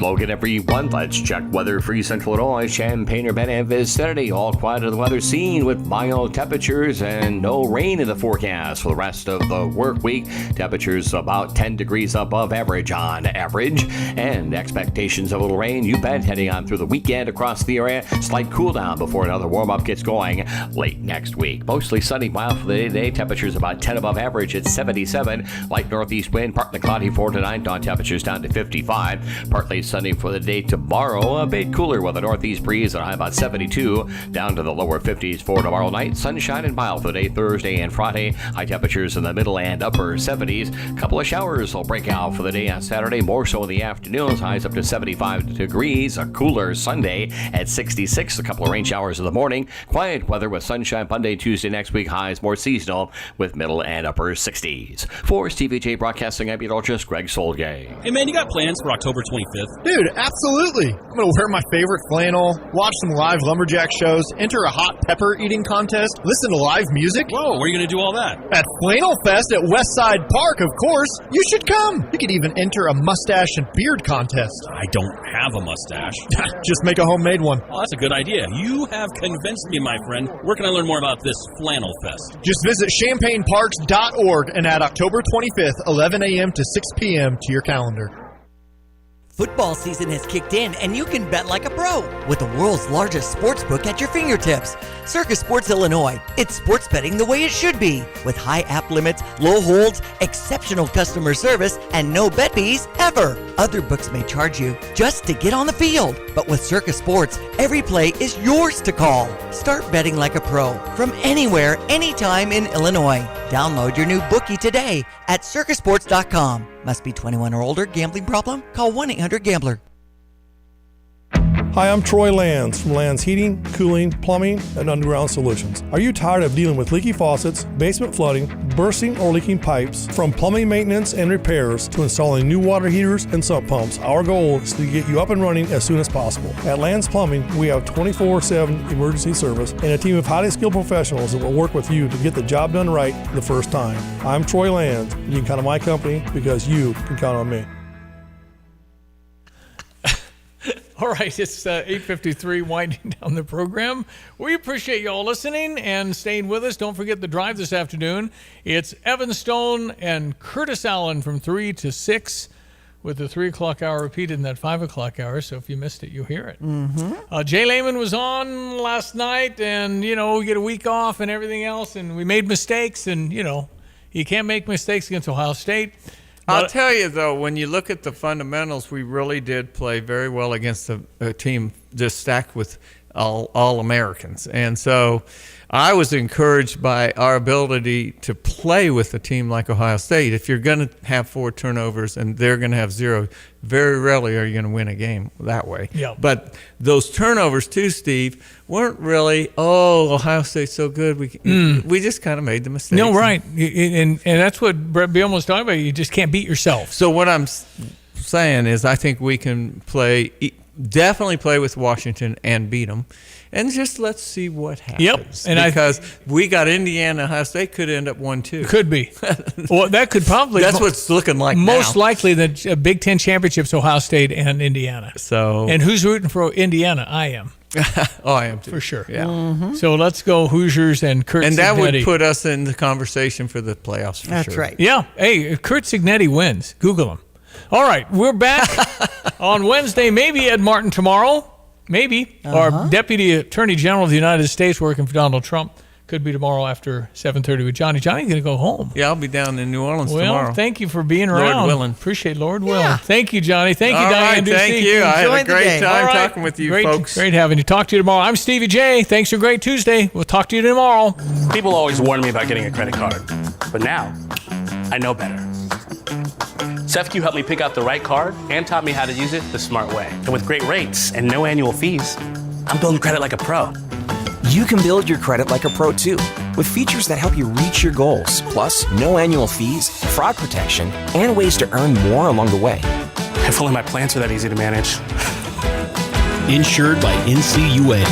Logan, everyone. Let's check weather-free Central Illinois, Champaign-Urbana vicinity. All quiet of the weather scene with mild temperatures and no rain in the forecast for the rest of the work week. Temperatures about 10 degrees above average on average, and expectations of a little rain, you bet, heading on through the weekend across the area. Slight cool down before another warm-up gets going late next week. Mostly sunny, mild for the day today. Temperatures about 10 above average at 77. Light northeast wind, partly cloudy 4 to 9. Dawn temperatures down to 55. Partly sunny for the day tomorrow. A bit cooler with a northeast breeze at a high about 72. Down to the lower 50s for tomorrow night. Sunshine and mild for the day Thursday and Friday. High temperatures in the middle and upper 70s. A couple of showers will break out for the day on Saturday. More so in the afternoons. Highs up to 75 degrees. A cooler Sunday at 66. A couple of rain showers in the morning. Quiet weather with sunshine Monday, Tuesday next week. Highs more seasonal with middle and upper 60s. For Stevie J Broadcasting, I'm meteorologist Greg Solgay. Hey man, you got plans for October 25th? dude, absolutely. I'm going to wear my favorite flannel, watch some live lumberjack shows, enter a hot pepper eating contest, listen to live music. Whoa, where are you going to do all that? At Flannel Fest at Westside Park, of course. You should come. You could even enter a mustache and beard contest. I don't have a mustache. Just make a homemade one. Oh, that's a good idea. You have convinced me, my friend. Where can I learn more about this Flannel Fest? Just visit champagneparks.org and add October 25th, 11 a.m. to 6 p.m. to your calendar. Football season has kicked in, and you can bet like a pro with the world's largest sports book at your fingertips. Circus Sports Illinois. It's sports betting the way it should be, with high app limits, low holds, exceptional customer service, and no bet fees ever. Other books may charge you just to get on the field, but with Circus Sports, every play is yours to call. Start betting like a pro from anywhere, anytime in Illinois. Download your new bookie today at circusports.com. Must be 21 or older. Gambling problem? Call 1-800-GAMBLER. Hi, I'm Troy Lands from Lands Heating, Cooling, Plumbing, and Underground Solutions. Are you tired of dealing with leaky faucets, basement flooding, bursting or leaking pipes? From plumbing maintenance and repairs to installing new water heaters and sump pumps, our goal is to get you up and running as soon as possible. At Lands Plumbing, we have 24/7 emergency service and a team of highly skilled professionals that will work with you to get the job done right the first time. I'm Troy Lands, and you can count on my company because you can count on me. All right, it's 8:53, winding down the program. We appreciate you all listening and staying with us. Don't forget the drive this afternoon. It's Evan Stone and Curtis Allen from 3 to 6 with the 3 o'clock hour repeated in that 5 o'clock hour. So if you missed it, you'll hear it. Mm-hmm. Jay Lehman was on last night, and, we get a week off and everything else, and we made mistakes, and, you can't make mistakes against Ohio State. I'll tell you, though, when you look at the fundamentals, we really did play very well against a team just stacked with all Americans. And so I was encouraged by our ability to play with a team like Ohio State. If you're going to have 4 turnovers and they're going to have 0, very rarely are you going to win a game that way. Yeah. But those turnovers, too, Steve, weren't really, Ohio State's so good. We just kind of made the mistakes. No, right. And that's what Brett Bielema was talking about. You just can't beat yourself. So what I'm saying is I think we can definitely play with Washington and beat them. And just let's see what happens. Yep. Because we got Indiana, Ohio State could end up 1-2. Could be. Well, that could probably. That's what it's looking like most now. likely the Big Ten championships, Ohio State and Indiana. So. And who's rooting for Indiana? I am. I am too. For sure. Yeah. Mm-hmm. So let's go Hoosiers and Kurt And that Cignetti. would put us in the conversation for the playoffs for That's sure. right. Yeah. Hey, if Kurt Cignetti wins, Google him. All right. We're back on Wednesday. Maybe Ed Martin tomorrow. Maybe. Our Deputy Attorney General of the United States working for Donald Trump. Could be tomorrow after 7:30 with Johnny. Johnny's going to go home. Yeah, I'll be down in New Orleans tomorrow. Well, thank you for being around. Lord willing. Appreciate Lord willing. Thank you, Johnny. Thank you, Diane. Right, thank you. I had a great time talking with you, folks. Great having you. Talk to you tomorrow. I'm Stevie J. Thanks for a great Tuesday. We'll talk to you tomorrow. People always warn me about getting a credit card, but now I know better. SEFQ helped me pick out the right card and taught me how to use it the smart way. And with great rates and no annual fees, I'm building credit like a pro. You can build your credit like a pro too, with features that help you reach your goals, plus no annual fees, fraud protection, and ways to earn more along the way. If only my plans were that easy to manage. Insured by NCUA.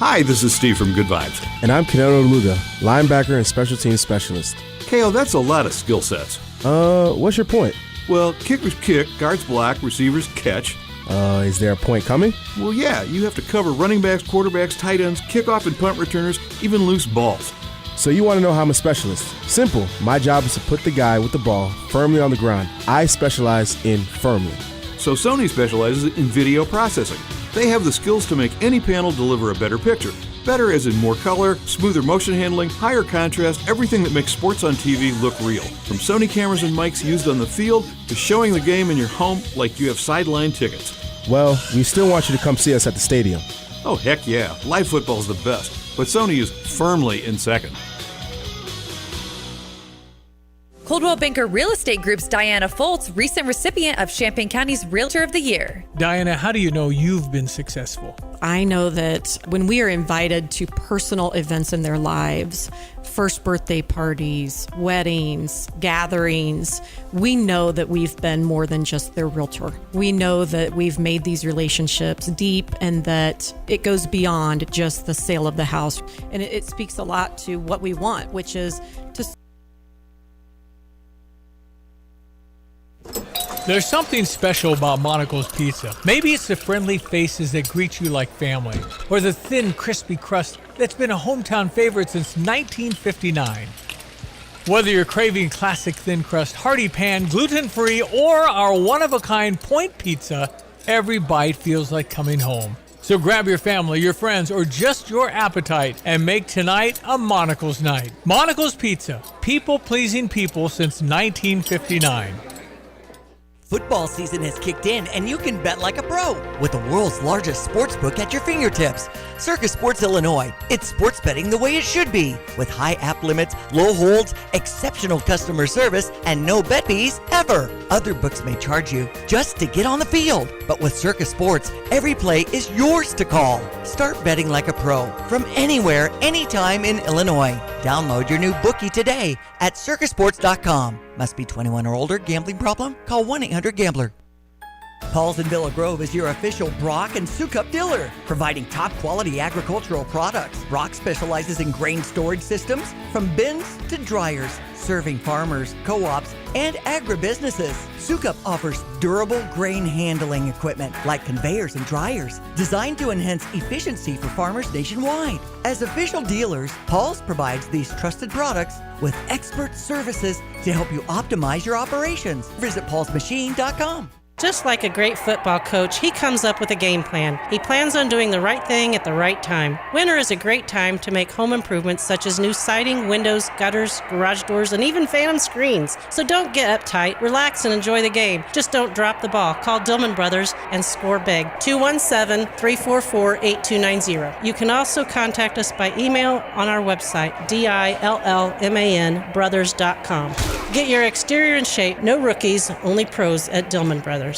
Hi, this is Steve from Good Vibes. And I'm Canelo Luga, linebacker and special teams specialist. KO, that's a lot of skill sets. What's your point? Well, kickers kick, guards block, receivers catch. Is there a point coming? Well, yeah, you have to cover running backs, quarterbacks, tight ends, kickoff and punt returners, even loose balls. So you want to know how I'm a specialist? Simple. My job is to put the guy with the ball firmly on the ground. I specialize in firmly. So Sony specializes in video processing. They have the skills to make any panel deliver a better picture. Better as in more color, smoother motion handling, higher contrast, everything that makes sports on TV look real. From Sony cameras and mics used on the field to showing the game in your home like you have sideline tickets. Well, we still want you to come see us at the stadium. Oh, heck yeah. Live football's the best, but Sony is firmly in second. Coldwell Banker Real Estate Group's Diana Foltz, recent recipient of Champaign County's Realtor of the Year. Diana, how do you know you've been successful? I know that when we are invited to personal events in their lives, first birthday parties, weddings, gatherings, we know that we've been more than just their realtor. We know that we've made these relationships deep and that it goes beyond just the sale of the house. And it speaks a lot to what we want, which is to... There's something special about Monaco's Pizza. Maybe it's the friendly faces that greet you like family, or the thin, crispy crust that's been a hometown favorite since 1959. Whether you're craving classic thin crust, hearty pan, gluten-free, or our one-of-a-kind point pizza, every bite feels like coming home. So grab your family, your friends, or just your appetite and make tonight a Monaco's night. Monaco's Pizza, people-pleasing people since 1959. Football season has kicked in and you can bet like a pro with the world's largest sports book at your fingertips. Circus Sports Illinois. It's sports betting the way it should be with high app limits, low holds, exceptional customer service, and no bet fees ever. Other books may charge you just to get on the field, but with Circus Sports, every play is yours to call. Start betting like a pro from anywhere, anytime in Illinois. Download your new bookie today at circusports.com. Must be 21 or older. Gambling problem? Call 1-800-GAMBLER. Paul's in Villa Grove is your official Brock and Sukup dealer, providing top quality agricultural products. Brock specializes in grain storage systems, from bins to dryers, serving farmers, co-ops, and agribusinesses. Sukup offers durable grain handling equipment like conveyors and dryers, designed to enhance efficiency for farmers nationwide. As official dealers, Paul's provides these trusted products with expert services to help you optimize your operations. Visit paulsmachine.com. Just like a great football coach, he comes up with a game plan. He plans on doing the right thing at the right time. Winter is a great time to make home improvements such as new siding, windows, gutters, garage doors, and even phantom screens. So don't get uptight, relax, and enjoy the game. Just don't drop the ball. Call Dillman Brothers and score big. 217-344-8290. You can also contact us by email on our website, DILLMANbrothers.com. Get your exterior in shape. No rookies, only pros at Dillman Brothers.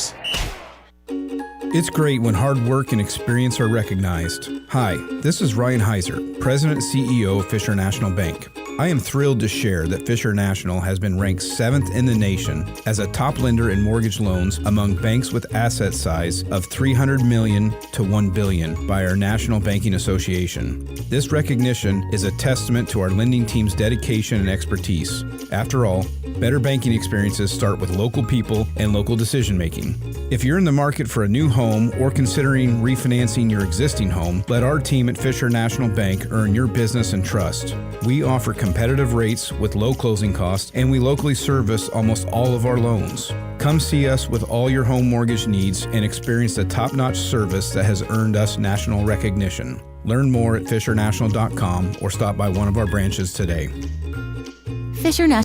It's great when hard work and experience are recognized. Hi, this is Ryan Heiser, President and CEO of Fisher National Bank. I am thrilled to share that Fisher National has been ranked 7th in the nation as a top lender in mortgage loans among banks with asset size of $300 million to $1 billion by our National Banking Association. This recognition is a testament to our lending team's dedication and expertise. After all, better banking experiences start with local people and local decision making. If you're in the market for a new home or considering refinancing your existing home, let our team at Fisher National Bank earn your business and trust. We offer competitive rates with low closing costs, and we locally service almost all of our loans. Come see us with all your home mortgage needs and experience the top-notch service that has earned us national recognition. Learn more at fishernational.com or stop by one of our branches today. Fisher National